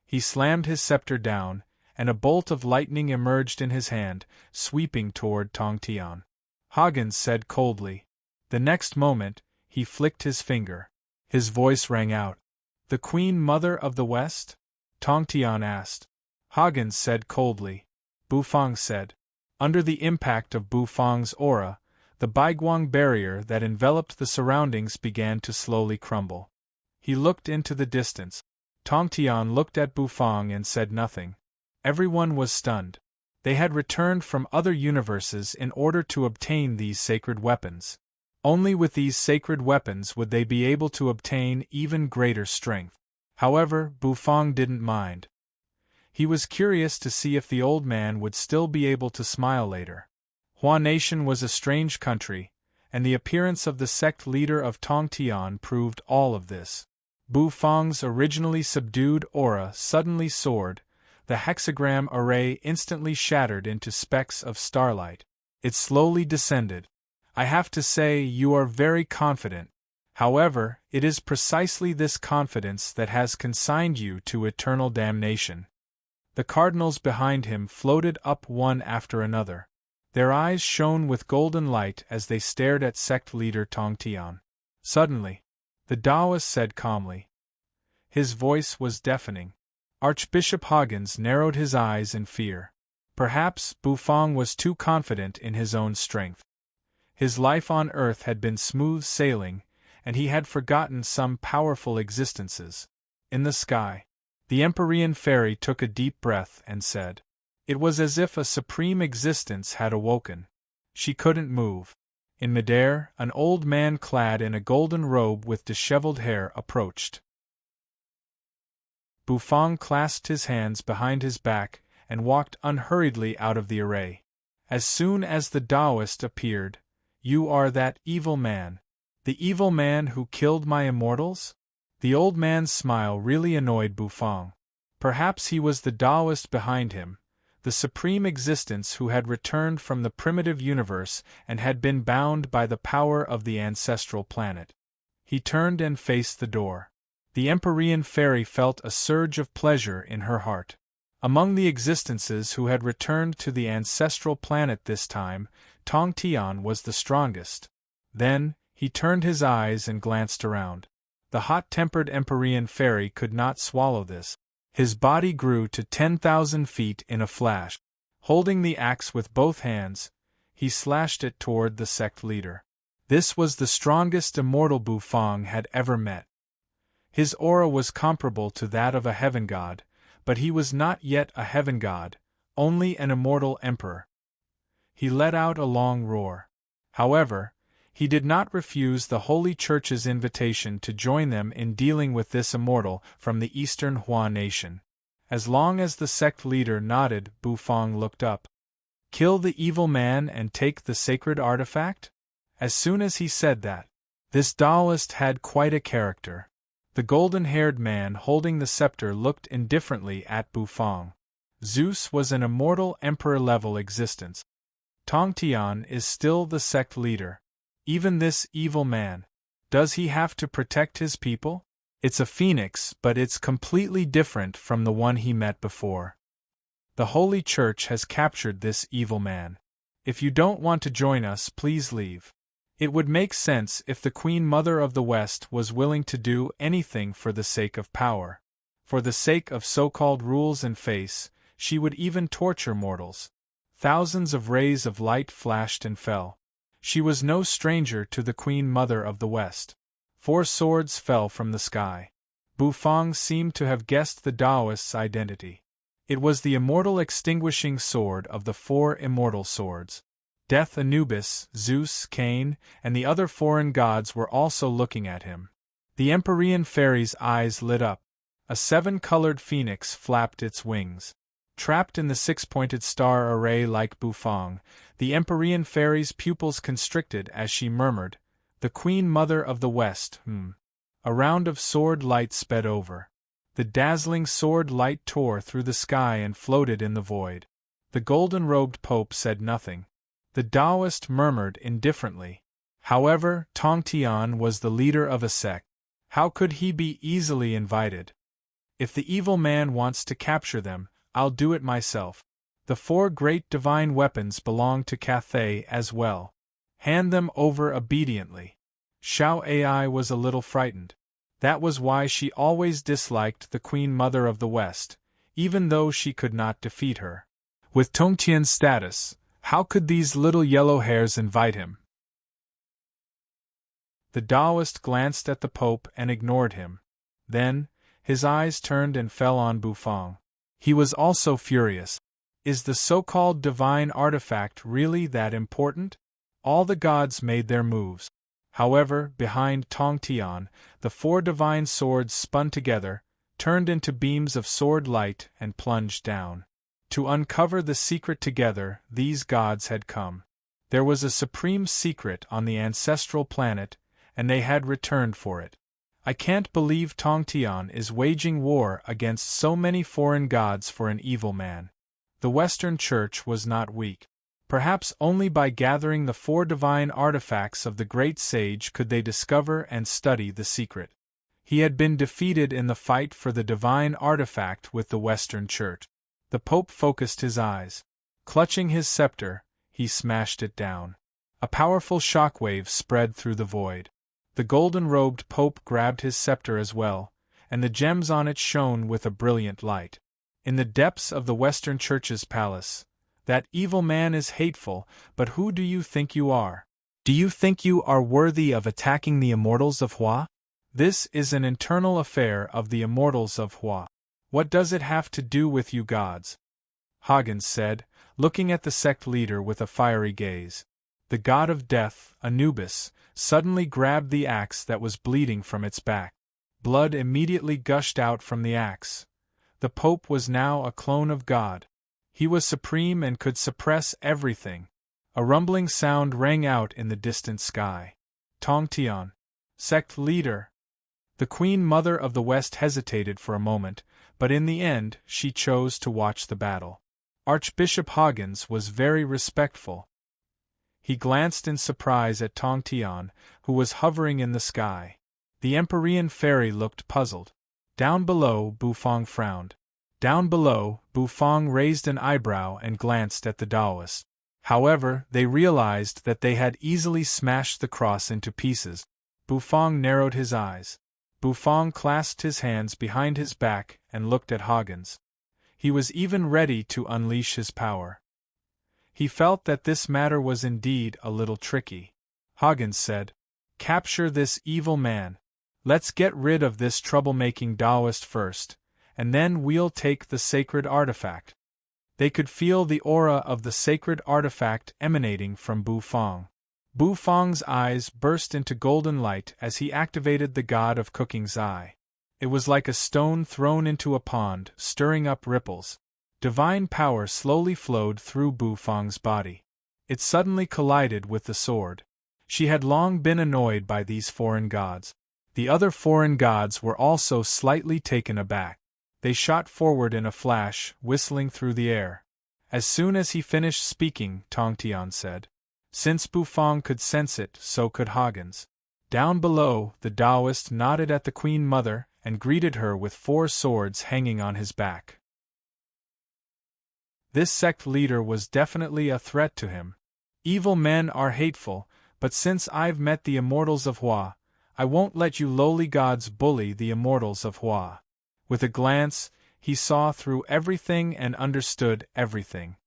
S1: He slammed his scepter down, and a bolt of lightning emerged in his hand, sweeping toward Tong Tian. Huggins said coldly. The next moment, he flicked his finger. His voice rang out. The Queen Mother of the West? Tong Tian asked. Huggins said coldly. Bufang said. Under the impact of Bufang's aura, the Baiguang barrier that enveloped the surroundings began to slowly crumble. He looked into the distance. Tong Tian looked at Bufang and said nothing. Everyone was stunned. They had returned from other universes in order to obtain these sacred weapons. Only with these sacred weapons would they be able to obtain even greater strength. However, Bufang didn't mind. He was curious to see if the old man would still be able to smile later. Hua Nation was a strange country, and the appearance of the sect leader of Tong Tian proved all of this. Bufang's originally subdued aura suddenly soared. The hexagram array instantly shattered into specks of starlight. It slowly descended. I have to say, you are very confident. However, it is precisely this confidence that has consigned you to eternal damnation. The cardinals behind him floated up one after another. Their eyes shone with golden light as they stared at sect leader Tong Tian. Suddenly, the Taoist said calmly. His voice was deafening. Archbishop Hoggins narrowed his eyes in fear. Perhaps Bufang was too confident in his own strength. His life on earth had been smooth sailing, and he had forgotten some powerful existences. In the sky, the Empyrean fairy took a deep breath and said. It was as if a supreme existence had awoken. She couldn't move. In midair, an old man clad in a golden robe with disheveled hair approached. Bufang clasped his hands behind his back and walked unhurriedly out of the array. As soon as the Taoist appeared, "You are that evil man. The evil man who killed my immortals?" The old man's smile really annoyed Bufang. Perhaps he was the Taoist behind him, the supreme existence who had returned from the primitive universe and had been bound by the power of the ancestral planet. He turned and faced the door. The Empyrean fairy felt a surge of pleasure in her heart. Among the existences who had returned to the ancestral planet this time, Tong Tian was the strongest. Then, he turned his eyes and glanced around. The hot-tempered Empyrean fairy could not swallow this. His body grew to 10,000 feet in a flash. Holding the axe with both hands, he slashed it toward the sect leader. This was the strongest immortal Bufang had ever met. His aura was comparable to that of a heaven god, but he was not yet a heaven god, only an immortal emperor. He let out a long roar. However, he did not refuse the Holy Church's invitation to join them in dealing with this immortal from the Eastern Hua nation. As long as the sect leader nodded, Bufang looked up. Kill the evil man and take the sacred artifact? As soon as he said that, this Taoist had quite a character. The golden-haired man holding the scepter looked indifferently at Bufang. Zeus was an immortal emperor-level existence. Tong Tian is still the sect leader. Even this evil man. Does he have to protect his people? It's a phoenix, but it's completely different from the one he met before. The Holy Church has captured this evil man. If you don't want to join us, please leave. It would make sense if the Queen Mother of the West was willing to do anything for the sake of power. For the sake of so-called rules and face, she would even torture mortals. Thousands of rays of light flashed and fell. She was no stranger to the Queen Mother of the West. 4 swords fell from the sky. Bufang seemed to have guessed the Taoist's identity. It was the immortal extinguishing sword of the 4 immortal swords. Death, Anubis, Zeus, Cain, and the other foreign gods were also looking at him. The Empyrean fairy's eyes lit up. A 7-colored phoenix flapped its wings. Trapped in the 6-pointed star array like Bufang, the Empyrean fairy's pupils constricted as she murmured, "The Queen Mother of the West, A round of sword light sped over. The dazzling sword light tore through the sky and floated in the void. The golden-robed Pope said nothing. The Taoist murmured indifferently. However, Tong Tian was the leader of a sect. How could he be easily invited? If the evil man wants to capture them, I'll do it myself. The 4 great divine weapons belong to Cathay as well. Hand them over obediently. Xiao Ai was a little frightened. That was why she always disliked the Queen Mother of the West, even though she could not defeat her. With Tongtian's status, how could these little yellow hairs invite him? The Taoist glanced at the Pope and ignored him. Then, his eyes turned and fell on Bufang. He was also furious. Is the so-called divine artifact really that important? All the gods made their moves. However, behind Tong Tian, the 4 divine swords spun together, turned into beams of sword light and plunged down. To uncover the secret together, these gods had come. There was a supreme secret on the ancestral planet, and they had returned for it. I can't believe Tong Tian is waging war against so many foreign gods for an evil man. The Western Church was not weak. Perhaps only by gathering the 4 divine artifacts of the great sage could they discover and study the secret. He had been defeated in the fight for the divine artifact with the Western Church. The Pope focused his eyes. Clutching his scepter, he smashed it down. A powerful shockwave spread through the void. The golden-robed Pope grabbed his scepter as well, and the gems on it shone with a brilliant light. In the depths of the Western Church's palace, that evil man is hateful, but who do you think you are? Do you think you are worthy of attacking the immortals of Hua? This is an internal affair of the immortals of Hua. What does it have to do with you gods? Hagens said, looking at the sect leader with a fiery gaze. The god of death, Anubis, suddenly grabbed the axe that was bleeding from its back. Blood immediately gushed out from the axe. The Pope was now a clone of God. He was supreme and could suppress everything. A rumbling sound rang out in the distant sky. Tong Tian. Sect leader. The Queen Mother of the West hesitated for a moment, but in the end she chose to watch the battle. Archbishop Hagens was very respectful. He glanced in surprise at Tong Tian, who was hovering in the sky. The Empyrean fairy looked puzzled. Down below, Bufang frowned. Down below, Bufang raised an eyebrow and glanced at the Taoist. However, they realized that they had easily smashed the cross into pieces. Bufang narrowed his eyes. Bufang clasped his hands behind his back and looked at Hagens. He was even ready to unleash his power. He felt that this matter was indeed a little tricky. Hagens said, "Capture this evil man. Let's get rid of this troublemaking Taoist first, and then we'll take the sacred artifact." They could feel the aura of the sacred artifact emanating from Bufang. Bufang's eyes burst into golden light as he activated the god of cooking's eye. It was like a stone thrown into a pond, stirring up ripples. Divine power slowly flowed through Bufang's body. It suddenly collided with the sword. She had long been annoyed by these foreign gods. The other foreign gods were also slightly taken aback. They shot forward in a flash, whistling through the air. As soon as he finished speaking, Tong Tian said, "Since Bufang could sense it, so could Hagens." Down below, the Taoist nodded at the Queen Mother and greeted her with 4 swords hanging on his back. This sect leader was definitely a threat to him. Evil men are hateful, but since I've met the immortals of Hua, I won't let you lowly gods bully the immortals of Hua. With a glance, he saw through everything and understood everything.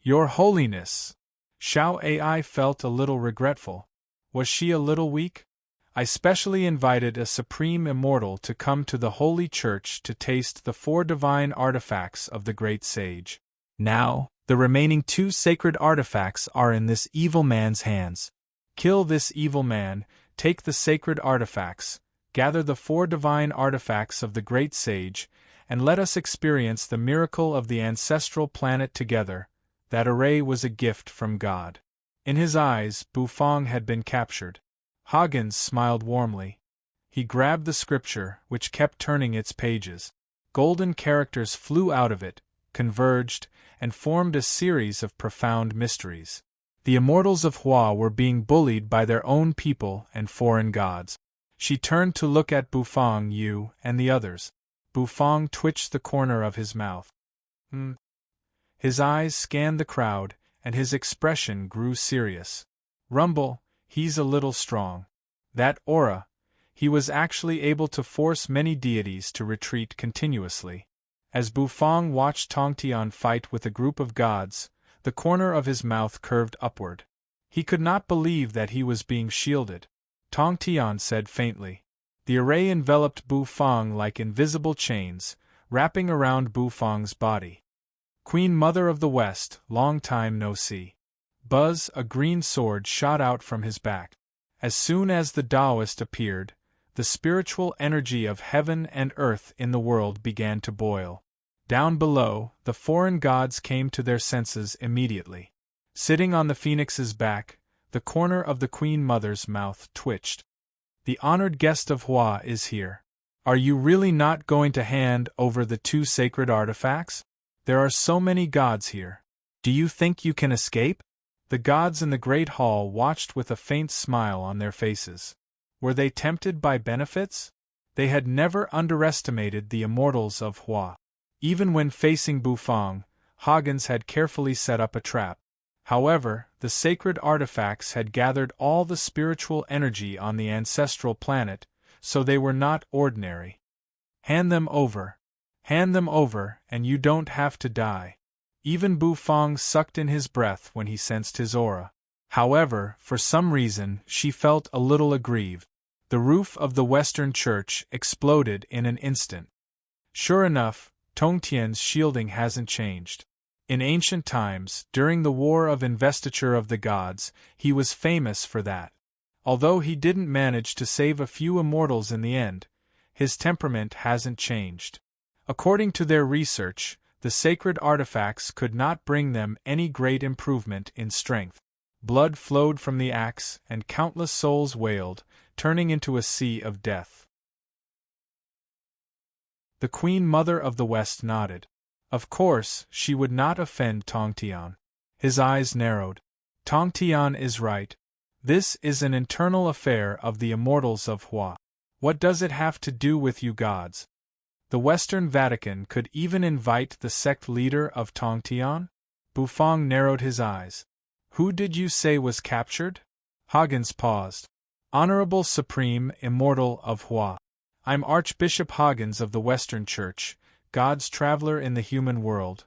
S1: Your Holiness! Xiao Ai felt a little regretful. Was she a little weak? I specially invited a supreme immortal to come to the Holy Church to taste the 4 divine artifacts of the great sage. Now, the remaining 2 sacred artifacts are in this evil man's hands. Kill this evil man, take the sacred artifacts, gather the 4 divine artifacts of the great sage, and let us experience the miracle of the ancestral planet together. That array was a gift from God. In his eyes, Bufang had been captured. Hagens smiled warmly. He grabbed the scripture, which kept turning its pages. Golden characters flew out of it, converged, and formed a series of profound mysteries. The immortals of Hua were being bullied by their own people and foreign gods. She turned to look at Bufang Yu and the others. Bufang twitched the corner of his mouth. His eyes scanned the crowd, and his expression grew serious. Rumble, he's a little strong. That aura, he was actually able to force many deities to retreat continuously. As Bufang watched Tong Tian fight with a group of gods, the corner of his mouth curved upward. He could not believe that he was being shielded. Tong Tian said faintly. The array enveloped Bufang like invisible chains, wrapping around Bufang's body. Queen Mother of the West, long time no see. Buzz, a green sword shot out from his back. As soon as the Taoist appeared, the spiritual energy of heaven and earth in the world began to boil. Down below, the foreign gods came to their senses immediately. Sitting on the phoenix's back, the corner of the Queen Mother's mouth twitched. The honored guest of Hua is here. Are you really not going to hand over the 2 sacred artifacts? There are so many gods here. Do you think you can escape? The gods in the great hall watched with a faint smile on their faces. Were they tempted by benefits? They had never underestimated the immortals of Hua. Even when facing Bufang, Hagens had carefully set up a trap. However, the sacred artifacts had gathered all the spiritual energy on the ancestral planet, so they were not ordinary. Hand them over. Hand them over, and you don't have to die. Even Bufang sucked in his breath when he sensed his aura. However, for some reason, she felt a little aggrieved. The roof of the Western Church exploded in an instant. Sure enough, Tongtian's shielding hasn't changed. In ancient times, during the War of Investiture of the Gods, he was famous for that. Although he didn't manage to save a few immortals in the end, his temperament hasn't changed. According to their research, the sacred artifacts could not bring them any great improvement in strength. Blood flowed from the axe, and countless souls wailed, turning into a sea of death. The Queen Mother of the West nodded. Of course, she would not offend Tongtian. His eyes narrowed. Tongtian is right. This is an internal affair of the immortals of Hua. What does it have to do with you gods? The Western Vatican could even invite the sect leader of Tongtian? Bufang narrowed his eyes. Who did you say was captured? Huggins paused. Honorable Supreme Immortal of Hua. I'm Archbishop Huggins of the Western Church, God's traveler in the human world.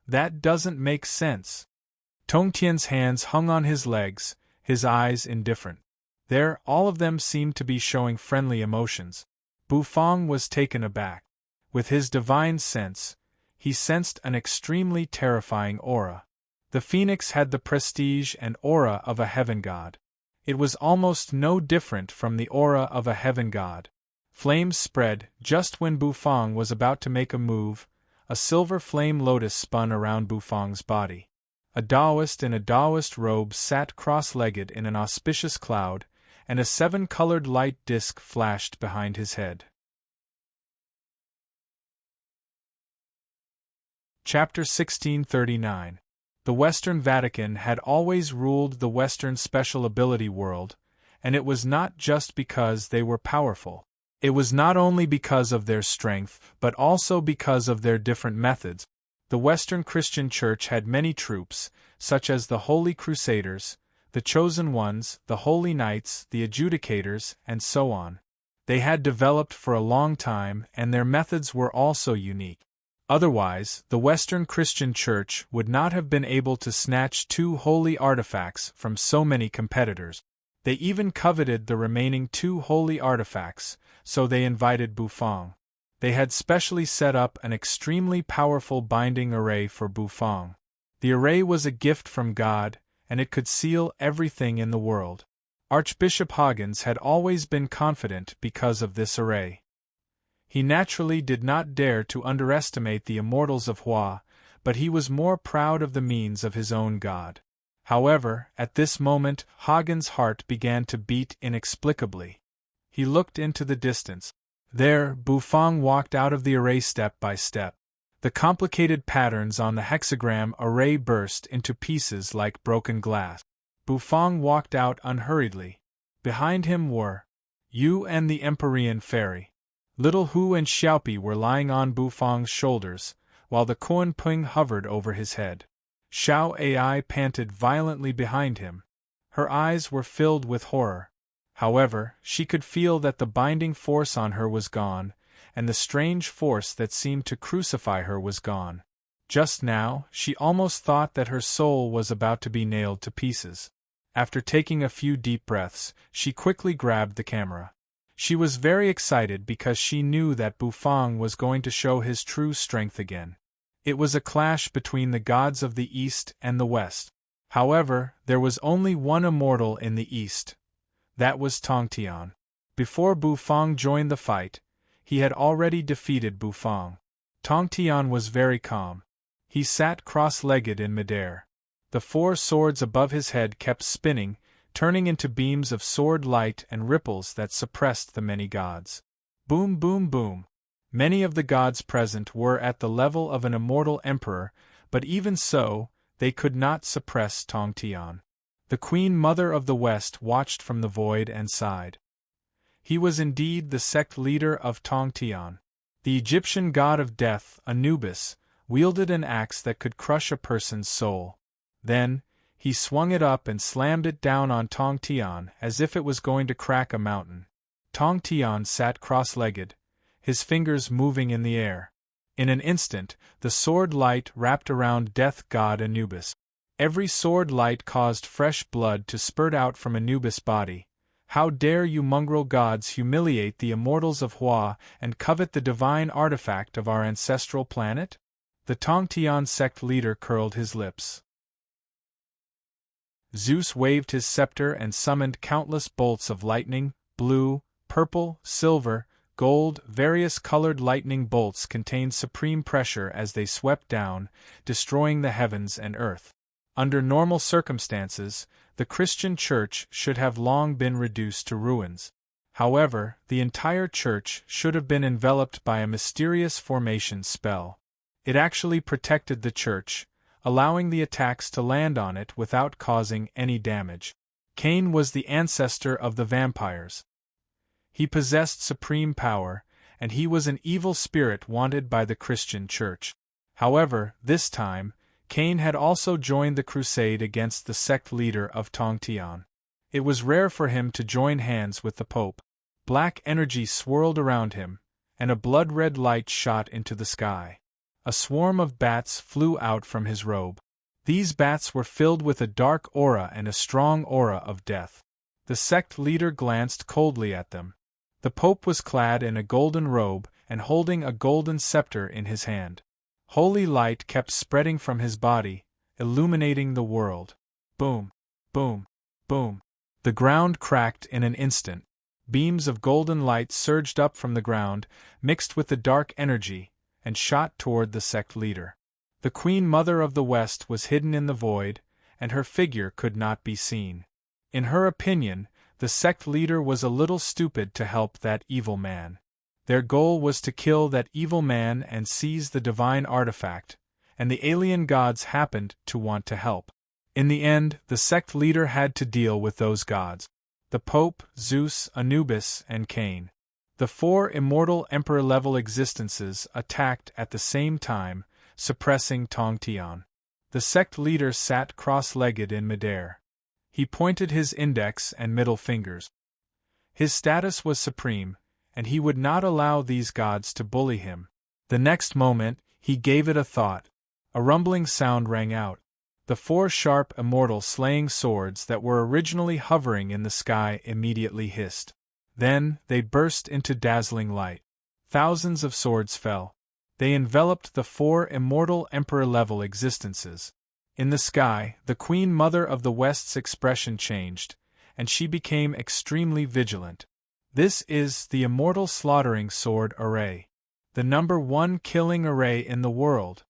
S1: That doesn't make sense. Tongtian's hands hung on his legs, his eyes indifferent. There, all of them seemed to be showing friendly emotions. Bufang was taken aback. With his divine sense, he sensed an extremely terrifying aura. The phoenix had the prestige and aura of a heaven god. It was almost no different from the aura of a heaven god. Flames spread just when Bufang was about to make a move. A silver flame lotus spun around Bufang's body. A Taoist in a Taoist robe sat cross-legged in an auspicious cloud, and a seven-colored light disk flashed behind his head. Chapter 1639. The Western Vatican had always ruled the Western special ability world, and it was not just because they were powerful. It was not only because of their strength, but also because of their different methods. The Western Christian Church had many troops, such as the Holy Crusaders, the Chosen Ones, the Holy Knights, the Adjudicators, and so on. They had developed for a long time, and their methods were also unique. Otherwise, the Western Christian Church would not have been able to snatch 2 holy artifacts from so many competitors. They even coveted the remaining 2 holy artifacts, so they invited Bufang. They had specially set up an extremely powerful binding array for Bufang. The array was a gift from God, and it could seal everything in the world. Archbishop Huggins had always been confident because of this array. He naturally did not dare to underestimate the immortals of Hua, but he was more proud of the means of his own God. However, at this moment, Huggins' heart began to beat inexplicably. He looked into the distance. There, Bufang walked out of the array step by step. The complicated patterns on the hexagram array burst into pieces like broken glass. Bufang walked out unhurriedly. Behind him were Yu and the Empyrean Fairy. Little Hu and Xiaopi were lying on Bufang's shoulders, while the Kuan Ping hovered over his head. Xiao Ai panted violently behind him. Her eyes were filled with horror. However, she could feel that the binding force on her was gone, and the strange force that seemed to crucify her was gone. Just now, she almost thought that her soul was about to be nailed to pieces. After taking a few deep breaths, she quickly grabbed the camera. She was very excited because she knew that Bufang was going to show his true strength again. It was a clash between the gods of the East and the West. However, there was only one immortal in the East. That was Tongtian. Before Bufang joined the fight, he had already defeated Bufang. Tongtian was very calm. He sat cross-legged in midair. The 4 swords above his head kept spinning, turning into beams of sword light and ripples that suppressed the many gods. Boom, boom, boom. Many of the gods present were at the level of an immortal emperor, but even so, they could not suppress Tongtian. The Queen Mother of the West watched from the void and sighed. He was indeed the sect leader of Tongtian. The Egyptian god of death, Anubis, wielded an axe that could crush a person's soul. Then, He swung it up and slammed it down on Tong Tian as if it was going to crack a mountain. Tong Tian sat cross-legged, his fingers moving in the air. In an instant, the sword light wrapped around death god Anubis. Every sword light caused fresh blood to spurt out from Anubis' body. How dare you mongrel gods humiliate the immortals of Hua and covet the divine artifact of our ancestral planet? The Tongtian sect leader curled his lips. Zeus waved his scepter and summoned countless bolts of lightning, blue, purple, silver, gold, various colored lightning bolts contained supreme pressure as they swept down, destroying the heavens and earth. Under normal circumstances, the Christian church should have long been reduced to ruins. However, the entire church should have been enveloped by a mysterious formation spell. It actually protected the church, allowing the attacks to land on it without causing any damage. Cain was the ancestor of the vampires. He possessed supreme power, and he was an evil spirit wanted by the Christian church. However, this time, Cain had also joined the crusade against the sect leader of Tongtian. It was rare for him to join hands with the Pope. Black energy swirled around him, and a blood-red light shot into the sky. A swarm of bats flew out from his robe. These bats were filled with a dark aura and a strong aura of death. The sect leader glanced coldly at them. The Pope was clad in a golden robe and holding a golden scepter in his hand. Holy light kept spreading from his body, illuminating the world. Boom, boom, boom. The ground cracked in an instant. Beams of golden light surged up from the ground, mixed with the dark energy, and shot toward the sect leader. The Queen Mother of the West was hidden in the void, and her figure could not be seen. In her opinion, the sect leader was a little stupid to help that evil man. Their goal was to kill that evil man and seize the divine artifact, and the alien gods happened to want to help. In the end, the sect leader had to deal with those gods: the Pope, Zeus, Anubis, and Cain. The four immortal emperor-level existences attacked at the same time, suppressing Tongtian. The sect leader sat cross-legged in midair. He pointed his index and middle fingers. His status was supreme, and he would not allow these gods to bully him. The next moment, he gave it a thought. A rumbling sound rang out. The four sharp immortal slaying swords that were originally hovering in the sky immediately hissed. Then, they burst into dazzling light. Thousands of swords fell. They enveloped the four immortal emperor-level existences. In the sky, the Queen Mother of the West's expression changed, and she became extremely vigilant. This is the immortal slaughtering sword array. The number one killing array in the world.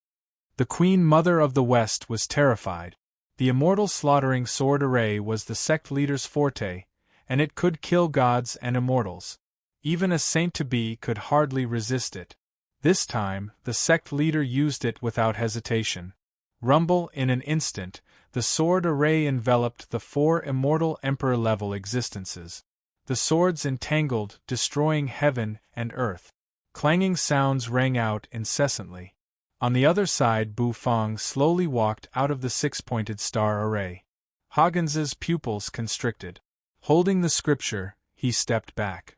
S1: The Queen Mother of the West was terrified. The immortal slaughtering sword array was the sect leader's forte, and it could kill gods and immortals. Even a saint-to-be could hardly resist it. This time, the sect leader used it without hesitation. Rumble in an instant, the sword array enveloped the four immortal emperor-level existences. The swords entangled, destroying heaven and earth. Clanging sounds rang out incessantly. On the other side, Bu Feng slowly walked out of the six-pointed star array. Hagens's pupils constricted. Holding the scripture, he stepped back.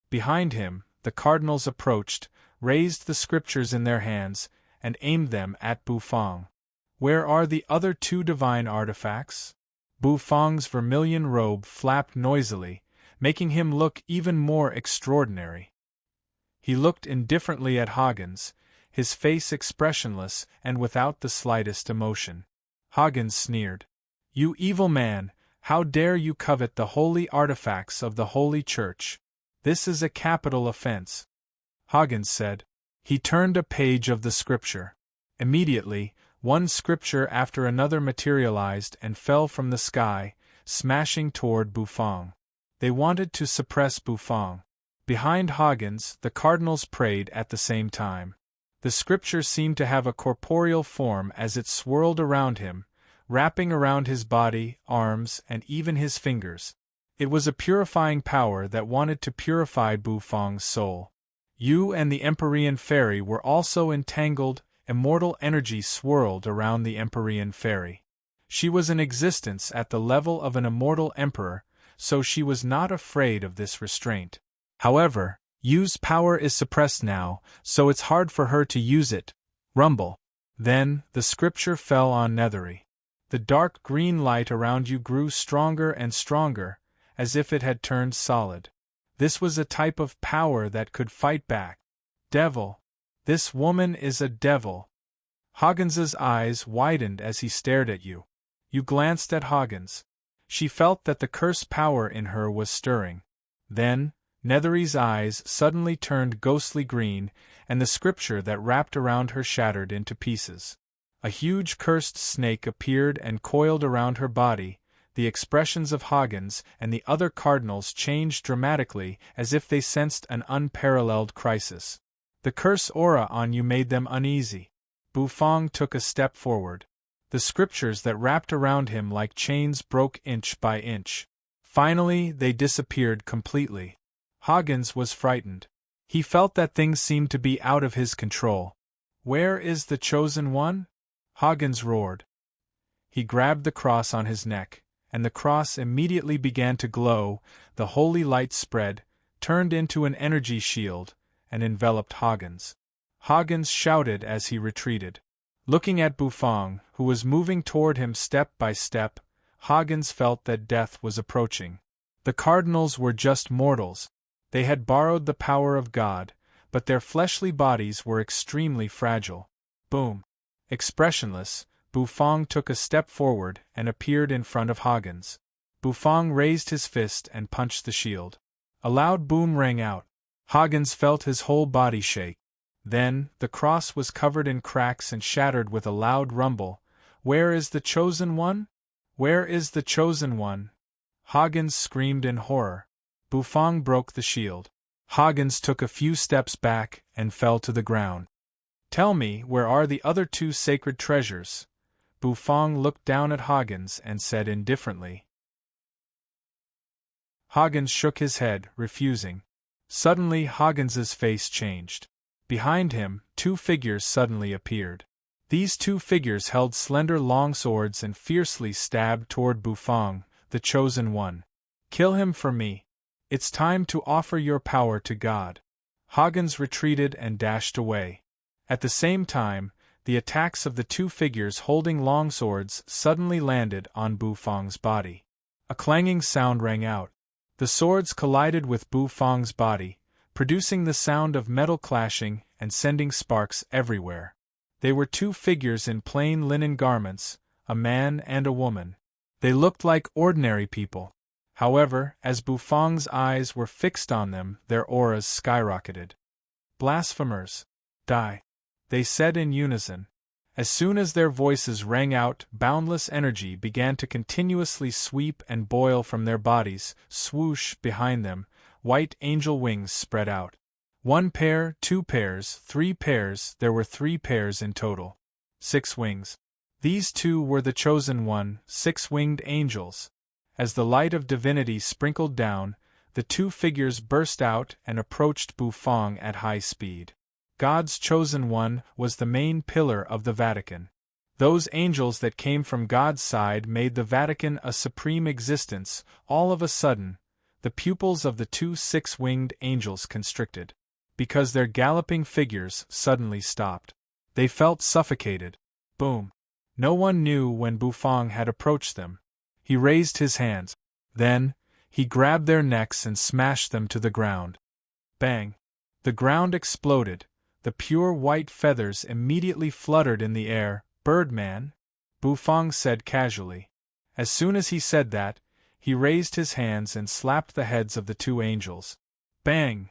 S1: Behind him, the cardinals approached, raised the scriptures in their hands, and aimed them at Bu Feng. Where are the other two divine artifacts? Bu Feng's vermilion robe flapped noisily, making him look even more extraordinary. He looked indifferently at Hagens, his face expressionless and without the slightest emotion. Hagens sneered. "You evil man, how dare you covet the holy artifacts of the Holy Church? This is a capital offense." Hagens said. He turned a page of the scripture. Immediately, one scripture after another materialized and fell from the sky, smashing toward Bu Feng. They wanted to suppress Bu Feng. Behind Hagens, the cardinals prayed at the same time. The scripture seemed to have a corporeal form as it swirled around him, wrapping around his body, arms, and even his fingers. It was a purifying power that wanted to purify Bu Feng's soul. You and the Empyrean fairy were also entangled, immortal energy swirled around the Empyrean fairy. She was in existence at the level of an immortal emperor, so she was not afraid of this restraint. However, Yu's power is suppressed now, so it's hard for her to use it. Rumble. Then, the scripture fell on Nethery. The dark green light around you grew stronger and stronger, as if it had turned solid. This was a type of power that could fight back. Devil. This woman is a devil. Hoggins's eyes widened as he stared at you. You glanced at Hoggins. She felt that the curse power in her was stirring. Then, Nethery's eyes suddenly turned ghostly green, and the scripture that wrapped around her shattered into pieces. A huge cursed snake appeared and coiled around her body. The expressions of Hoggins and the other cardinals changed dramatically as if they sensed an unparalleled crisis. The curse aura on you made them uneasy. Bufang took a step forward. The scriptures that wrapped around him like chains broke inch by inch. Finally, they disappeared completely. Hoggins was frightened. He felt that things seemed to be out of his control. "Where is the chosen one?" Hoggins roared. He grabbed the cross on his neck, and the cross immediately began to glow. The holy light spread, turned into an energy shield, and enveloped Hoggins. Hoggins shouted as he retreated. Looking at Bufang, who was moving toward him step by step, Hoggins felt that death was approaching. The cardinals were just mortals. They had borrowed the power of God, but their fleshly bodies were extremely fragile. Boom! Expressionless, Bufang took a step forward and appeared in front of Hoggins. Bufang raised his fist and punched the shield. A loud boom rang out. Hoggins felt his whole body shake. Then, the cross was covered in cracks and shattered with a loud rumble. "Where is the chosen one? Where is the chosen one?" Hoggins screamed in horror. Bufang broke the shield. Hoggins took a few steps back and fell to the ground. "Tell me, where are the other two sacred treasures?" Bufang looked down at Hoggins and said indifferently. Hoggins shook his head, refusing. Suddenly Hoggins's face changed. Behind him, two figures suddenly appeared. These two figures held slender long swords and fiercely stabbed toward Bufang, the chosen one. "Kill him for me. It's time to offer your power to God." Hoggins retreated and dashed away. At the same time, the attacks of the two figures holding long swords suddenly landed on Bufang's body. A clanging sound rang out. The swords collided with Bufang's body, producing the sound of metal clashing and sending sparks everywhere. They were two figures in plain linen garments, a man and a woman. They looked like ordinary people. However, as Bufang's eyes were fixed on them, their auras skyrocketed. "Blasphemers! Die!" they said in unison. As soon as their voices rang out, boundless energy began to continuously sweep and boil from their bodies. Swoosh, behind them, white angel wings spread out. 1 pair, 2 pairs, 3 pairs, there were 3 pairs in total. 6 wings. These two were the chosen one, 6-winged angels. As the light of divinity sprinkled down, the two figures burst out and approached Bufang at high speed. God's chosen one was the main pillar of the Vatican. Those angels that came from God's side made the Vatican a supreme existence. All of a sudden, the pupils of the two 6-winged angels constricted, because their galloping figures suddenly stopped. They felt suffocated. Boom! No one knew when Bufang had approached them. He raised his hands. Then, he grabbed their necks and smashed them to the ground. Bang! The ground exploded. The pure white feathers immediately fluttered in the air. "Birdman," Bufang said casually. As soon as he said that, he raised his hands and slapped the heads of the two angels. Bang!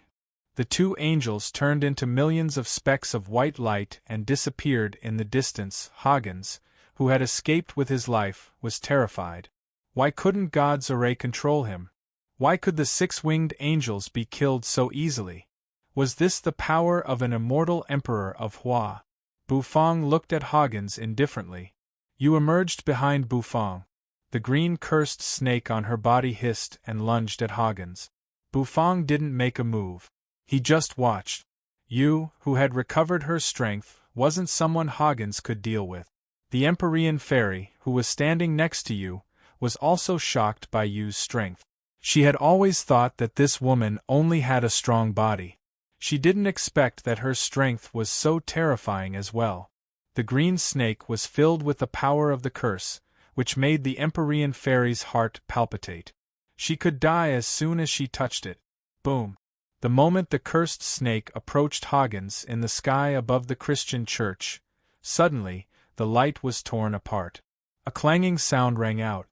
S1: The two angels turned into millions of specks of white light and disappeared in the distance. Hoggins, who had escaped with his life, was terrified. Why couldn't God's array control him? Why could the 6-winged angels be killed so easily? Was this the power of an immortal emperor of Hua? Bufang looked at Hoggins indifferently. You emerged behind Bufang. The green cursed snake on her body hissed and lunged at Hoggins. Bufang didn't make a move. He just watched. You, who had recovered her strength, wasn't someone Hagens could deal with. The Empyrean fairy, who was standing next to you, was also shocked by Yu's strength. She had always thought that this woman only had a strong body. She didn't expect that her strength was so terrifying as well. The green snake was filled with the power of the curse, which made the Empyrean fairy's heart palpitate. She could die as soon as she touched it. Boom! The moment the cursed snake approached Hagens in the sky above the Christian church, suddenly, the light was torn apart. A clanging sound rang out.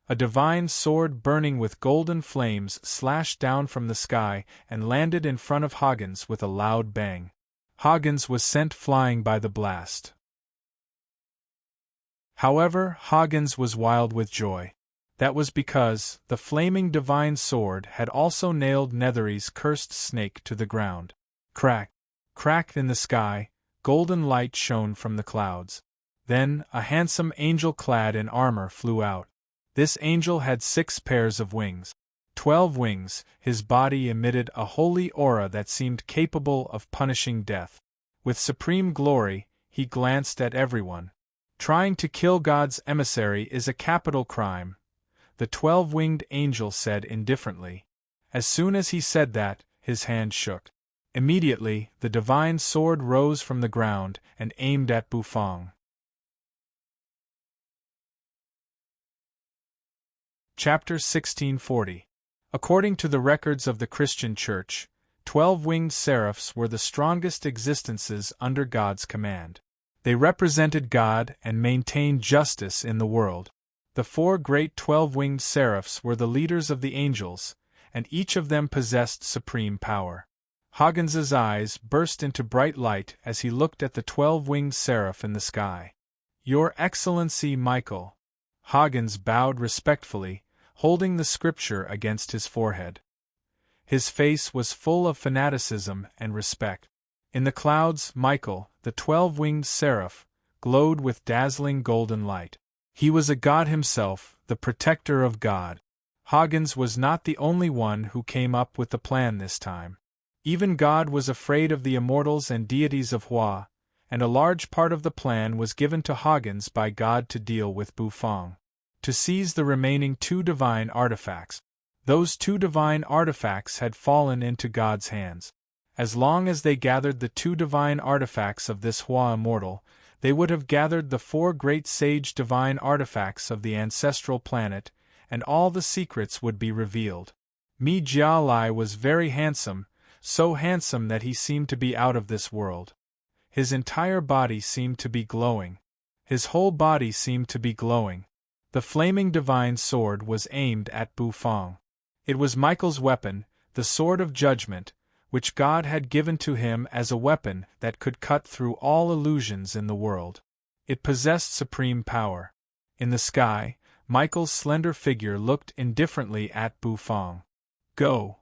S1: A divine sword burning with golden flames slashed down from the sky and landed in front of Hagens with a loud bang. Hagens was sent flying by the blast. However, Hagens was wild with joy. That was because the flaming divine sword had also nailed Nethery's cursed snake to the ground. Crack! Crack in the sky, golden light shone from the clouds. Then, a handsome angel clad in armor flew out. This angel had 6 pairs of wings. 12 wings, his body emitted a holy aura that seemed capable of punishing death. With supreme glory, he glanced at everyone. Trying to kill God's emissary is a capital crime, the 12-winged angel said indifferently. As soon as he said that, his hand shook. Immediately, the divine sword rose from the ground and aimed at Bufang. Chapter 1640. According to the records of the Christian Church, 12-winged seraphs were the strongest existences under God's command. They represented God and maintained justice in the world. The 4 great 12-winged seraphs were the leaders of the angels, and each of them possessed supreme power. Hagens's eyes burst into bright light as he looked at the 12-winged seraph in the sky. "Your Excellency Michael." Hagens bowed respectfully, holding the scripture against his forehead. His face was full of fanaticism and respect. In the clouds, Michael, the 12-winged seraph, glowed with dazzling golden light. He was a god himself, the protector of God. Hagens was not the only one who came up with the plan this time. Even God was afraid of the immortals and deities of Hua, and a large part of the plan was given to Hagens by God to deal with Bufang. To seize the remaining 2 divine artifacts. Those 2 divine artifacts had fallen into God's hands. As long as they gathered the 2 divine artifacts of this Hua immortal, they would have gathered the 4 great sage divine artifacts of the ancestral planet, and all the secrets would be revealed. Mi Jialai was very handsome, so handsome that he seemed to be out of this world. His entire body seemed to be glowing. His whole body seemed to be glowing. The flaming divine sword was aimed at Bufang. It was Michael's weapon, the sword of judgment, which God had given to him as a weapon that could cut through all illusions in the world. It possessed supreme power. In the sky, Michael's slender figure looked indifferently at Bufang. "Go."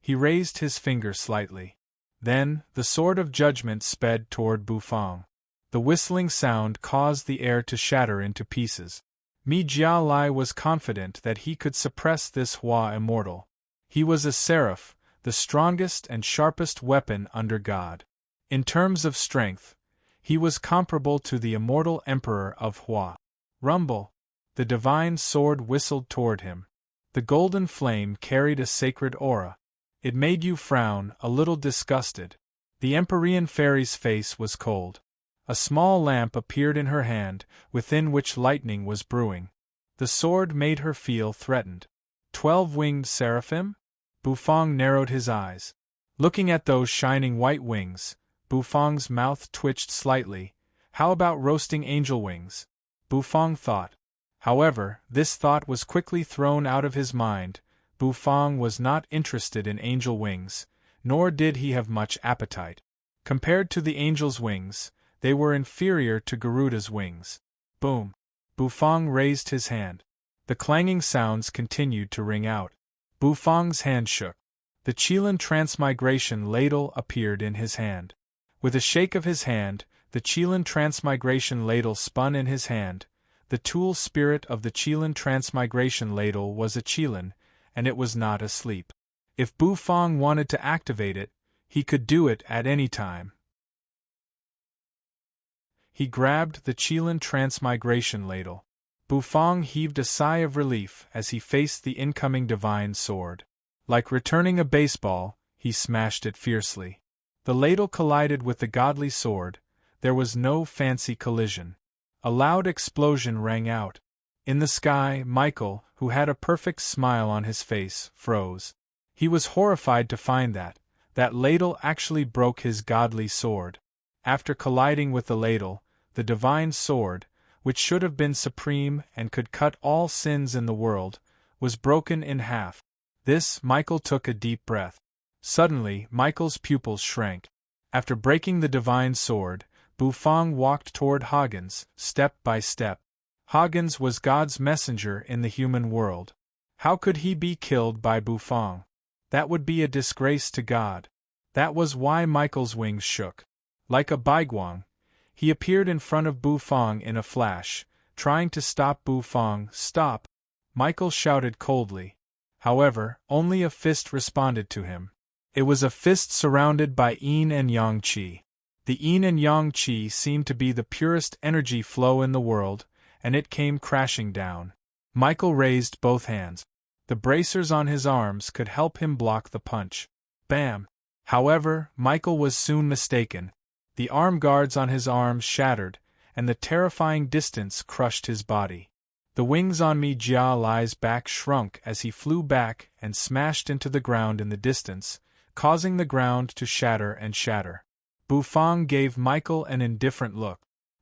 S1: He raised his finger slightly. Then, the sword of judgment sped toward Bufang. The whistling sound caused the air to shatter into pieces. Mi Jialai was confident that he could suppress this Hua immortal. He was a seraph, the strongest and sharpest weapon under God. In terms of strength, he was comparable to the immortal emperor of Hua. Rumble! The divine sword whistled toward him. The golden flame carried a sacred aura. It made you frown, a little disgusted. The Empyrean fairy's face was cold. A small lamp appeared in her hand, within which lightning was brewing. The sword made her feel threatened. 12-winged seraphim? Bufang narrowed his eyes. Looking at those shining white wings, Bufang's mouth twitched slightly. How about roasting angel wings? Bufang thought. However, this thought was quickly thrown out of his mind. Bufang was not interested in angel wings, nor did he have much appetite. Compared to the angel's wings, they were inferior to Garuda's wings. Boom! Bufang raised his hand. The clanging sounds continued to ring out. Bufang's hand shook. The Qilin transmigration ladle appeared in his hand. With a shake of his hand, the Qilin transmigration ladle spun in his hand. The tool spirit of the Qilin transmigration ladle was a Qilin, and it was not asleep. If Bufang wanted to activate it, he could do it at any time. He grabbed the Qilin transmigration ladle. Bufang heaved a sigh of relief as he faced the incoming divine sword. Like returning a baseball, he smashed it fiercely. The ladle collided with the godly sword. There was no fancy collision. A loud explosion rang out. In the sky, Michael, who had a perfect smile on his face, froze. He was horrified to find that ladle actually broke his godly sword. After colliding with the ladle, the divine sword, which should have been supreme and could cut all sins in the world, was broken in half. Michael took a deep breath. Suddenly, Michael's pupils shrank. After breaking the divine sword, Bufang walked toward Hagens, step by step. Hagens was God's messenger in the human world. How could he be killed by Bufang? That would be a disgrace to God. That was why Michael's wings shook. Like a baiguang, he appeared in front of Bufang in a flash, trying to stop Bufang. Stop! Michael shouted coldly. However, only a fist responded to him. It was a fist surrounded by yin and yang qi. The yin and yang qi seemed to be the purest energy flow in the world, and it came crashing down. Michael raised both hands. The bracers on his arms could help him block the punch. Bam! However, Michael was soon mistaken. The arm guards on his arms shattered, and the terrifying distance crushed his body. The wings on Mi Jia Lai's back shrunk as he flew back and smashed into the ground in the distance, causing the ground to shatter and shatter. Bufang gave Michael an indifferent look.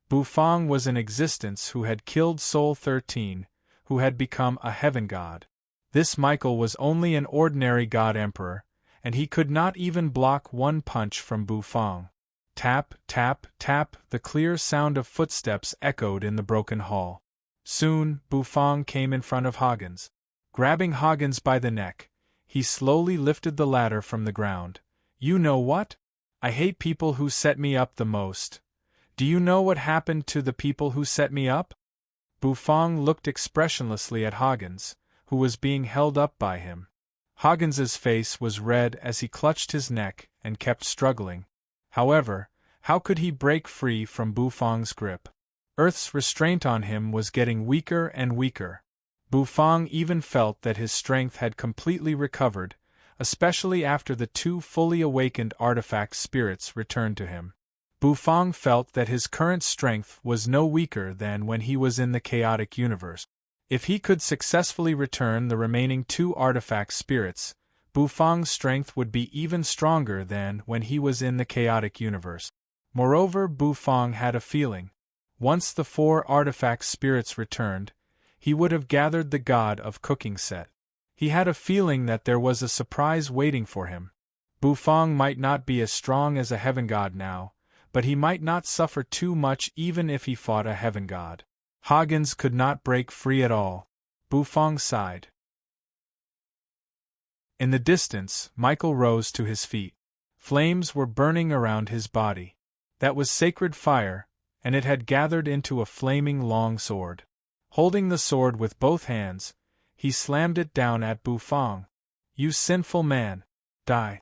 S1: Bufang was an existence who had killed Soul 13, who had become a heaven god. This Michael was only an ordinary god emperor, and he could not even block one punch from Bufang. Tap, tap, tap, the clear sound of footsteps echoed in the broken hall. Soon, Bufang came in front of Hagens. Grabbing Hagens by the neck, he slowly lifted the ladder from the ground. You know what? I hate people who set me up the most. Do you know what happened to the people who set me up? Bufang looked expressionlessly at Hagens, who was being held up by him. Hagens's face was red as he clutched his neck and kept struggling. However, how could he break free from Bufang's grip? Earth's restraint on him was getting weaker and weaker. Bufang even felt that his strength had completely recovered, especially after the two fully awakened artifact spirits returned to him. Bufang felt that his current strength was no weaker than when he was in the chaotic universe. If he could successfully return the remaining two artifact spirits, Bufang's strength would be even stronger than when he was in the chaotic universe. Moreover, Bufang had a feeling. Once the four artifact spirits returned, he would have gathered the god of cooking set. He had a feeling that there was a surprise waiting for him. Bufang might not be as strong as a heaven god now, but he might not suffer too much even if he fought a heaven god. Hagens could not break free at all. Bufang sighed. In the distance, Michael rose to his feet. Flames were burning around his body. That was sacred fire, and it had gathered into a flaming long sword. Holding the sword with both hands, he slammed it down at Bufang. You sinful man! Die!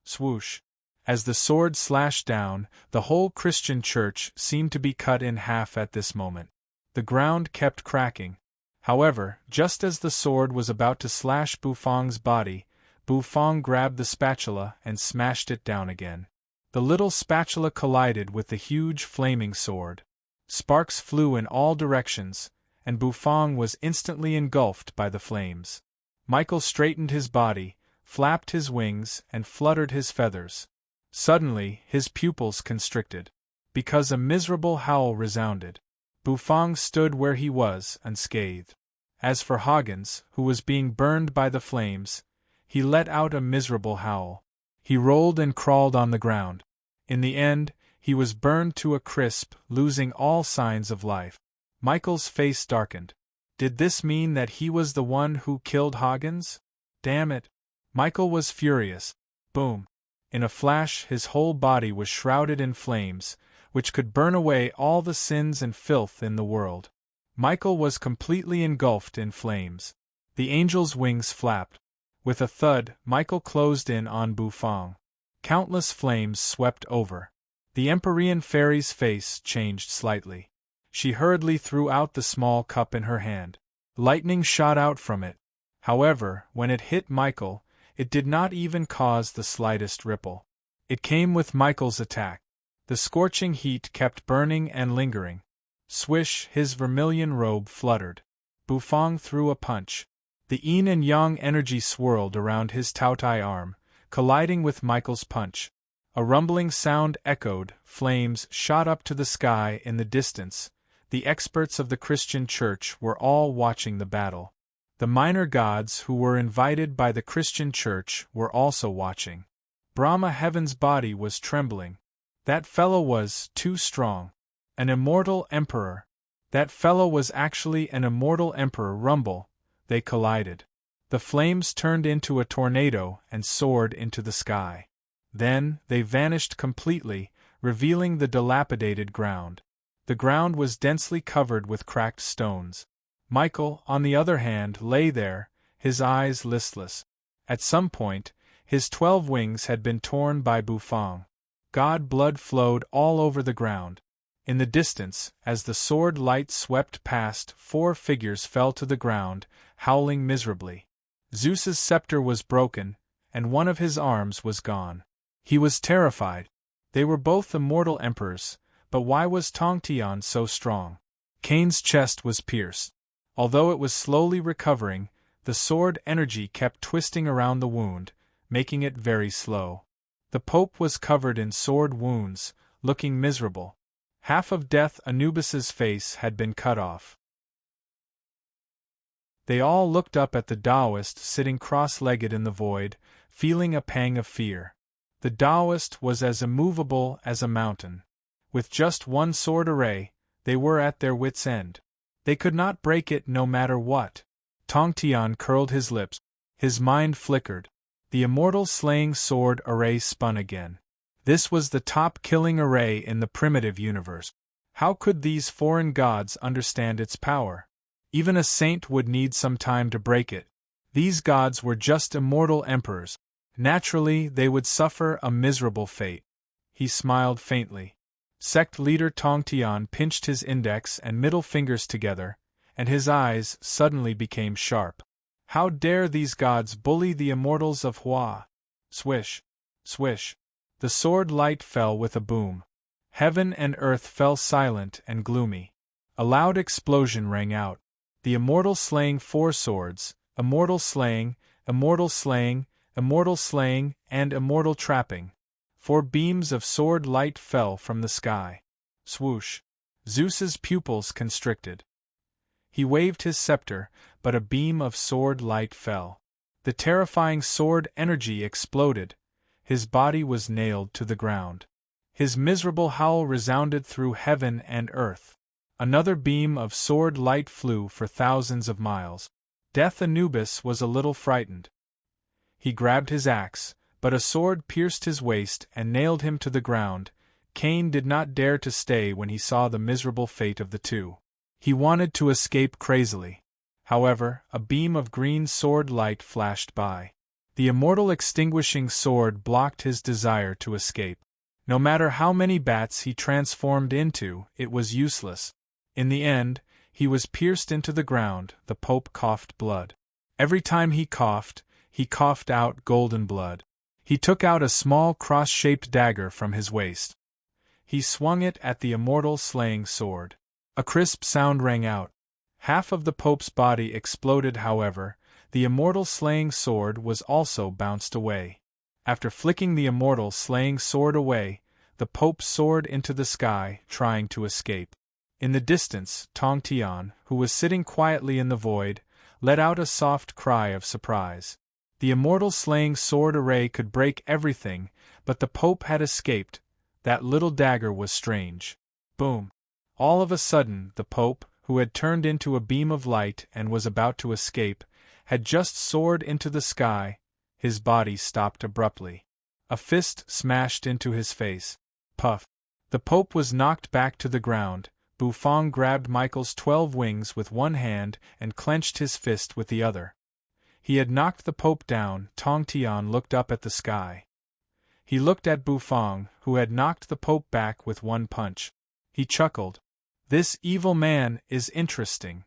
S1: Swoosh! As the sword slashed down, the whole Christian church seemed to be cut in half at this moment. The ground kept cracking. However, just as the sword was about to slash Bufang's body, Bufang grabbed the spatula and smashed it down again. The little spatula collided with the huge flaming sword. Sparks flew in all directions, and Bufang was instantly engulfed by the flames. Michael straightened his body, flapped his wings, and fluttered his feathers. Suddenly, his pupils constricted, because a miserable howl resounded. Bufang stood where he was, unscathed. As for Hagens, who was being burned by the flames, he let out a miserable howl. He rolled and crawled on the ground. In the end, he was burned to a crisp, losing all signs of life. Michael's face darkened. Did this mean that he was the one who killed Hagens? Damn it! Michael was furious. Boom! In a flash, his whole body was shrouded in flames, which could burn away all the sins and filth in the world. Michael was completely engulfed in flames. The angel's wings flapped. With a thud, Michael closed in on Bufang. Countless flames swept over. The Empyrean fairy's face changed slightly. She hurriedly threw out the small cup in her hand. Lightning shot out from it. However, when it hit Michael, it did not even cause the slightest ripple. It came with Michael's attack. The scorching heat kept burning and lingering. Swish, his vermilion robe fluttered. Bufang threw a punch. The yin and yang energy swirled around his Taotai arm, colliding with Michael's punch. A rumbling sound echoed, flames shot up to the sky in the distance. The experts of the Christian Church were all watching the battle. The minor gods who were invited by the Christian Church were also watching. Brahma Heaven's body was trembling. That fellow was too strong. An immortal emperor. That fellow was actually an immortal emperor. Rumble. They collided. The flames turned into a tornado and soared into the sky. Then, they vanished completely, revealing the dilapidated ground. The ground was densely covered with cracked stones. Michael, on the other hand, lay there, his eyes listless. At some point, his 12 wings had been torn by Bufang. God blood flowed all over the ground. In the distance, as the sword light swept past, 4 figures fell to the ground, howling miserably. Zeus's scepter was broken, and one of his arms was gone. He was terrified. They were both immortal emperors, but why was Tongtian so strong? Cain's chest was pierced. Although it was slowly recovering, the sword energy kept twisting around the wound, making it very slow. The Pope was covered in sword wounds, looking miserable. Half of Death Anubis's face had been cut off. They all looked up at the Taoist sitting cross-legged in the void, feeling a pang of fear. The Taoist was as immovable as a mountain. With just one sword array, they were at their wits' end. They could not break it no matter what. Tongtian curled his lips. His mind flickered. The immortal slaying sword array spun again. This was the top killing array in the primitive universe. How could these foreign gods understand its power? Even a saint would need some time to break it. These gods were just immortal emperors. Naturally, they would suffer a miserable fate. He smiled faintly. Sect leader Tongtian pinched his index and middle fingers together, and his eyes suddenly became sharp. How dare these gods bully the immortals of Hua? Swish, swish. The sword light fell with a boom. Heaven and earth fell silent and gloomy. A loud explosion rang out. The immortal slaying 4 swords, immortal slaying, immortal slaying, immortal slaying, and immortal trapping. 4 beams of sword light fell from the sky. Swoosh. Zeus's pupils constricted. He waved his scepter, but a beam of sword light fell. The terrifying sword energy exploded. His body was nailed to the ground. His miserable howl resounded through heaven and earth. Another beam of sword light flew for thousands of miles. Death Anubis was a little frightened. He grabbed his axe, but a sword pierced his waist and nailed him to the ground. Cain did not dare to stay when he saw the miserable fate of the two. He wanted to escape crazily. However, a beam of green sword light flashed by. The immortal extinguishing sword blocked his desire to escape. No matter how many bats he transformed into, it was useless. In the end, he was pierced into the ground. The Pope coughed blood. Every time he coughed out golden blood. He took out a small cross-shaped dagger from his waist. He swung it at the immortal slaying sword. A crisp sound rang out. Half of the Pope's body exploded. However, the immortal slaying sword was also bounced away. After flicking the immortal slaying sword away, the Pope soared into the sky, trying to escape. In the distance, Tongtian, who was sitting quietly in the void, let out a soft cry of surprise. The immortal slaying sword array could break everything, but the Pope had escaped. That little dagger was strange. Boom! All of a sudden, the Pope, who had turned into a beam of light and was about to escape, had just soared into the sky. His body stopped abruptly. A fist smashed into his face. Puff! The Pope was knocked back to the ground. Bufang grabbed Michael's 12 wings with one hand and clenched his fist with the other. He had knocked the Pope down. Tongtian looked up at the sky. He looked at Bufang, who had knocked the Pope back with one punch. He chuckled. This evil man is interesting.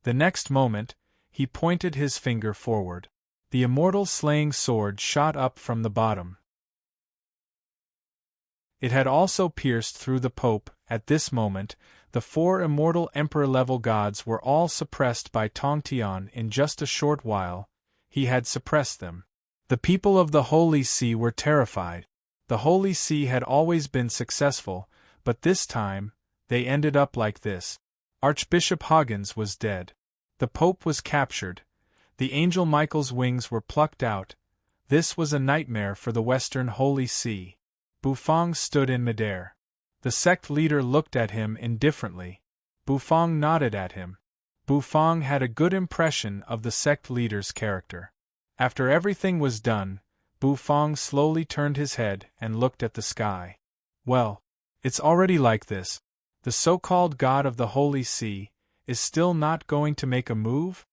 S1: The next moment, he pointed his finger forward. The immortal slaying sword shot up from the bottom. It had also pierced through the Pope. At this moment, the 4 immortal emperor-level gods were all suppressed by Tongtian. In just a short while, he had suppressed them. The people of the Holy See were terrified. The Holy See had always been successful, but this time, they ended up like this. Archbishop Huygens was dead. The Pope was captured. The angel Michael's wings were plucked out. This was a nightmare for the Western Holy See. Bufang stood in midair. The sect leader looked at him indifferently. Bufang nodded at him. Bufang had a good impression of the sect leader's character. After everything was done, Bufang slowly turned his head and looked at the sky. Well, it's already like this. The so-called God of the Holy See is still not going to make a move?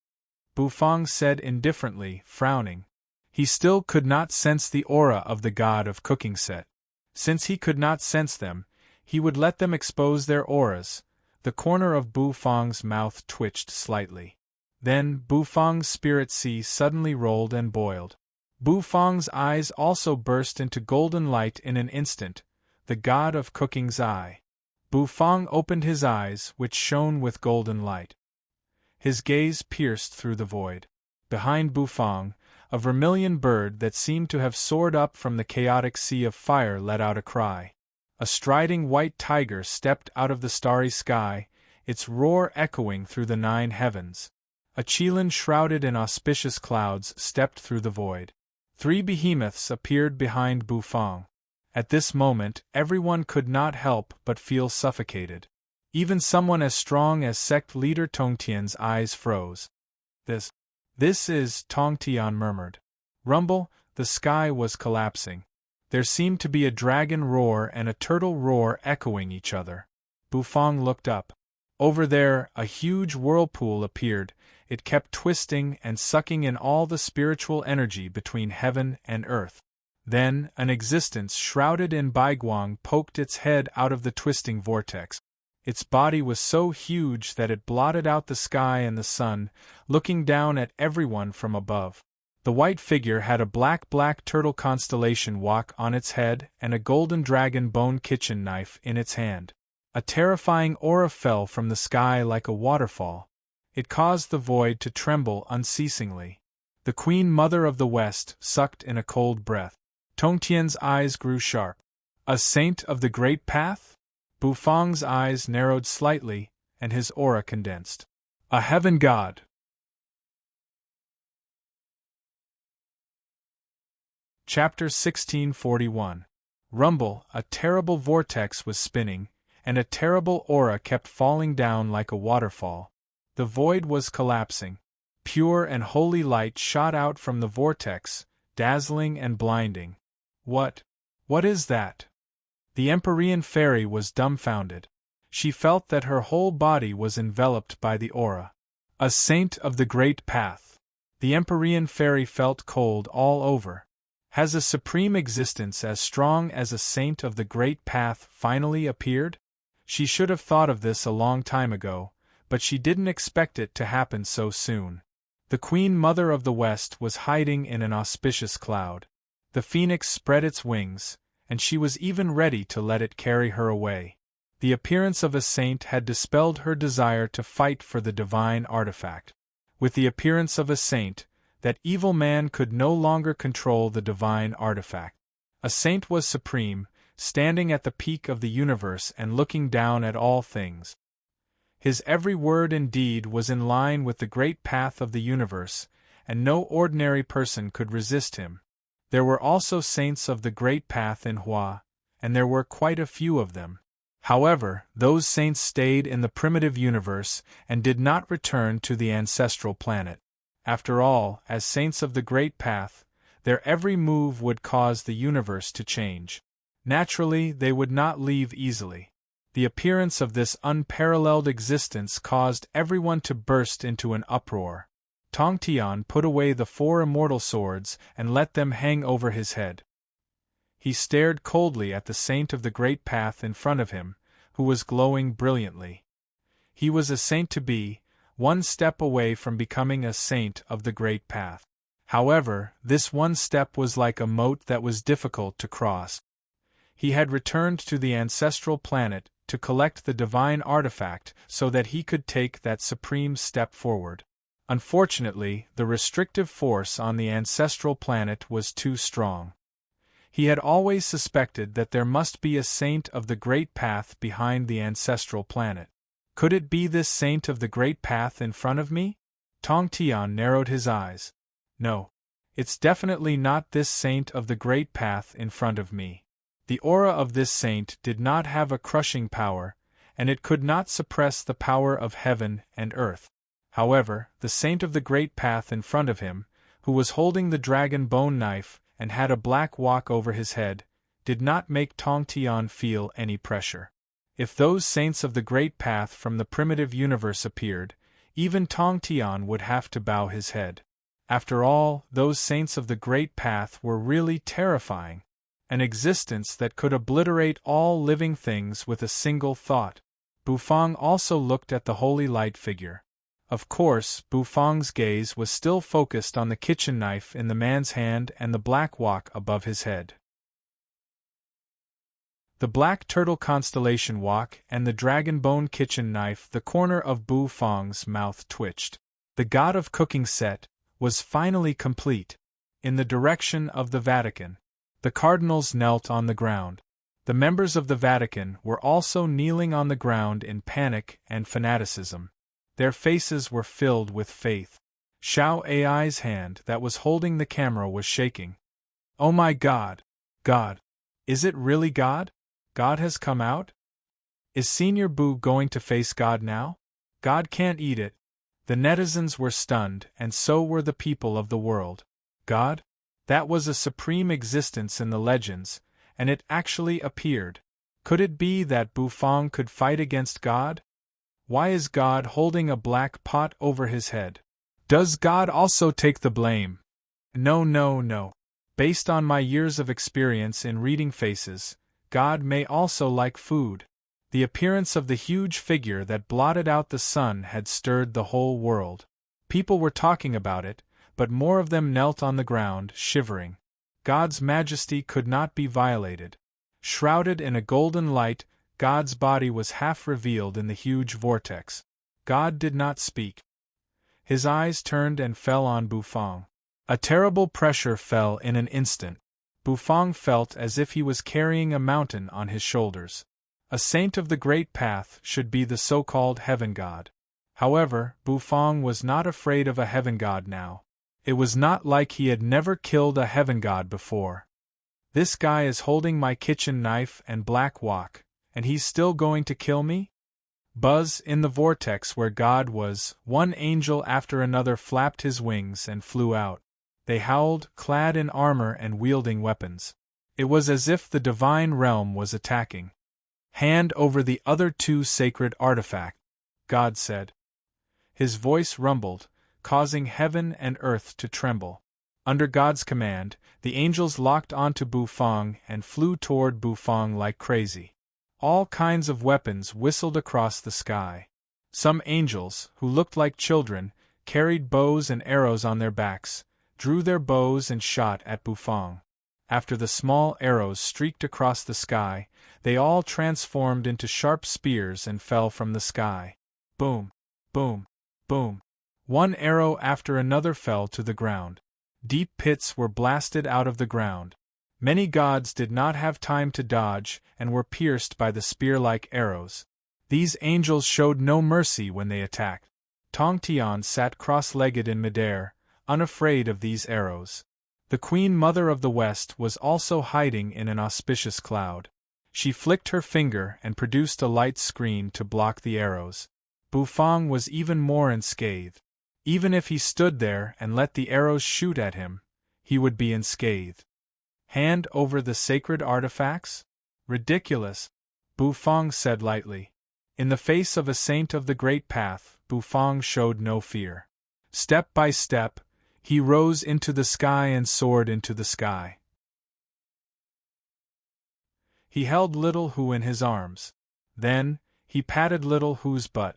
S1: Bufang said indifferently, frowning. He still could not sense the aura of the God of Cooking Set. Since he could not sense them, he would let them expose their auras. The corner of Bufang's mouth twitched slightly. Then Bufang's spirit sea suddenly rolled and boiled. Bufang's eyes also burst into golden light in an instant, the God of Cooking's eye. Bufang opened his eyes, which shone with golden light. His gaze pierced through the void. Behind Bufang, a vermilion bird that seemed to have soared up from the chaotic sea of fire let out a cry. A striding white tiger stepped out of the starry sky, its roar echoing through the 9 heavens. A Qilin shrouded in auspicious clouds stepped through the void. 3 behemoths appeared behind Bufang. At this moment, everyone could not help but feel suffocated. Even someone as strong as sect leader Tongtian's eyes froze. This is, Tongtian murmured. Rumble, the sky was collapsing. There seemed to be a dragon roar and a turtle roar echoing each other. Bufang looked up. Over there, a huge whirlpool appeared. It kept twisting and sucking in all the spiritual energy between heaven and earth. Then, an existence shrouded in Baiguang poked its head out of the twisting vortex. Its body was so huge that it blotted out the sky and the sun, looking down at everyone from above. The white figure had a black turtle constellation walk on its head and a golden dragon bone kitchen knife in its hand. A terrifying aura fell from the sky like a waterfall. It caused the void to tremble unceasingly. The Queen Mother of the West sucked in a cold breath. Tongtian's eyes grew sharp. A saint of the Great Path? Bufang's eyes narrowed slightly, and his aura condensed. A heaven god. Chapter 1641. Rumble, a terrible vortex was spinning, and a terrible aura kept falling down like a waterfall. The void was collapsing. Pure and holy light shot out from the vortex, dazzling and blinding. What is that? The Empyrean fairy was dumbfounded. She felt that her whole body was enveloped by the aura. A saint of the Great Path. The Empyrean fairy felt cold all over. Has a supreme existence as strong as a saint of the Great Path finally appeared? She should have thought of this a long time ago, but she didn't expect it to happen so soon. The Queen Mother of the West was hiding in an auspicious cloud. The phoenix spread its wings, and she was even ready to let it carry her away. The appearance of a saint had dispelled her desire to fight for the divine artifact. With the appearance of a saint, that evil man could no longer control the divine artifact. A saint was supreme, standing at the peak of the universe and looking down at all things. His every word and deed was in line with the great path of the universe, and no ordinary person could resist him. There were also saints of the great path in Hua, and there were quite a few of them. However, those saints stayed in the primitive universe and did not return to the ancestral planet. After all, as saints of the great path, their every move would cause the universe to change. Naturally, they would not leave easily. The appearance of this unparalleled existence caused everyone to burst into an uproar. Tongtian put away the 4 immortal swords and let them hang over his head. He stared coldly at the saint of the great path in front of him, who was glowing brilliantly. He was a saint to be, one step away from becoming a saint of the great path. However, this one step was like a moat that was difficult to cross. He had returned to the ancestral planet to collect the divine artifact so that he could take that supreme step forward. Unfortunately, the restrictive force on the ancestral planet was too strong. He had always suspected that there must be a saint of the great path behind the ancestral planet. Could it be this saint of the great path in front of me? Tong Tian narrowed his eyes. No. It's definitely not this saint of the great path in front of me. The aura of this saint did not have a crushing power, and it could not suppress the power of heaven and earth. However, the saint of the great path in front of him, who was holding the dragon bone knife and had a black wok over his head, did not make Tong Tian feel any pressure. If those saints of the great path from the primitive universe appeared, even Tong Tian would have to bow his head. After all, those saints of the great path were really terrifying. An existence that could obliterate all living things with a single thought. Bufang also looked at the holy light figure. Of course, Bufang's gaze was still focused on the kitchen knife in the man's hand and the black wok above his head. The black turtle constellation wok and the dragon bone kitchen knife. The corner of Bufang's mouth twitched. The God of Cooking set was finally complete. In the direction of the Vatican, the cardinals knelt on the ground. The members of the Vatican were also kneeling on the ground in panic and fanaticism. Their faces were filled with faith. Xiao Ai's hand that was holding the camera was shaking. Oh my God! God! Is it really God? God has come out? Is Senior Bu going to face God now? God can't eat it. The netizens were stunned, and so were the people of the world. God? That was a supreme existence in the legends, and it actually appeared. Could it be that Bufang could fight against God? Why is God holding a black pot over his head? Does God also take the blame? No, no, no. Based on my years of experience in reading faces, God may also like food. The appearance of the huge figure that blotted out the sun had stirred the whole world. People were talking about it, but more of them knelt on the ground, shivering. God's majesty could not be violated. Shrouded in a golden light, God's body was half revealed in the huge vortex. God did not speak. His eyes turned and fell on Bufang. A terrible pressure fell in an instant. Bufang felt as if he was carrying a mountain on his shoulders. A saint of the great path should be the so-called heaven god. However, Bufang was not afraid of a heaven god now. It was not like he had never killed a heaven god before. This guy is holding my kitchen knife and black wok, and he's still going to kill me? Buzz, in the vortex where God was, one angel after another flapped his wings and flew out. They howled, clad in armor and wielding weapons. It was as if the divine realm was attacking. Hand over the other two sacred artifacts, God said. His voice rumbled, causing heaven and earth to tremble. Under God's command, the angels locked onto Bufang and flew toward Bufang like crazy. All kinds of weapons whistled across the sky. Some angels, who looked like children, carried bows and arrows on their backs, drew their bows and shot at Bufang. After the small arrows streaked across the sky, they all transformed into sharp spears and fell from the sky. Boom! Boom! Boom! One arrow after another fell to the ground. Deep pits were blasted out of the ground. Many gods did not have time to dodge and were pierced by the spear-like arrows. These angels showed no mercy when they attacked. Tong Tian sat cross-legged in midair, unafraid of these arrows. The Queen Mother of the West was also hiding in an auspicious cloud. She flicked her finger and produced a light screen to block the arrows. Bufang was even more unscathed. Even if he stood there and let the arrows shoot at him, he would be unscathed. Hand over the sacred artifacts? Ridiculous, Bufang said lightly. In the face of a saint of the great path, Bufang showed no fear. Step by step, he rose into the sky and soared into the sky. He held Little Hu in his arms. Then, he patted Little Hu's butt.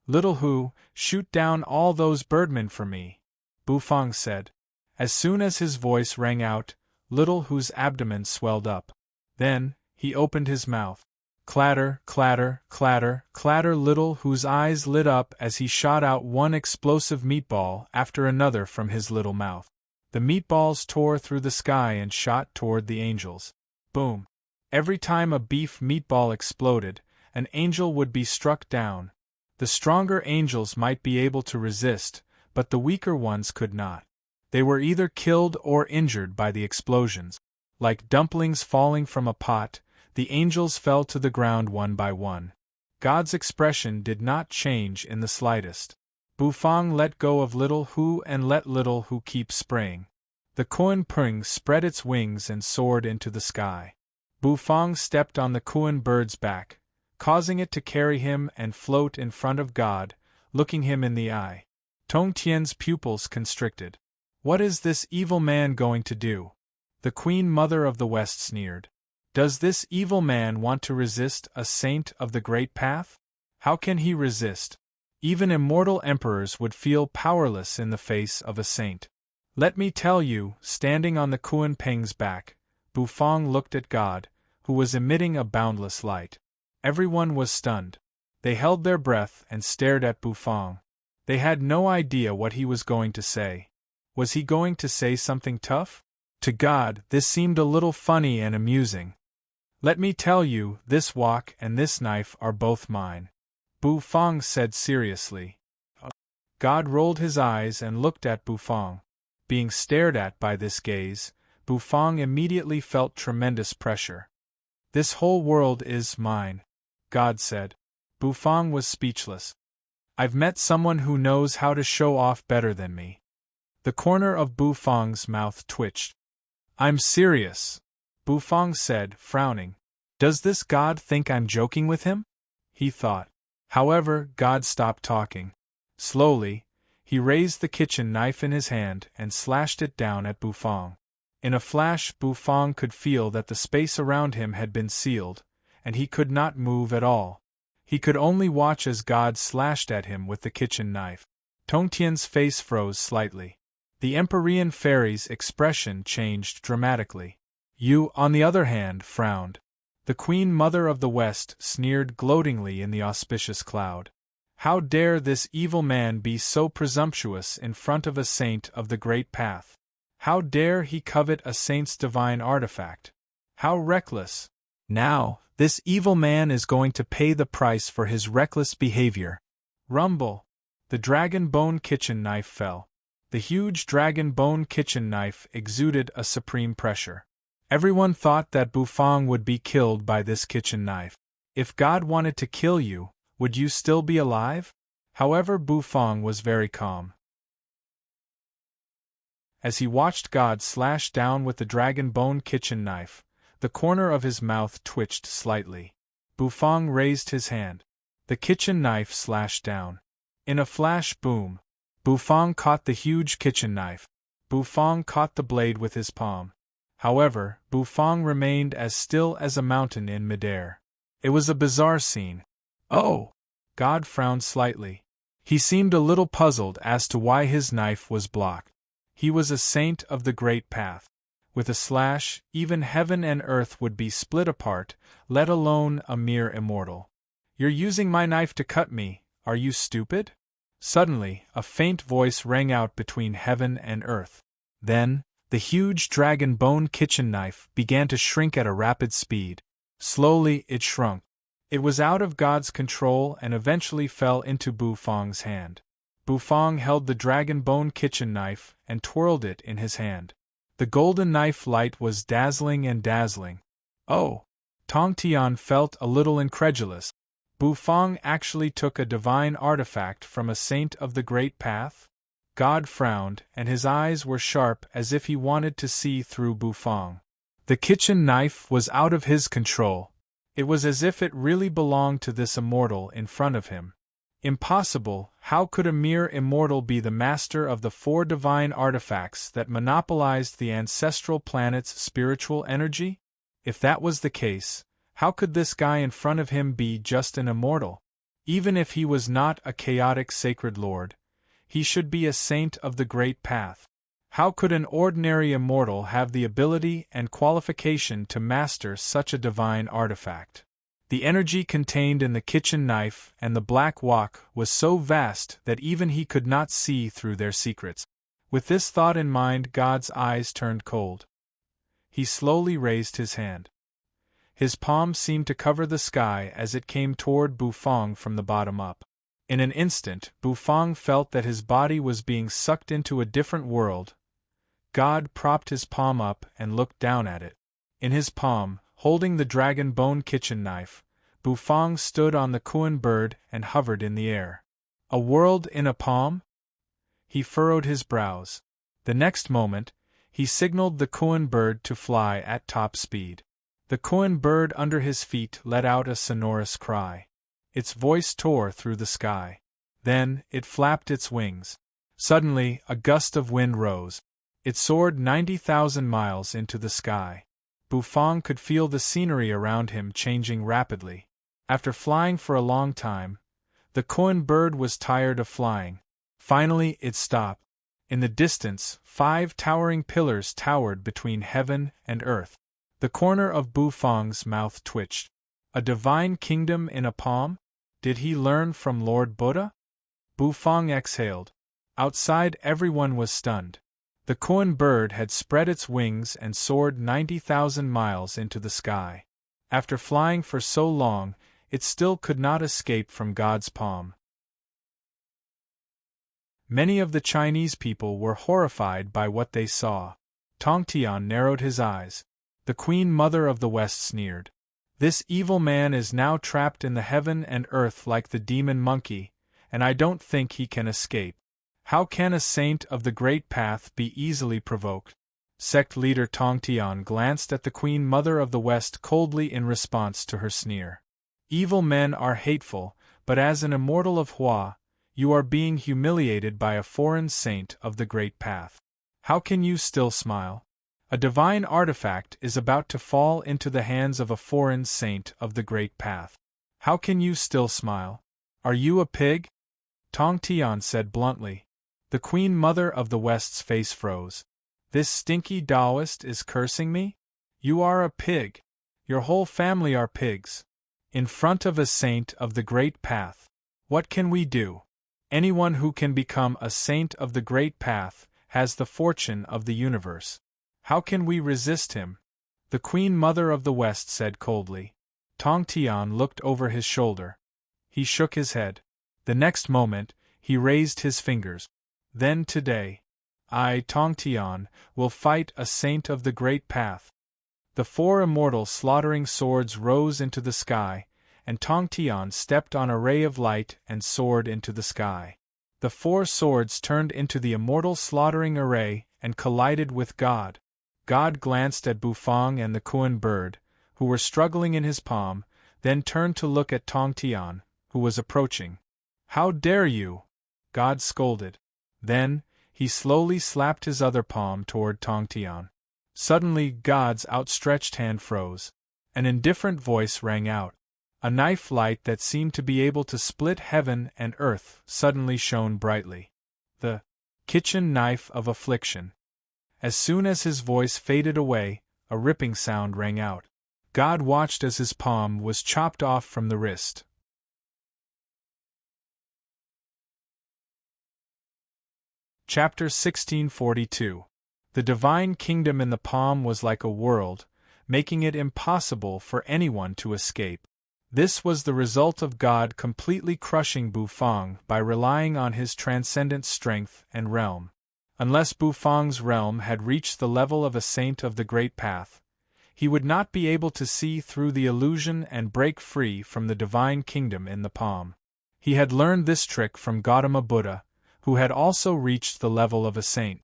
S1: Little Hu, shoot down all those birdmen for me, Bufang said. As soon as his voice rang out, Little Hu's abdomen swelled up. Then, he opened his mouth. Clatter, clatter, clatter, clatter. Little Hu's eyes lit up as he shot out one explosive meatball after another from his little mouth. The meatballs tore through the sky and shot toward the angels. Boom! Every time a beef meatball exploded, an angel would be struck down. The stronger angels might be able to resist, but the weaker ones could not. They were either killed or injured by the explosions. Like dumplings falling from a pot, the angels fell to the ground one by one. God's expression did not change in the slightest. Bufang let go of Little Hu and let Little Hu keep spraying. The Kuan Pung spread its wings and soared into the sky. Bufang stepped on the Kuan bird's back, causing it to carry him and float in front of God, looking him in the eye. Tong Tian's pupils constricted. What is this evil man going to do? The Queen Mother of the West sneered. Does this evil man want to resist a saint of the Great Path? How can he resist? Even immortal emperors would feel powerless in the face of a saint. Let me tell you, standing on the Kuan Peng's back, Bufang looked at God, who was emitting a boundless light. Everyone was stunned. They held their breath and stared at Bufang. They had no idea what he was going to say. Was he going to say something tough? To God, this seemed a little funny and amusing. Let me tell you, this wok and this knife are both mine, Bufang said seriously. God rolled his eyes and looked at Bufang. Being stared at by this gaze, Bufang immediately felt tremendous pressure. This whole world is mine, God said. Bufang was speechless. I've met someone who knows how to show off better than me. The corner of Bufang's mouth twitched. I'm serious, Bufang said, frowning. Does this God think I'm joking with him? He thought. However, God stopped talking. Slowly, he raised the kitchen knife in his hand and slashed it down at Bufang. In a flash, Bufang could feel that the space around him had been sealed, and he could not move at all. He could only watch as God slashed at him with the kitchen knife. Tongtian's face froze slightly. The Empyrean fairy's expression changed dramatically. Yu, on the other hand, frowned. The Queen Mother of the West sneered gloatingly in the auspicious cloud. How dare this evil man be so presumptuous in front of a saint of the Great Path? How dare he covet a saint's divine artifact? How reckless! Now, this evil man is going to pay the price for his reckless behavior. Rumble! The dragon bone kitchen knife fell. The huge dragon bone kitchen knife exuded a supreme pressure. Everyone thought that Bufang would be killed by this kitchen knife. If God wanted to kill you, would you still be alive? However, Bufang was very calm. As he watched God slash down with the dragon bone kitchen knife, the corner of his mouth twitched slightly. Bufang raised his hand. The kitchen knife slashed down. In a flash boom, Bufang caught the huge kitchen knife. Bufang caught the blade with his palm. However, Bufang remained as still as a mountain in midair. It was a bizarre scene. Oh! God frowned slightly. He seemed a little puzzled as to why his knife was blocked. He was a saint of the Great Path. With a slash, even heaven and earth would be split apart, let alone a mere immortal. You're using my knife to cut me, are you stupid? Suddenly, a faint voice rang out between heaven and earth. Then, the huge dragon bone kitchen knife began to shrink at a rapid speed. Slowly, it shrunk. It was out of God's control and eventually fell into Bufang's hand. Bufang held the dragon bone kitchen knife and twirled it in his hand. The golden knife light was dazzling and dazzling. Oh! Tongtian felt a little incredulous. Bufang actually took a divine artifact from a saint of the Great Path? God frowned, and his eyes were sharp as if he wanted to see through Bufang. The kitchen knife was out of his control. It was as if it really belonged to this immortal in front of him. Impossible! How could a mere immortal be the master of the 4 divine artifacts that monopolized the ancestral planet's spiritual energy? If that was the case, How could this guy in front of him be just an immortal? Even if he was not a chaotic sacred lord, he should be a saint of the great path. How could an ordinary immortal have the ability and qualification to master such a divine artifact? The energy contained in the kitchen knife and the black wok was so vast that even he could not see through their secrets. With this thought in mind, God's eyes turned cold. He slowly raised his hand. His palm seemed to cover the sky as it came toward Bufang from the bottom up. In an instant, Bufang felt that his body was being sucked into a different world. God propped his palm up and looked down at it. In his palm, holding the dragon bone kitchen knife, Bufang stood on the Kuan bird and hovered in the air. A world in a palm? He furrowed his brows. The next moment, he signaled the Kuan bird to fly at top speed. The Kuan bird under his feet let out a sonorous cry. Its voice tore through the sky. Then, it flapped its wings. Suddenly, a gust of wind rose. It soared 90,000 miles into the sky. Bufang could feel the scenery around him changing rapidly. After flying for a long time, the Kuan bird was tired of flying. Finally, it stopped. In the distance, 5 towering pillars towered between heaven and earth. The corner of Bufang's mouth twitched. A divine kingdom in a palm? Did he learn from Lord Buddha? Bufang exhaled. Outside, everyone was stunned. The Kuan bird had spread its wings and soared 90,000 miles into the sky. After flying for so long, it still could not escape from God's palm. Many of the Chinese people were horrified by what they saw. Tongtian narrowed his eyes. The Queen Mother of the West sneered. This evil man is now trapped in the heaven and earth like the demon monkey, and I don't think he can escape. How can a saint of the great path be easily provoked? Sect leader Tongtian glanced at the Queen Mother of the West coldly in response to her sneer. Evil men are hateful, but as an immortal of Hua, you are being humiliated by a foreign saint of the great path. How can you still smile? A divine artifact is about to fall into the hands of a foreign saint of the great path. How can you still smile? Are you a pig? Tongtian said bluntly. The Queen Mother of the West's face froze. This stinky Taoist is cursing me? You are a pig. Your whole family are pigs. In front of a saint of the great path. What can we do? Anyone who can become a saint of the great path has the fortune of the universe. How can we resist him? The Queen Mother of the West said coldly. Tongtian looked over his shoulder. He shook his head. The next moment, he raised his fingers. Then today, I, Tongtian, will fight a saint of the great path. The 4 immortal slaughtering swords rose into the sky, and Tongtian stepped on a ray of light and soared into the sky. The 4 swords turned into the immortal slaughtering array and collided with God. God glanced at Bufang and the Kuan bird, who were struggling in his palm, then turned to look at Tongtian, who was approaching. How dare you? God scolded. Then, he slowly slapped his other palm toward Tongtian. Suddenly, God's outstretched hand froze. An indifferent voice rang out. A knife light that seemed to be able to split heaven and earth suddenly shone brightly. The kitchen knife of affliction. As soon as his voice faded away, a ripping sound rang out. God watched as his palm was chopped off from the wrist. Chapter 1642. The divine kingdom in the palm was like a world, making it impossible for anyone to escape. This was the result of God completely crushing Bufang by relying on his transcendent strength and realm. Unless Bufang's realm had reached the level of a saint of the great path, he would not be able to see through the illusion and break free from the divine kingdom in the palm. He had learned this trick from Gautama Buddha, who had also reached the level of a saint.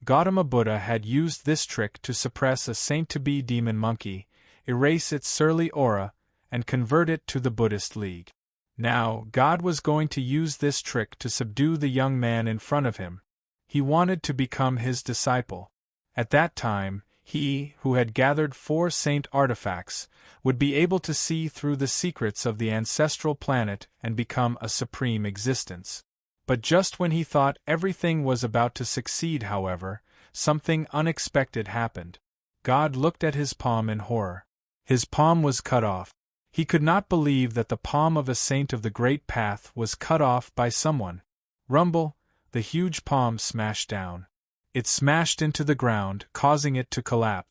S1: Gautama Buddha had used this trick to suppress a saint-to-be demon monkey, erase its surly aura, and convert it to the Buddhist League. Now, God was going to use this trick to subdue the young man in front of him. He wanted to become his disciple. At that time, He, who had gathered 4 saint artifacts, would be able to see through the secrets of the ancestral planet and become a supreme existence. But just when he thought everything was about to succeed, however, something unexpected happened. God looked at his palm in horror. His palm was cut off. He could not believe that the palm of a saint of the Great Path was cut off by someone. Rumble, the huge palm smashed down. It smashed into the ground, causing it to collapse.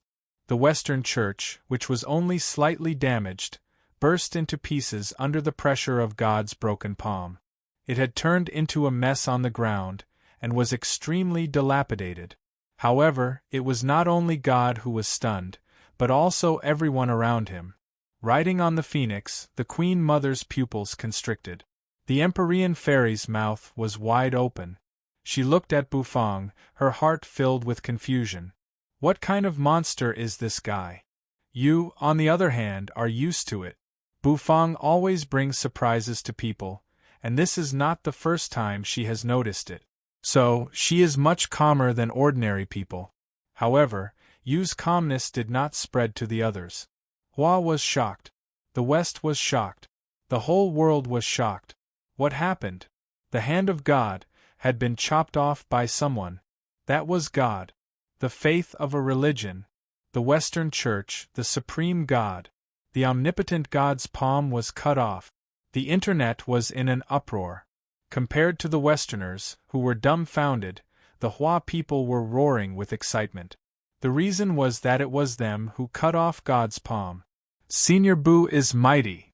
S1: The Western Church, which was only slightly damaged, burst into pieces under the pressure of God's broken palm. It had turned into a mess on the ground, and was extremely dilapidated. However, it was not only God who was stunned, but also everyone around him. Riding on the phoenix, the Queen Mother's pupils constricted. The Empyrean fairy's mouth was wide open. She looked at Bufang, her heart filled with confusion. What kind of monster is this guy? You, on the other hand, are used to it. Bufang always brings surprises to people, and this is not the first time she has noticed it. So, she is much calmer than ordinary people. However, Yu's calmness did not spread to the others. Hua was shocked. The West was shocked. The whole world was shocked. What happened? The hand of God had been chopped off by someone. That was God. The faith of a religion. The Western Church, the supreme God. The omnipotent God's palm was cut off. The internet was in an uproar. Compared to the Westerners, who were dumbfounded, the Hua people were roaring with excitement. The reason was that it was them who cut off God's palm. Senior Bu is mighty.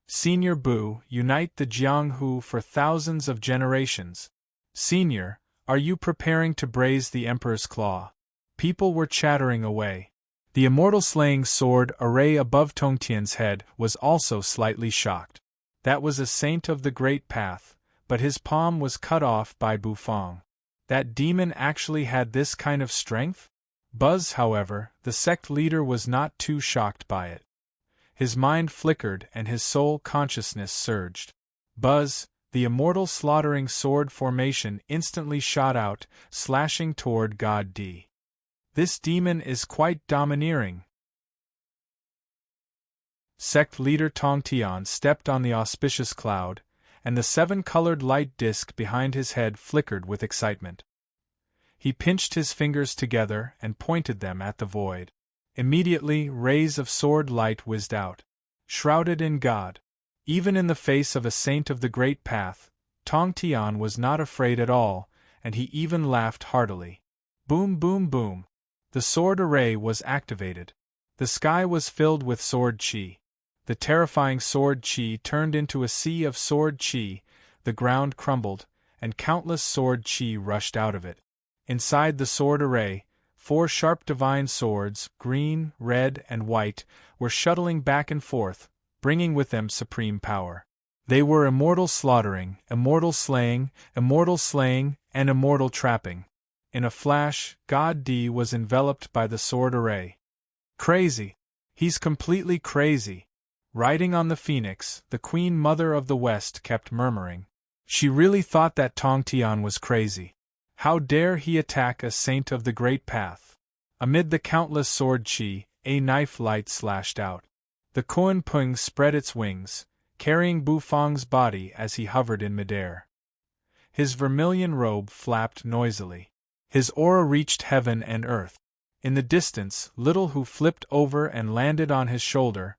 S1: Senior Bu, unite the Jianghu for thousands of generations. Senior, are you preparing to braze the Emperor's claw? People were chattering away. The immortal slaying sword array above Tongtian's head was also slightly shocked. That was a saint of the Great Path, but his palm was cut off by Bufang. That demon actually had this kind of strength? Buzz, however, the sect leader, was not too shocked by it. His mind flickered and his soul consciousness surged. Buzz, the immortal slaughtering sword formation instantly shot out, slashing toward God D. This demon is quite domineering. Sect leader Tongtian stepped on the auspicious cloud, and the 7-colored light disk behind his head flickered with excitement. He pinched his fingers together and pointed them at the void. Immediately, rays of sword light whizzed out. Shrouded in God. Even in the face of a saint of the Great Path, Tongtian was not afraid at all, and he even laughed heartily. Boom, boom, boom. The sword array was activated. The sky was filled with sword chi. The terrifying sword chi turned into a sea of sword chi, the ground crumbled, and countless sword chi rushed out of it. Inside the sword array, 4 sharp divine swords, green, red, and white, were shuttling back and forth, bringing with them supreme power. They were immortal slaughtering, immortal slaying, and immortal trapping. In a flash, God D was enveloped by the sword array. Crazy! He's completely crazy! Riding on the phoenix, the Queen Mother of the West kept murmuring. She really thought that Tongtian was crazy. How dare he attack a saint of the Great Path? Amid the countless sword chi, a knife light slashed out. The Koan Pung spread its wings, carrying Bufang's body as he hovered in midair. His vermilion robe flapped noisily. His aura reached heaven and earth. In the distance, Little Hu flipped over and landed on his shoulder,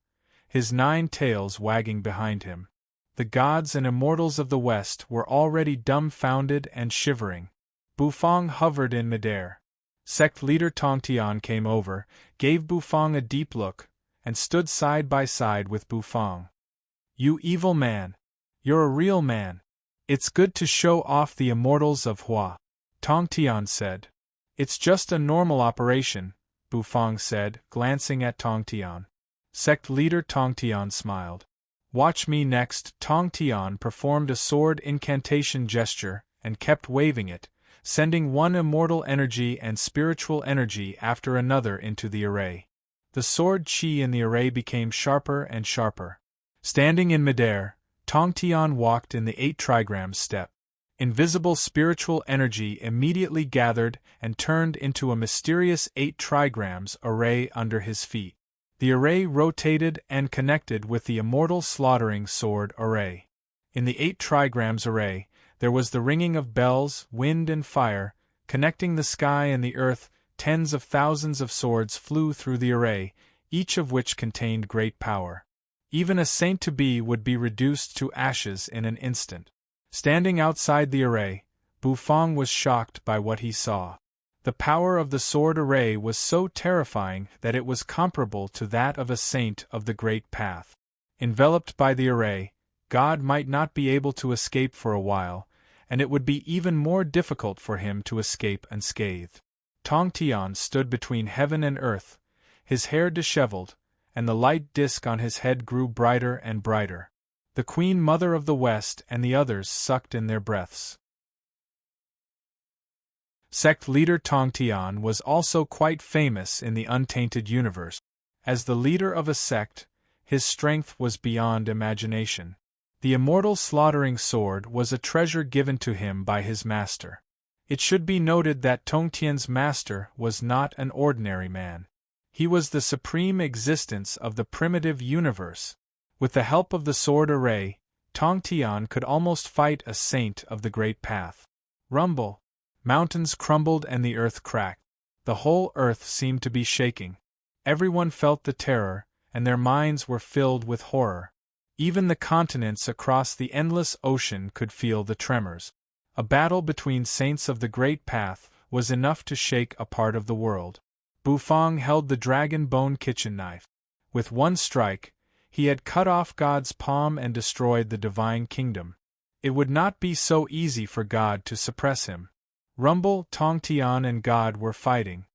S1: his 9 tails wagging behind him. The gods and immortals of the West were already dumbfounded and shivering. Bufang hovered in midair. Sect leader Tongtian came over, gave Bufang a deep look, and stood side by side with Bufang. You evil man! You're a real man! It's good to show off the immortals of Hua, Tongtian said. It's just a normal operation, Bufang said, glancing at Tongtian. Sect leader Tongtian smiled. Watch me next. Tongtian performed a sword incantation gesture and kept waving it, sending one immortal energy and spiritual energy after another into the array. The sword chi in the array became sharper and sharper. Standing in midair, Tongtian walked in the 8 trigrams step. Invisible spiritual energy immediately gathered and turned into a mysterious 8 trigrams array under his feet. The array rotated and connected with the immortal slaughtering sword array. In the 8 trigrams array, there was the ringing of bells, wind and fire, connecting the sky and the earth. Tens of thousands of swords flew through the array, each of which contained great power. Even a saint-to-be would be reduced to ashes in an instant. Standing outside the array, Bufang was shocked by what he saw. The power of the sword array was so terrifying that it was comparable to that of a saint of the great path. Enveloped by the array, God might not be able to escape for a while, and it would be even more difficult for him to escape unscathed. Tong Tian stood between heaven and earth, his hair disheveled, and the light disk on his head grew brighter and brighter. The Queen Mother of the West and the others sucked in their breaths. Sect leader Tong Tian was also quite famous in the untainted universe. As the leader of a sect, his strength was beyond imagination. The immortal slaughtering sword was a treasure given to him by his master. It should be noted that Tong Tian's master was not an ordinary man. He was the supreme existence of the primitive universe. With the help of the sword array, Tong Tian could almost fight a saint of the great path. Rumble! Mountains crumbled and the earth cracked. The whole earth seemed to be shaking. Everyone felt the terror, and their minds were filled with horror. Even the continents across the endless ocean could feel the tremors. A battle between saints of the great path was enough to shake a part of the world. Bufang held the dragon bone kitchen knife. With one strike, he had cut off God's palm and destroyed the divine kingdom. It would not be so easy for God to suppress him. Rumble, Tong Tian and God were fighting.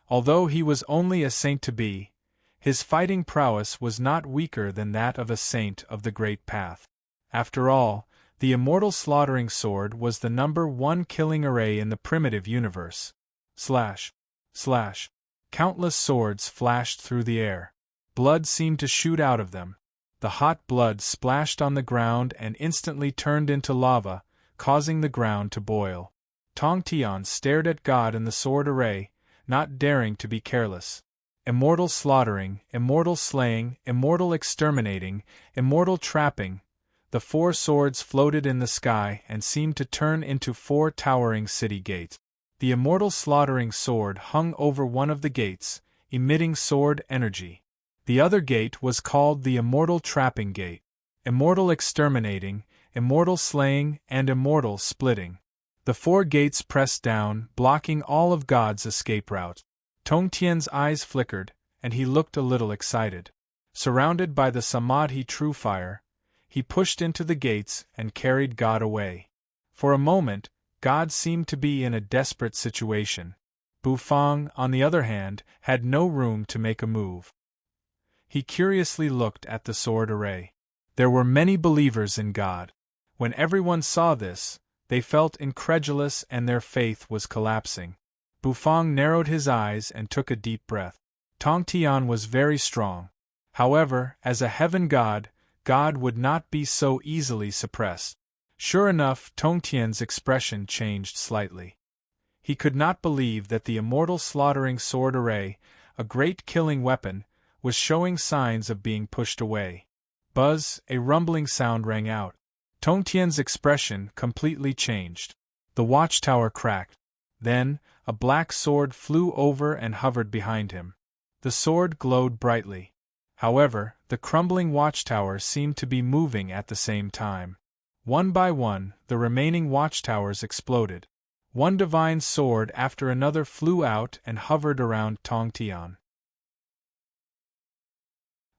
S1: Although he was only a saint-to-be, his fighting prowess was not weaker than that of a saint of the great path. After all, the immortal slaughtering sword was the #1 killing array in the primitive universe. Slash! Slash! Countless swords flashed through the air. Blood seemed to shoot out of them. The hot blood splashed on the ground and instantly turned into lava, causing the ground to boil. Tong Tian stared at God and the sword array, not daring to be careless. Immortal slaughtering, immortal slaying, immortal exterminating, immortal trapping. The 4 swords floated in the sky and seemed to turn into 4 towering city gates. The immortal slaughtering sword hung over one of the gates, emitting sword energy. The other gate was called the immortal trapping gate. Immortal exterminating, immortal slaying, and immortal splitting. The 4 gates pressed down, blocking all of God's escape route. Tong Tian's eyes flickered, and he looked a little excited. Surrounded by the Samadhi true fire, he pushed into the gates and carried God away. For a moment, God seemed to be in a desperate situation. Bufang, on the other hand, had no room to make a move. He curiously looked at the sword array. There were many believers in God. When everyone saw this, they felt incredulous and their faith was collapsing. Bufang narrowed his eyes and took a deep breath. Tong Tian was very strong. However, as a heaven god, God would not be so easily suppressed. Sure enough, Tong Tian's expression changed slightly. He could not believe that the immortal slaughtering sword array, a great killing weapon, was showing signs of being pushed away. Buzz, a rumbling sound rang out. Tong Tian's expression completely changed. The watchtower cracked. Then, a black sword flew over and hovered behind him. The sword glowed brightly. However, the crumbling watchtower seemed to be moving at the same time. One by one, the remaining watchtowers exploded. One divine sword after another flew out and hovered around Tong Tian.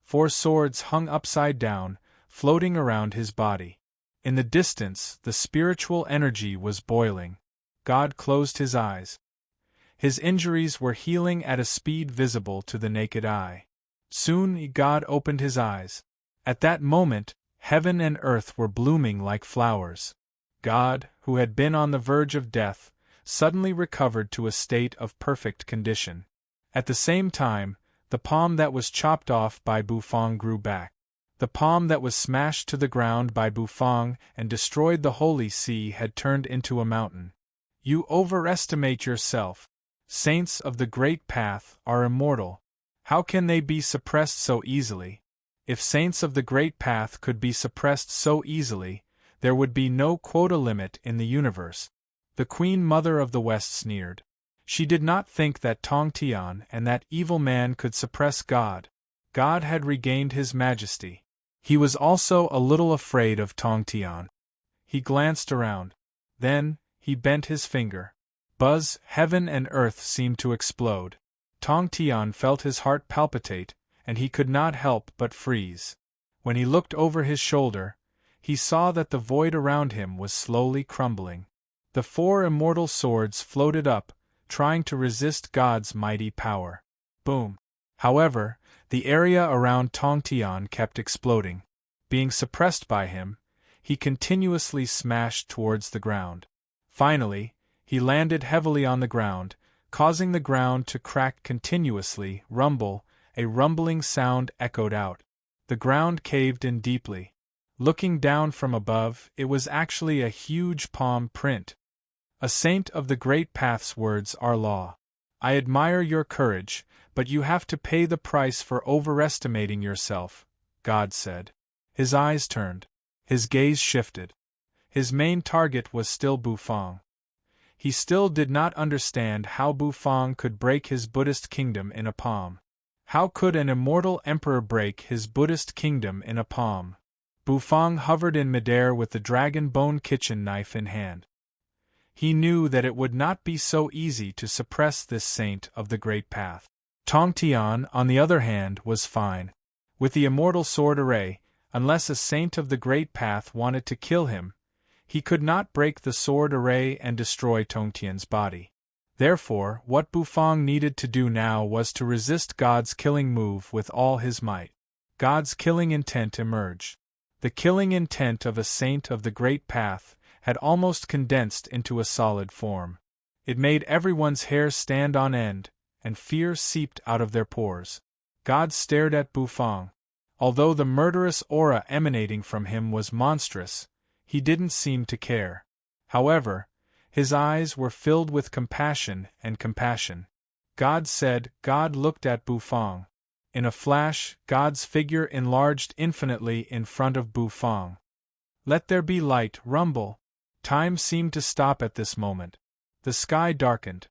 S1: 4 swords hung upside down, floating around his body. In the distance, the spiritual energy was boiling. God closed his eyes. His injuries were healing at a speed visible to the naked eye. Soon God opened his eyes. At that moment, heaven and earth were blooming like flowers. God, who had been on the verge of death, suddenly recovered to a state of perfect condition. At the same time, the palm that was chopped off by Bufang grew back. The palm that was smashed to the ground by Bufang and destroyed the holy sea had turned into a mountain. You overestimate yourself. Saints of the Great Path are immortal. How can they be suppressed so easily? If saints of the Great Path could be suppressed so easily, there would be no quota limit in the universe. The Queen Mother of the West sneered. She did not think that Tong Tian and that evil man could suppress God. God had regained his majesty. He was also a little afraid of Tong Tian. He glanced around. Then, he bent his finger. Buzz, heaven and earth seemed to explode. Tong Tian felt his heart palpitate, and he could not help but freeze. When he looked over his shoulder, he saw that the void around him was slowly crumbling. The 4 immortal swords floated up, trying to resist God's mighty power. Boom! However, the area around Tong Tian kept exploding. Being suppressed by him, he continuously smashed towards the ground. Finally, he landed heavily on the ground, causing the ground to crack continuously. Rumble, a rumbling sound echoed out. The ground caved in deeply. Looking down from above, it was actually a huge palm print. A saint of the Great Path's words are law. I admire your courage, but you have to pay the price for overestimating yourself, God said. His eyes turned. His gaze shifted. His main target was still Bufang. He still did not understand how Bufang could break his Buddhist kingdom in a palm. How could an immortal emperor break his Buddhist kingdom in a palm? Bufang hovered in midair with the dragon bone kitchen knife in hand. He knew that it would not be so easy to suppress this saint of the Great Path. Tong Tian, on the other hand, was fine. With the immortal sword array, unless a saint of the Great Path wanted to kill him, he could not break the sword array and destroy Tong Tian's body. Therefore, what Bufang needed to do now was to resist God's killing move with all his might. God's killing intent emerged. The killing intent of a saint of the Great Path had almost condensed into a solid form. It made everyone's hair stand on end, and fear seeped out of their pores. God stared at Bufang. Although the murderous aura emanating from him was monstrous, he didn't seem to care. However, his eyes were filled with compassion and compassion. God said. God looked at Bufang. In a flash, God's figure enlarged infinitely in front of Bufang. Let there be light. Rumble. Time seemed to stop at this moment. The sky darkened.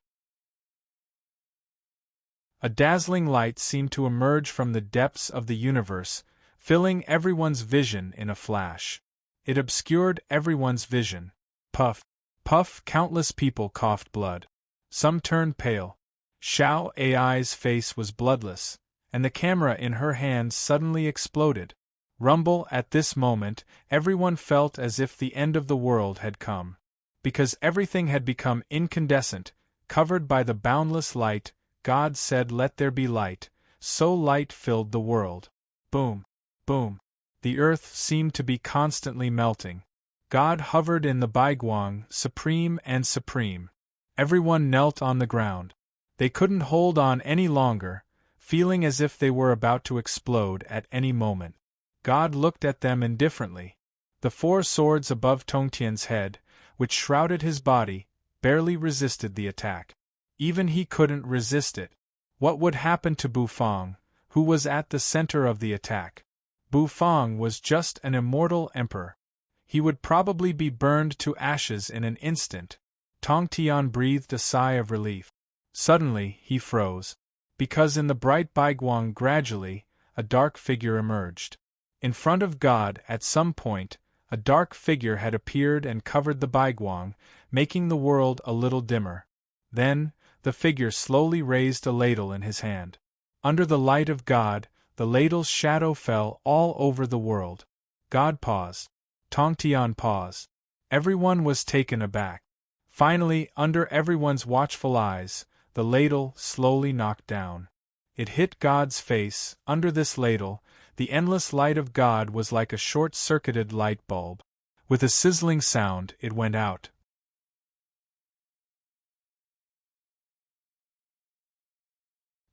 S1: A dazzling light seemed to emerge from the depths of the universe, filling everyone's vision in a flash. It obscured everyone's vision. Puff, puff, countless people coughed blood. Some turned pale. Xiao Ai's face was bloodless, and the camera in her hand suddenly exploded. Rumble. At this moment, everyone felt as if the end of the world had come. Because everything had become incandescent, covered by the boundless light, God said, let there be light, so light filled the world. Boom, boom. The earth seemed to be constantly melting. God hovered in the Baiguang, supreme and supreme. Everyone knelt on the ground. They couldn't hold on any longer, feeling as if they were about to explode at any moment. God looked at them indifferently. The 4 swords above Tong Tian's head, which shrouded his body, barely resisted the attack. Even he couldn't resist it. What would happen to Bufang, who was at the center of the attack? Bufang was just an immortal emperor. He would probably be burned to ashes in an instant. Tong Tian breathed a sigh of relief. Suddenly, he froze. Because in the bright Baiguang gradually, a dark figure emerged. In front of God, at some point, a dark figure had appeared and covered the Baiguang, making the world a little dimmer. Then, the figure slowly raised a ladle in his hand. Under the light of God, the ladle's shadow fell all over the world. God paused. Tong Tian paused. Everyone was taken aback. Finally, under everyone's watchful eyes, the ladle slowly knocked down. It hit God's face. Under this ladle, the endless light of God was like a short-circuited light bulb. With a sizzling sound, it went out.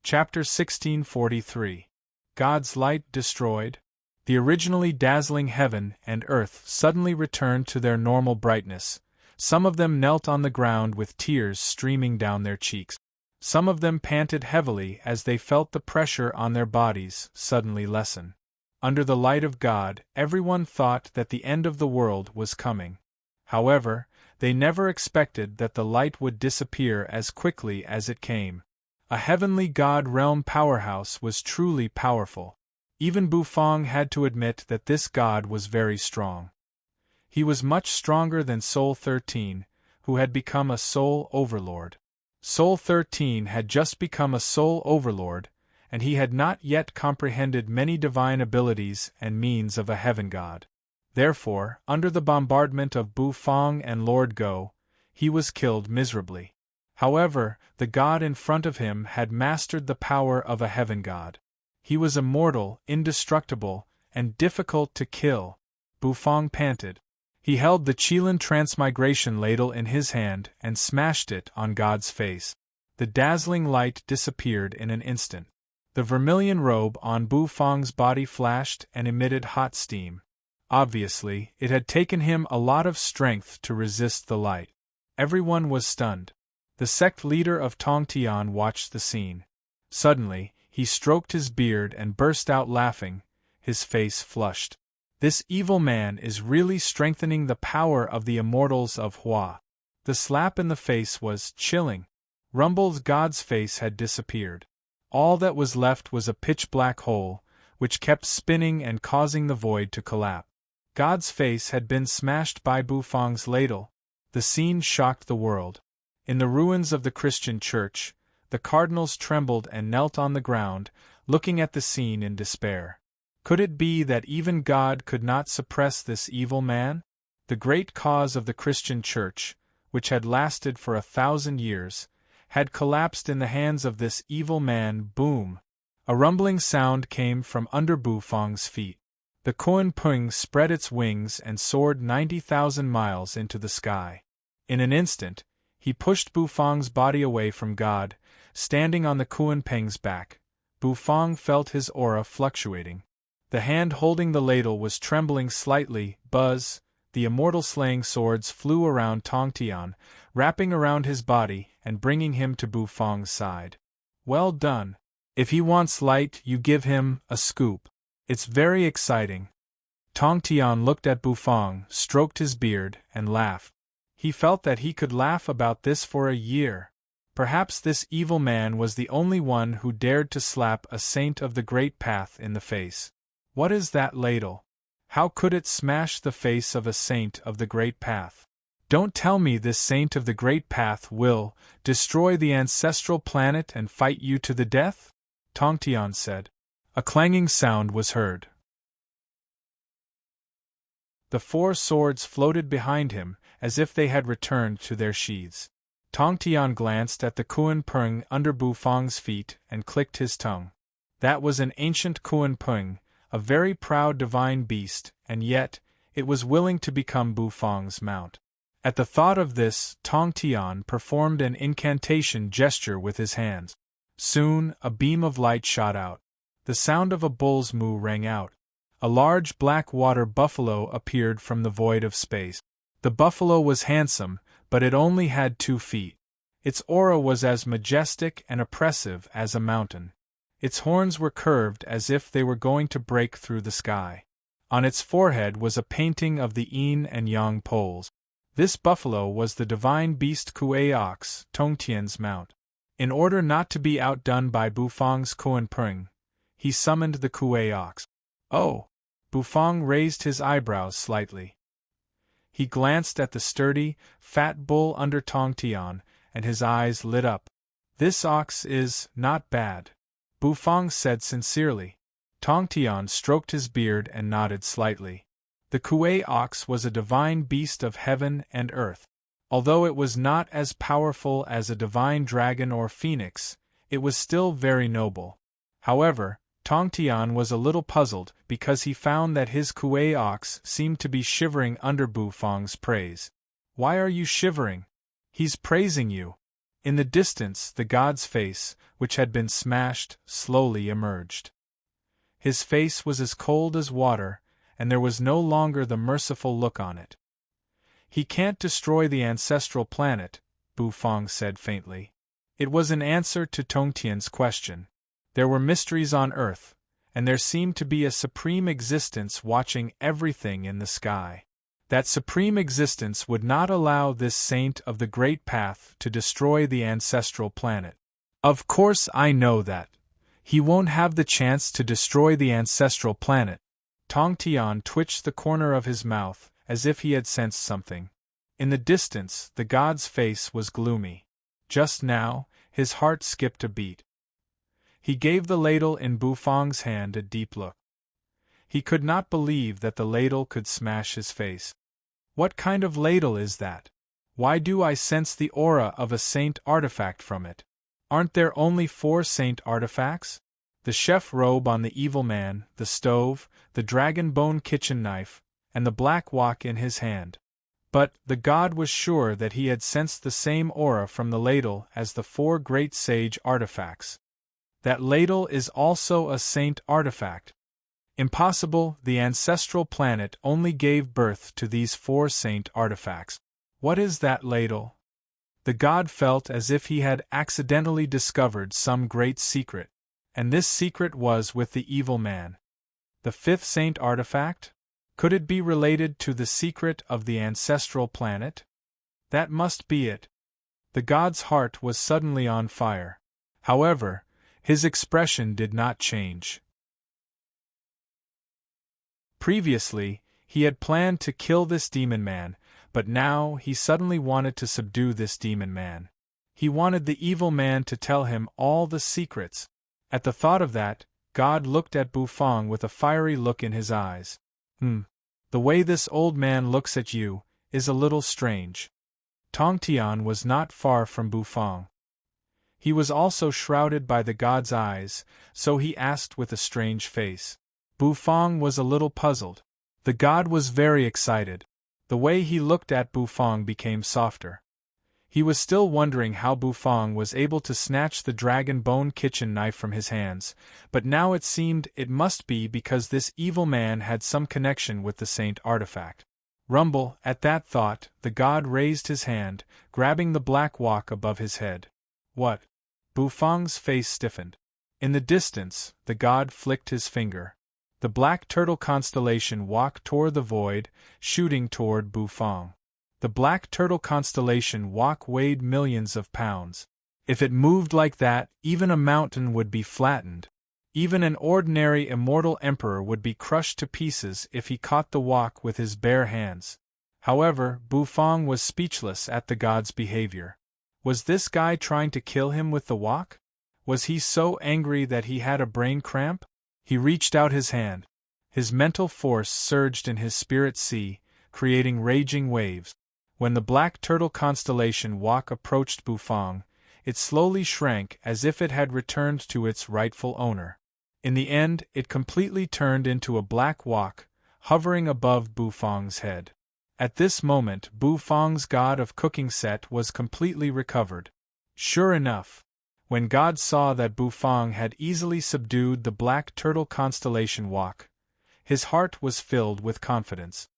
S1: Chapter 1643. God's Light Destroyed. The originally dazzling heaven and earth suddenly returned to their normal brightness. Some of them knelt on the ground with tears streaming down their cheeks. Some of them panted heavily as they felt the pressure on their bodies suddenly lessen. Under the light of God, everyone thought that the end of the world was coming. However, they never expected that the light would disappear as quickly as it came. A heavenly God realm powerhouse was truly powerful. Even Bufang had to admit that this God was very strong. He was much stronger than Soul 13, who had become a soul overlord. Soul 13 had just become a soul overlord, and he had not yet comprehended many divine abilities and means of a heaven god. Therefore, under the bombardment of Bufang and Lord Go, he was killed miserably. However, the god in front of him had mastered the power of a heaven god. He was immortal, indestructible, and difficult to kill. Bufang panted. He held the Qilin transmigration ladle in his hand and smashed it on God's face. The dazzling light disappeared in an instant. The vermilion robe on Bufang's body flashed and emitted hot steam. Obviously, it had taken him a lot of strength to resist the light. Everyone was stunned. The sect leader of Tongtian watched the scene. Suddenly, he stroked his beard and burst out laughing, his face flushed. This evil man is really strengthening the power of the immortals of Hua. The slap in the face was chilling. Rumble's god's face had disappeared. All that was left was a pitch-black hole, which kept spinning and causing the void to collapse. God's face had been smashed by Bufang's ladle. The scene shocked the world. In the ruins of the Christian church, the cardinals trembled and knelt on the ground, looking at the scene in despair. Could it be that even God could not suppress this evil man? The great cause of the Christian church, which had lasted for 1,000 years, had collapsed in the hands of this evil man. Boom! A rumbling sound came from under Bufang's feet. The Kuan Pung spread its wings and soared 90,000 miles into the sky. In an instant, he pushed Bufang's body away from God, standing on the Kuan Peng's back. Bufang felt his aura fluctuating. The hand holding the ladle was trembling slightly. Buzz! The immortal slaying swords flew around Tongtian, wrapping around his body and bringing him to Bufang's side. Well done. If he wants light, you give him a scoop. It's very exciting. Tongtian looked at Bufang, stroked his beard, and laughed. He felt that he could laugh about this for a year. Perhaps this evil man was the only one who dared to slap a saint of the Great Path in the face. What is that ladle? How could it smash the face of a saint of the Great Path? Don't tell me this saint of the Great Path will destroy the ancestral planet and fight you to the death? Tongtian said. A clanging sound was heard. The 4 swords floated behind him, as if they had returned to their sheaths. Tongtian glanced at the Kuan Pung under Bufang's feet and clicked his tongue. That was an ancient Kuan Pung, a very proud divine beast, and yet, it was willing to become Bufang's mount. At the thought of this, Tongtian performed an incantation gesture with his hands. Soon, a beam of light shot out. The sound of a bull's moo rang out. A large black water buffalo appeared from the void of space. The buffalo was handsome, but it only had 2 feet. Its aura was as majestic and oppressive as a mountain. Its horns were curved as if they were going to break through the sky. On its forehead was a painting of the yin and yang poles. This buffalo was the divine beast Kuei Ox, Tongtian's mount. In order not to be outdone by Bufang's Kuan Pung, he summoned the Kuei Ox. Oh! Bufang raised his eyebrows slightly. He glanced at the sturdy, fat bull under Tongtian, and his eyes lit up. This ox is not bad, Bufang said sincerely. Tongtian stroked his beard and nodded slightly. The Kuei Ox was a divine beast of heaven and earth. Although it was not as powerful as a divine dragon or phoenix, it was still very noble. However, Tongtian was a little puzzled because he found that his Kuei Ox seemed to be shivering under Bufang's praise. Why are you shivering? He's praising you. In the distance, the god's face, which had been smashed, slowly emerged. His face was as cold as water, and there was no longer the merciful look on it. "He can't destroy the ancestral planet," Bu Fong said faintly. It was an answer to Tongtian's question. There were mysteries on Earth, and there seemed to be a supreme existence watching everything in the sky. That supreme existence would not allow this saint of the Great Path to destroy the ancestral planet. "Of course I know that. He won't have the chance to destroy the ancestral planet." Tongtian twitched the corner of his mouth, as if he had sensed something. In the distance, the god's face was gloomy. Just now, his heart skipped a beat. He gave the ladle in Bu Fong's hand a deep look. He could not believe that the ladle could smash his face. "What kind of ladle is that? Why do I sense the aura of a saint artifact from it? Aren't there only 4 saint artifacts? The chef robe on the evil man, the stove, the dragon bone kitchen knife, and the black wok in his hand." But the god was sure that he had sensed the same aura from the ladle as the 4 great sage artifacts. "That ladle is also a saint artifact." "Impossible, the ancestral planet only gave birth to these 4 saint artifacts." "What is that ladle?" The god felt as if he had accidentally discovered some great secret, and this secret was with the evil man. The 5th saint artifact? Could it be related to the secret of the ancestral planet? That must be it. The god's heart was suddenly on fire. However, his expression did not change. Previously, he had planned to kill this demon man, but now he suddenly wanted to subdue this demon man. He wanted the evil man to tell him all the secrets. At the thought of that, God looked at Bu Fong with a fiery look in his eyes. The way this old man looks at you is a little strange." Tongtian was not far from Bu Fong. He was also shrouded by the god's eyes, so he asked with a strange face. Bu Fong was a little puzzled. The god was very excited. The way he looked at Bu Fong became softer. He was still wondering how Bu Fong was able to snatch the dragon bone kitchen knife from his hands, but now it seemed it must be because this evil man had some connection with the saint artifact. Rumble, at that thought, the god raised his hand, grabbing the black wok above his head. "What?" Bu Fong's face stiffened. In the distance, the god flicked his finger. The black turtle constellation wok tore the void, shooting toward Bu Fong. The black turtle constellation wok weighed millions of pounds. If it moved like that, even a mountain would be flattened. Even an ordinary immortal emperor would be crushed to pieces if he caught the wok with his bare hands. However, Bu Fong was speechless at the god's behavior. Was this guy trying to kill him with the wok? Was he so angry that he had a brain cramp? He reached out his hand. His mental force surged in his spirit sea, creating raging waves. When the black turtle constellation wok approached Bu Fong, it slowly shrank as if it had returned to its rightful owner. In the end, it completely turned into a black wok, hovering above Bu Fong's head. At this moment, Bu Fong's god of cooking set was completely recovered. Sure enough, when God saw that Bu Fong had easily subdued the black turtle constellation wok, his heart was filled with confidence.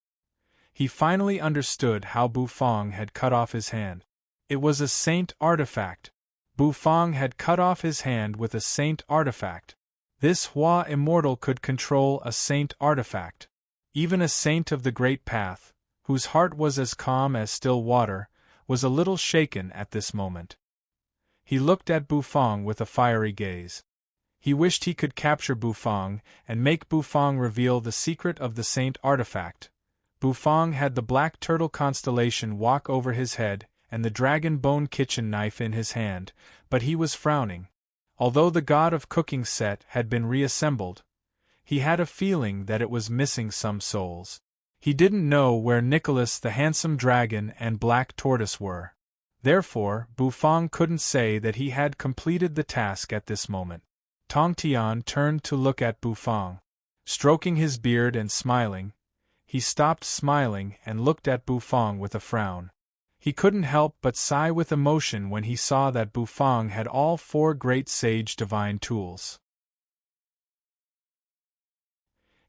S1: He finally understood how Bu Fong had cut off his hand. It was a saint artifact. Bu Fong had cut off his hand with a saint artifact. This Hua immortal could control a saint artifact. Even a saint of the Great Path, whose heart was as calm as still water, was a little shaken at this moment. He looked at Bu Fong with a fiery gaze. He wished he could capture Bu Fong and make Bu Fong reveal the secret of the saint artifact. Bu Fong had the black turtle constellation wok over his head and the dragon bone kitchen knife in his hand, but he was frowning. Although the god of cooking set had been reassembled, he had a feeling that it was missing some souls. He didn't know where Nicholas the handsome dragon and black tortoise were. Therefore, Bu Fong couldn't say that he had completed the task at this moment. Tongtian turned to look at Bu Fong. Stroking his beard and smiling, he stopped smiling and looked at Bu Fong with a frown. He couldn't help but sigh with emotion when he saw that Bu Fong had all 4 great sage divine tools.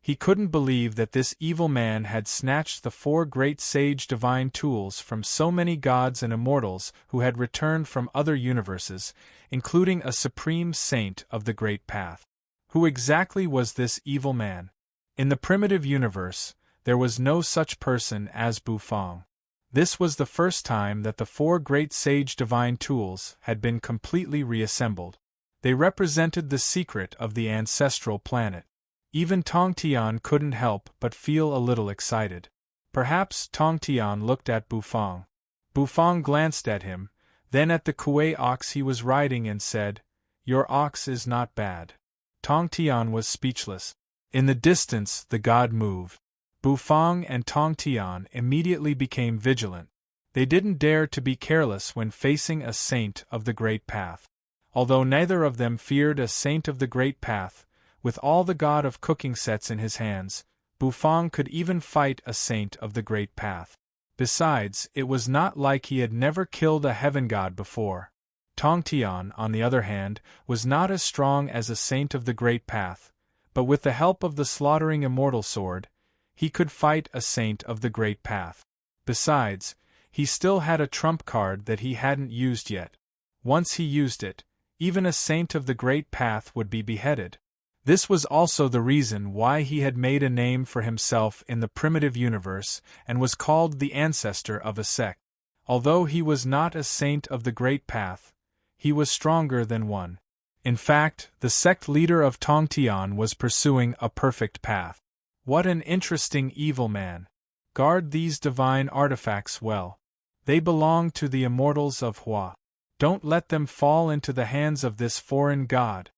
S1: He couldn't believe that this evil man had snatched the 4 great sage divine tools from so many gods and immortals who had returned from other universes, including a supreme saint of the great path. Who exactly was this evil man? In the primitive universe, there was no such person as Bufang. This was the first time that the 4 great sage divine tools had been completely reassembled. They represented the secret of the ancestral planet. Even Tong Tian couldn't help but feel a little excited. Perhaps Tong Tian looked at Bufang. Bufang glanced at him, then at the Kuei ox he was riding and said, "Your ox is not bad." Tong Tian was speechless. In the distance the god moved. Bufang and Tong Tian immediately became vigilant. They didn't dare to be careless when facing a saint of the Great Path. Although neither of them feared a saint of the Great Path, with all the god of cooking sets in his hands, Bufang could even fight a saint of the Great Path. Besides, it was not like he had never killed a heaven god before. Tong Tian, on the other hand, was not as strong as a saint of the Great Path, but with the help of the slaughtering immortal sword, he could fight a saint of the Great Path. Besides, he still had a trump card that he hadn't used yet. Once he used it, even a saint of the Great Path would be beheaded. This was also the reason why he had made a name for himself in the primitive universe and was called the ancestor of a sect. Although he was not a saint of the Great Path, he was stronger than one. In fact, the sect leader of Tong Tian was pursuing a perfect path. What an interesting evil man. Guard these divine artifacts well. They belong to the immortals of Hua. Don't let them fall into the hands of this foreign god.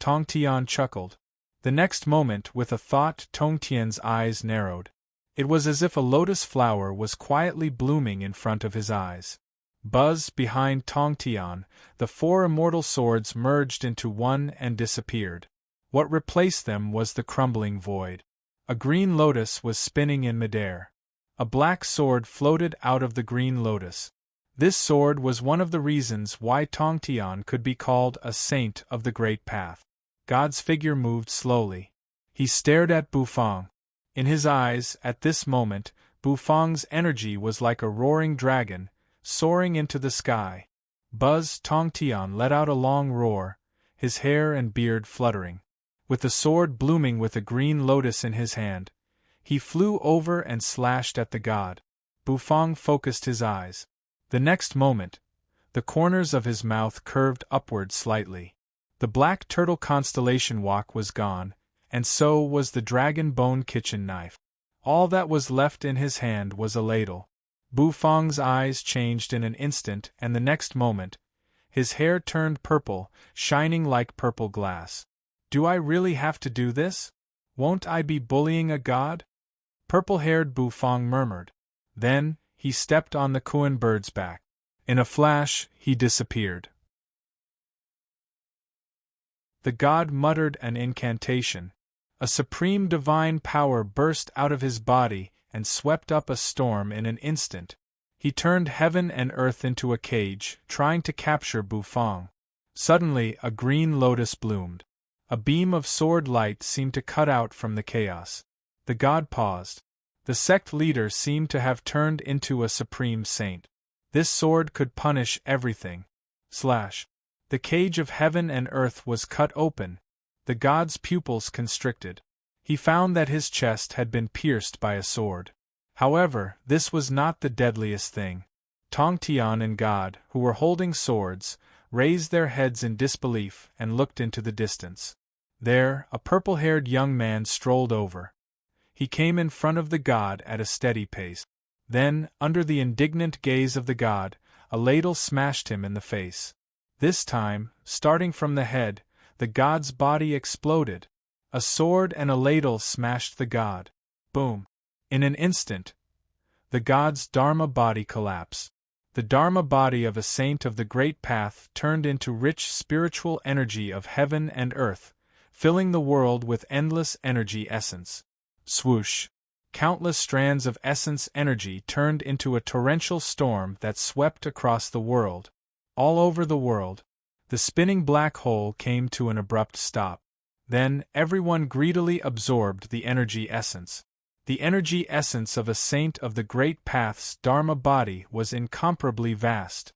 S1: Tong Tian chuckled. The next moment, with a thought, Tong Tian's eyes narrowed. It was as if a lotus flower was quietly blooming in front of his eyes. Buzz, behind Tong Tian, the 4 immortal swords merged into one and disappeared. What replaced them was the crumbling void. A green lotus was spinning in midair. A black sword floated out of the green lotus. This sword was one of the reasons why Tong Tian could be called a saint of the Great Path. God's figure moved slowly. He stared at Bufang. In his eyes, at this moment, Bufang's energy was like a roaring dragon, soaring into the sky. Buzz, Tong Tian let out a long roar, his hair and beard fluttering. With the sword blooming with a green lotus in his hand, he flew over and slashed at the god. Bufang focused his eyes. The next moment, the corners of his mouth curved upward slightly. The black turtle constellation wok was gone, and so was the dragon bone kitchen knife. All that was left in his hand was a ladle. Bufang's eyes changed in an instant, and the next moment, his hair turned purple, shining like purple glass. Do I really have to do this? Won't I be bullying a god? Purple-haired Bufang murmured. Then, he stepped on the Kuan bird's back. In a flash, he disappeared. The god muttered an incantation. A supreme divine power burst out of his body and swept up a storm in an instant. He turned heaven and earth into a cage, trying to capture Bufang. Suddenly, a green lotus bloomed. A beam of sword light seemed to cut out from the chaos. The god paused. The sect leader seemed to have turned into a supreme saint. This sword could punish everything. Slash. The cage of heaven and earth was cut open. The god's pupils constricted. He found that his chest had been pierced by a sword. However, this was not the deadliest thing. Tong Tian and God, who were holding swords, raised their heads in disbelief and looked into the distance. There, a purple-haired young man strolled over. He came in front of the god at a steady pace. Then, under the indignant gaze of the god, a ladle smashed him in the face. This time, starting from the head, the god's body exploded. A sword and a ladle smashed the god. Boom! In an instant, the god's Dharma body collapsed. The Dharma body of a saint of the Great Path turned into rich spiritual energy of heaven and earth, filling the world with endless energy essence. Swoosh! Countless strands of essence energy turned into a torrential storm that swept across the world. All over the world, the spinning black hole came to an abrupt stop. Then, everyone greedily absorbed the energy essence. The energy essence of a saint of the Great Path's Dharma body was incomparably vast.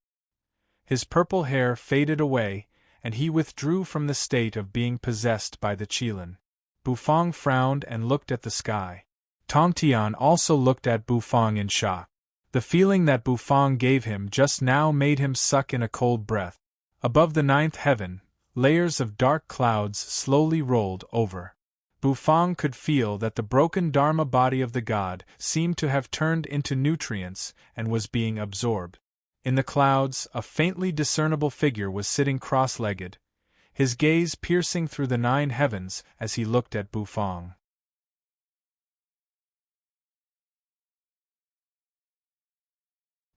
S1: His purple hair faded away, and he withdrew from the state of being possessed by the Qilin. Bufang frowned and looked at the sky. Tongtian also looked at Bufang in shock. The feeling that Bufang gave him just now made him suck in a cold breath. Above the ninth heaven, layers of dark clouds slowly rolled over. Bufang could feel that the broken Dharma body of the god seemed to have turned into nutrients and was being absorbed. In the clouds, a faintly discernible figure was sitting cross-legged, his gaze piercing through the 9 heavens as he looked at Bufang.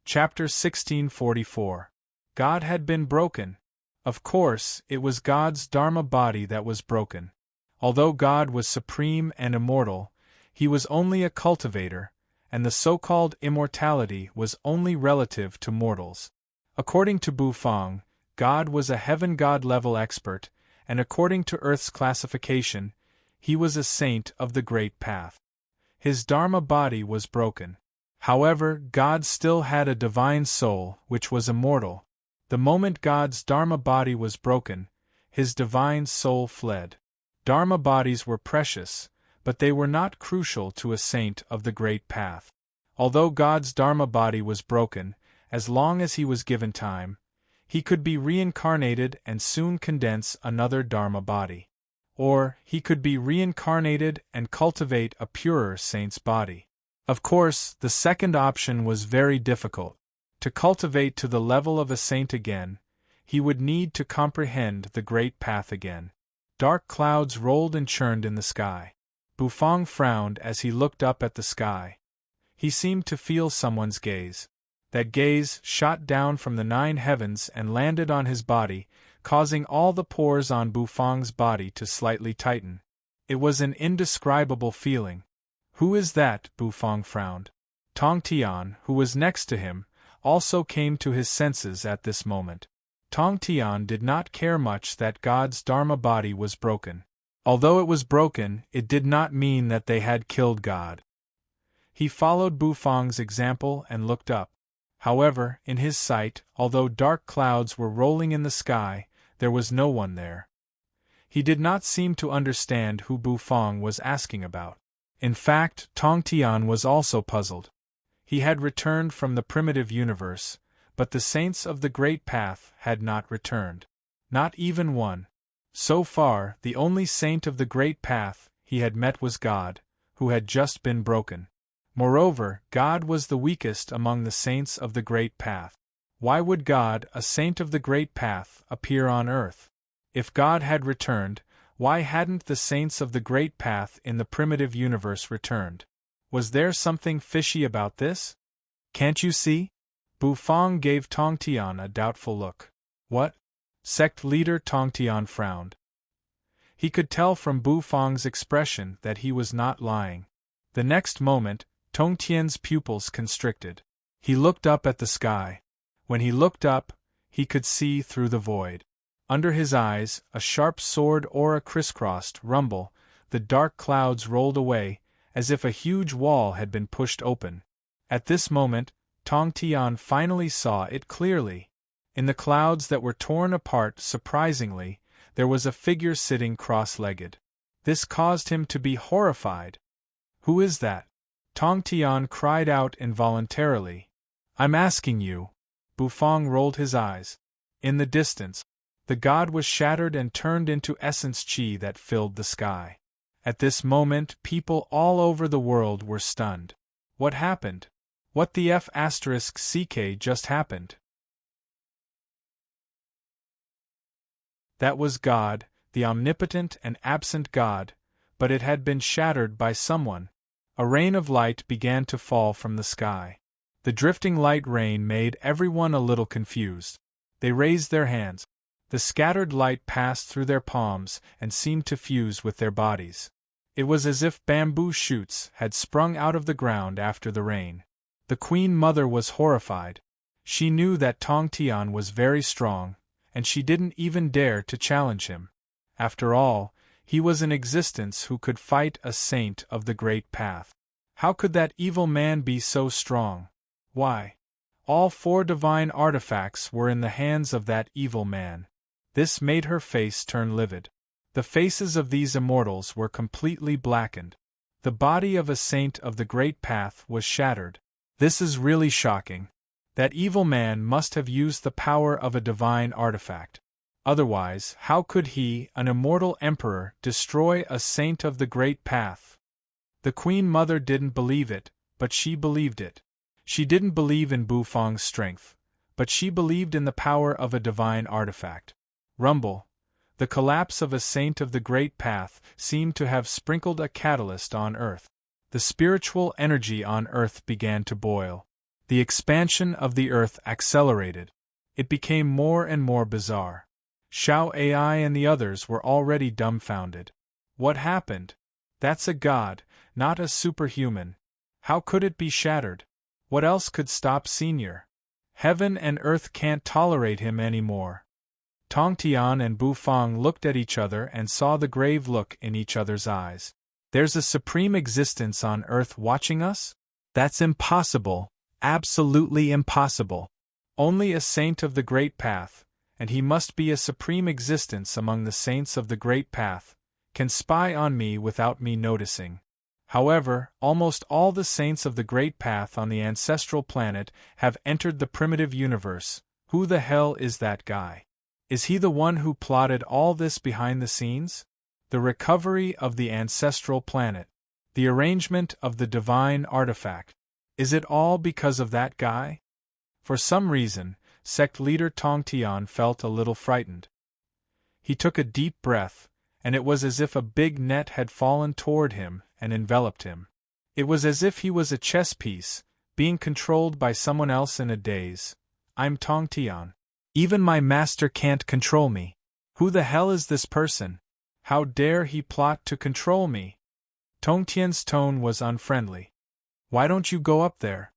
S1: Chapter 1644. God had been broken. Of course, it was God's Dharma body that was broken. Although God was supreme and immortal, he was only a cultivator, and the so-called immortality was only relative to mortals. According to Bufang, God was a heaven god-level expert, and according to Earth's classification, he was a saint of the Great Path. His Dharma body was broken. However, God still had a divine soul which was immortal. The moment God's Dharma body was broken, his divine soul fled. Dharma bodies were precious, but they were not crucial to a saint of the Great Path. Although God's Dharma body was broken, as long as he was given time, he could be reincarnated and soon condense another Dharma body. Or, he could be reincarnated and cultivate a purer saint's body. Of course, the second option was very difficult. To cultivate to the level of a saint again, he would need to comprehend the Great Path again. Dark clouds rolled and churned in the sky. Bufang frowned as he looked up at the sky. He seemed to feel someone's gaze. That gaze shot down from the 9 heavens and landed on his body, causing all the pores on Bufang's body to slightly tighten. It was an indescribable feeling. "Who is that?" Bufang frowned. Tongtian, who was next to him, also came to his senses at this moment. Tongtian did not care much that God's Dharma body was broken. Although it was broken, it did not mean that they had killed God. He followed Bufang's example and looked up. However, in his sight, although dark clouds were rolling in the sky, there was no one there. He did not seem to understand who Bufang was asking about. In fact, Tongtian was also puzzled. He had returned from the primitive universe, but the saints of the Great Path had not returned. Not even one. So far, the only saint of the Great Path he had met was God, who had just been broken. Moreover, God was the weakest among the saints of the Great Path. Why would God, a saint of the Great Path, appear on earth? If God had returned, why hadn't the saints of the Great Path in the primitive universe returned? Was there something fishy about this? Can't you see? Bufang gave Tongtian a doubtful look. What? Sect leader Tongtian frowned. He could tell from Bufang's expression that he was not lying. The next moment, Tongtian's pupils constricted. He looked up at the sky. When he looked up, he could see through the void. Under his eyes, a sharp sword aura crisscrossed rumble, the dark clouds rolled away, as if a huge wall had been pushed open. At this moment, Tongtian finally saw it clearly. In the clouds that were torn apart surprisingly, there was a figure sitting cross-legged. This caused him to be horrified. "Who is that?" Tongtian cried out involuntarily. "I'm asking you." Bufang rolled his eyes. In the distance, the god was shattered and turned into essence chi that filled the sky. At this moment, people all over the world were stunned. What happened? What the F***ck just happened? That was God, the omnipotent and absent God, but it had been shattered by someone. A rain of light began to fall from the sky. The drifting light rain made everyone a little confused. They raised their hands. The scattered light passed through their palms and seemed to fuse with their bodies. It was as if bamboo shoots had sprung out of the ground after the rain. The Queen Mother was horrified. She knew that Tongtian was very strong, and she didn't even dare to challenge him. After all, He was an existence who could fight a saint of the great path. How could that evil man be so strong? Why? All 4 divine artifacts were in the hands of that evil man. This made her face turn livid. The faces of these immortals were completely blackened. The body of a saint of the great path was shattered. This is really shocking. That evil man must have used the power of a divine artifact. Otherwise, how could he, an immortal emperor, destroy a saint of the great path? The Queen Mother didn't believe it, but she believed it. She didn't believe in Bufang's strength, but she believed in the power of a divine artifact. Rumble. The collapse of a saint of the great path seemed to have sprinkled a catalyst on Earth. The spiritual energy on Earth began to boil. The expansion of the Earth accelerated. It became more and more bizarre. Xiao Ai and the others were already dumbfounded. What happened? That's a god, not a superhuman. How could it be shattered? What else could stop Senior? Heaven and Earth can't tolerate him anymore. Tongtian and Bufang looked at each other and saw the grave look in each other's eyes. There's a supreme existence on Earth watching us? That's impossible, absolutely impossible. Only a saint of the great path, and he must be a supreme existence among the saints of the great path, can spy on me without me noticing. However, almost all the saints of the great path on the ancestral planet have entered the primitive universe. Who the hell is that guy? Is he the one who plotted all this behind the scenes? The recovery of the ancestral planet. The arrangement of the divine artifact. Is it all because of that guy? For some reason, sect leader Tongtian felt a little frightened. He took a deep breath, and it was as if a big net had fallen toward him and enveloped him. It was as if he was a chess piece, being controlled by someone else in a daze. I'm Tongtian. Even my master can't control me. Who the hell is this person? How dare he plot to control me? Tongtian's tone was unfriendly. Why don't you go up there?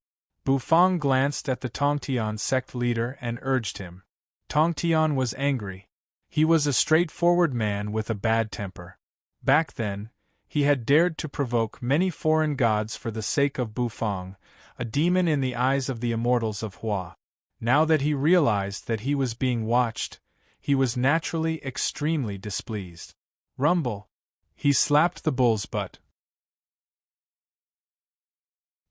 S1: Bufang glanced at the Tongtian sect leader and urged him. Tongtian was angry. He was a straightforward man with a bad temper. Back then, he had dared to provoke many foreign gods for the sake of Bufang, a demon in the eyes of the immortals of Hua. Now that he realized that he was being watched, he was naturally extremely displeased. Rumble! He slapped the bull's butt.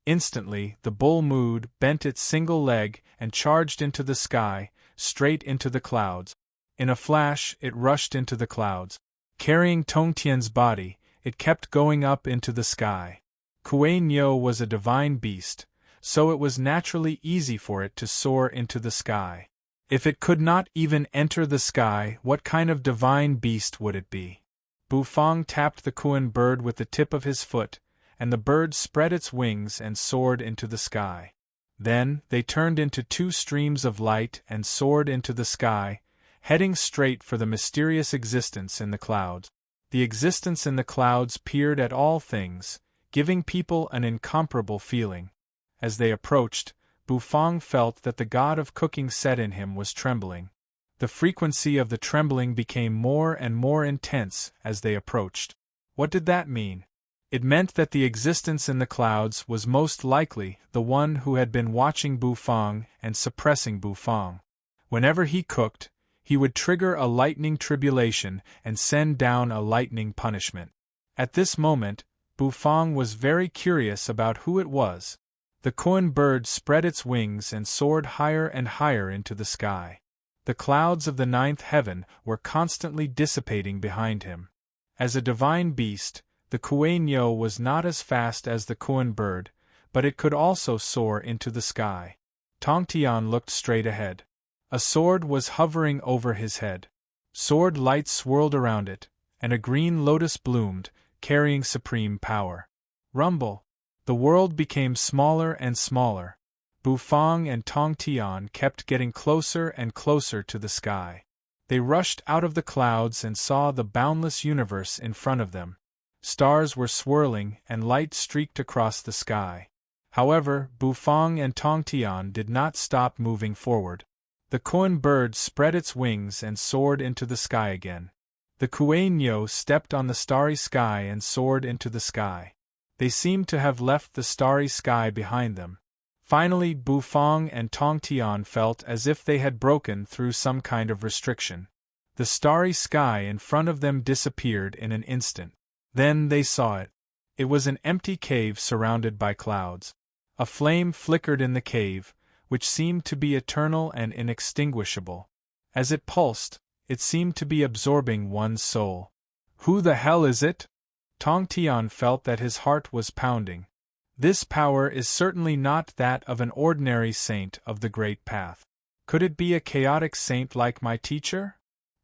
S1: Instantly, the bull moved, bent its single leg, and charged into the sky, straight into the clouds. In a flash, it rushed into the clouds. Carrying Tongtian's body, it kept going up into the sky. Kuei Nyo was a divine beast, so it was naturally easy for it to soar into the sky. If it could not even enter the sky, what kind of divine beast would it be? Bufang tapped the Kuan bird with the tip of his foot, and the bird spread its wings and soared into the sky. Then, they turned into 2 streams of light and soared into the sky, heading straight for the mysterious existence in the clouds. The existence in the clouds peered at all things, giving people an incomparable feeling. As they approached, Bufang felt that the god of cooking set in him was trembling. The frequency of the trembling became more and more intense as they approached. What did that mean? It meant that the existence in the clouds was most likely the one who had been watching Bufang and suppressing Bufang. Whenever he cooked, he would trigger a lightning tribulation and send down a lightning punishment. At this moment, Bufang was very curious about who it was. The Kuan bird spread its wings and soared higher and higher into the sky. The clouds of the 9th heaven were constantly dissipating behind him. As a divine beast, the Kuei Nyo was not as fast as the Kuan bird, but it could also soar into the sky. Tongtian looked straight ahead. A sword was hovering over his head. Sword lights swirled around it, and a green lotus bloomed, carrying supreme power. Rumble! The world became smaller and smaller. Bufang and Tongtian kept getting closer and closer to the sky. They rushed out of the clouds and saw the boundless universe in front of them. Stars were swirling and light streaked across the sky. However, Bufang and Tongtian did not stop moving forward. The Kuan bird spread its wings and soared into the sky again. The Kuei-nyo stepped on the starry sky and soared into the sky. They seemed to have left the starry sky behind them. Finally, Bufang and Tongtian felt as if they had broken through some kind of restriction. The starry sky in front of them disappeared in an instant. Then they saw it. It was an empty cave surrounded by clouds. A flame flickered in the cave, which seemed to be eternal and inextinguishable. As it pulsed, it seemed to be absorbing one's soul. Who the hell is it? Tongtian felt that his heart was pounding. This power is certainly not that of an ordinary saint of the Great Path. Could it be a chaotic saint like my teacher?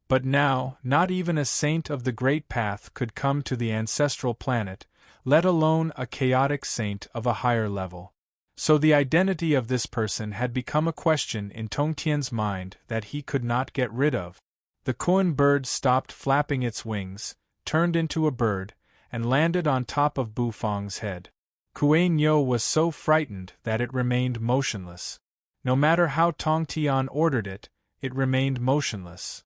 S1: But now, not even a saint of the Great Path could come to the ancestral planet, let alone a chaotic saint of a higher level. So the identity of this person had become a question in Tongtian's mind that he could not get rid of. The koan bird stopped flapping its wings, turned into a bird, and landed on top of Bufang's head. Kuei-nyo was so frightened that it remained motionless. No matter how Tongtian ordered it, it remained motionless.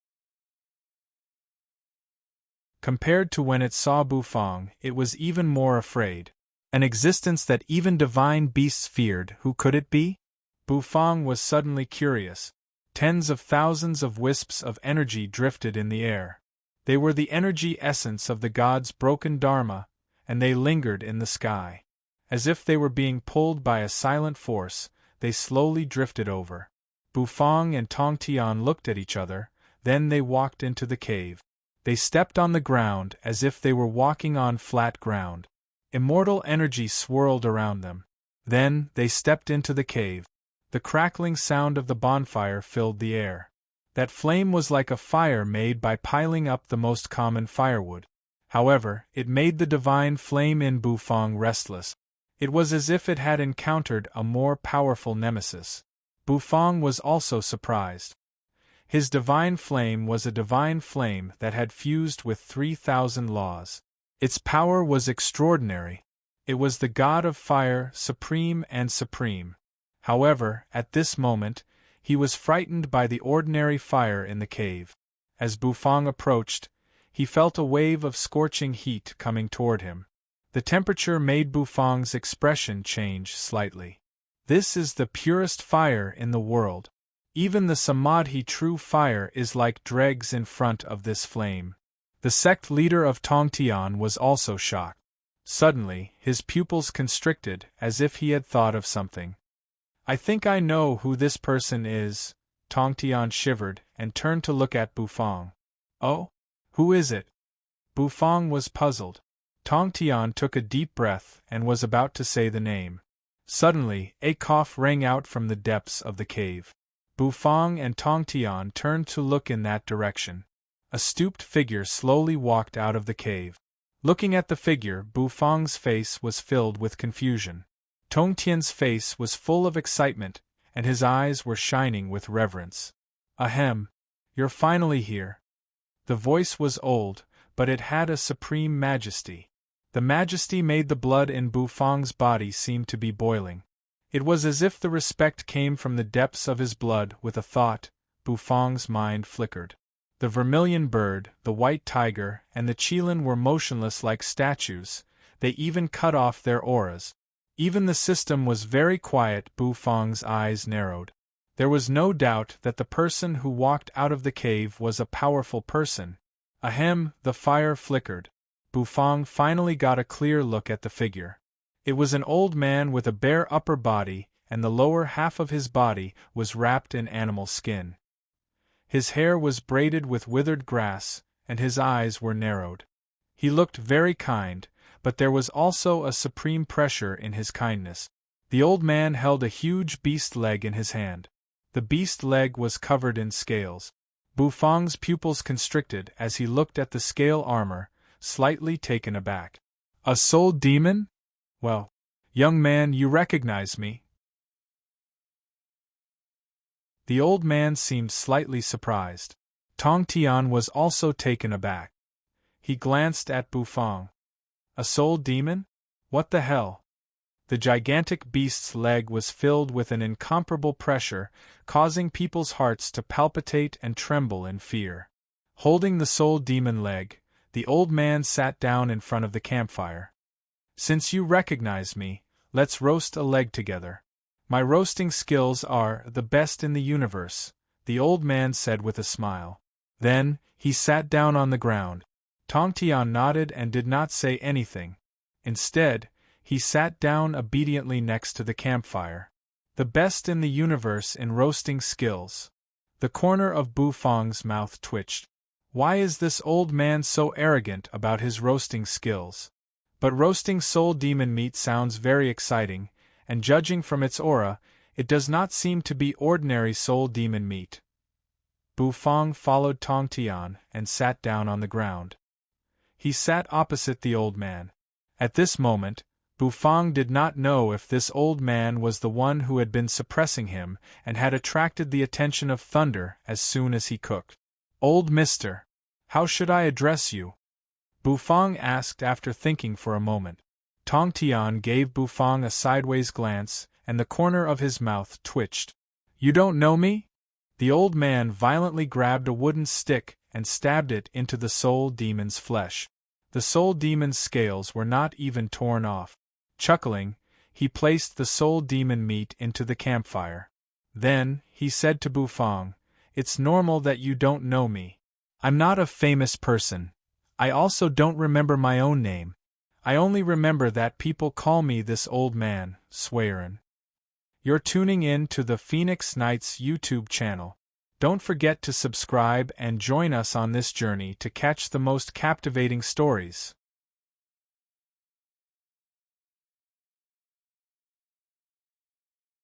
S1: Compared to when it saw Bufang, it was even more afraid. An existence that even divine beasts feared, who could it be? Bufang was suddenly curious. Tens of thousands of wisps of energy drifted in the air. They were the energy essence of the god's broken dharma, and they lingered in the sky. As if they were being pulled by a silent force, they slowly drifted over. Bufang and Tongtian looked at each other, then they walked into the cave. They stepped on the ground as if they were walking on flat ground. Immortal energy swirled around them. Then they stepped into the cave. The crackling sound of the bonfire filled the air. That flame was like a fire made by piling up the most common firewood. However, it made the divine flame in Bufang restless. It was as if it had encountered a more powerful nemesis. Bufang was also surprised. His divine flame was a divine flame that had fused with 3,000 laws. Its power was extraordinary. It was the god of fire, supreme and supreme. However, at this moment, he was frightened by the ordinary fire in the cave. As Bufang approached, he felt a wave of scorching heat coming toward him. The temperature made Bufang's expression change slightly. This is the purest fire in the world. Even the Samadhi true fire is like dregs in front of this flame. The sect leader of Tongtian was also shocked. Suddenly, his pupils constricted as if he had thought of something. I think I know who this person is. Tongtian shivered and turned to look at Bufang. Oh? Who is it? Bufang was puzzled. Tongtian took a deep breath and was about to say the name. Suddenly, a cough rang out from the depths of the cave. Bufang and Tongtian turned to look in that direction. A stooped figure slowly walked out of the cave. Looking at the figure, Bufang's face was filled with confusion. Tongtian's face was full of excitement, and his eyes were shining with reverence. Ahem! You're finally here. The voice was old, but it had a supreme majesty. The majesty made the blood in Bufang's body seem to be boiling. It was as if the respect came from the depths of his blood. With a thought, Bufang's mind flickered. The vermilion bird, the white tiger, and the qilin were motionless like statues. They even cut off their auras. Even the system was very quiet. Bufang's eyes narrowed. There was no doubt that the person who walked out of the cave was a powerful person. Ahem! The fire flickered. Bufang finally got a clear look at the figure. It was an old man with a bare upper body, and the lower half of his body was wrapped in animal skin. His hair was braided with withered grass, and his eyes were narrowed. He looked very kind, but there was also a supreme pressure in his kindness. The old man held a huge beast leg in his hand. The beast leg was covered in scales. Bufang's pupils constricted as he looked at the scale armor, slightly taken aback. A soul demon? Well, young man, you recognize me. The old man seemed slightly surprised. Tongtian was also taken aback. He glanced at Bufang. A soul demon? What the hell? The gigantic beast's leg was filled with an incomparable pressure, causing people's hearts to palpitate and tremble in fear. Holding the soul demon leg, the old man sat down in front of the campfire. Since you recognize me, let's roast a leg together. My roasting skills are the best in the universe, the old man said with a smile. Then, he sat down on the ground. Tong Tian nodded and did not say anything. Instead, he sat down obediently next to the campfire. The best in the universe in roasting skills. The corner of Bu Fang's mouth twitched. Why is this old man so arrogant about his roasting skills? But roasting soul demon meat sounds very exciting, and judging from its aura, it does not seem to be ordinary soul demon meat. Bu Fang followed Tong Tian and sat down on the ground. He sat opposite the old man. At this moment, Bu Fang did not know if this old man was the one who had been suppressing him and had attracted the attention of Thunder as soon as he cooked. Old mister, how should I address you? Bu Fang asked after thinking for a moment. Tong Tian gave Bu Fang a sideways glance, and the corner of his mouth twitched. You don't know me? The old man violently grabbed a wooden stick and stabbed it into the soul demon's flesh. The soul demon's scales were not even torn off. Chuckling, he placed the soul demon meat into the campfire. Then, he said to Bu Fang, "It's normal that you don't know me. I'm not a famous person. I also don't remember my own name. I only remember that people call me this old man, serene." You're tuning in to the Phoenix Nights YouTube channel. Don't forget to subscribe and join us on this journey to catch the most captivating stories.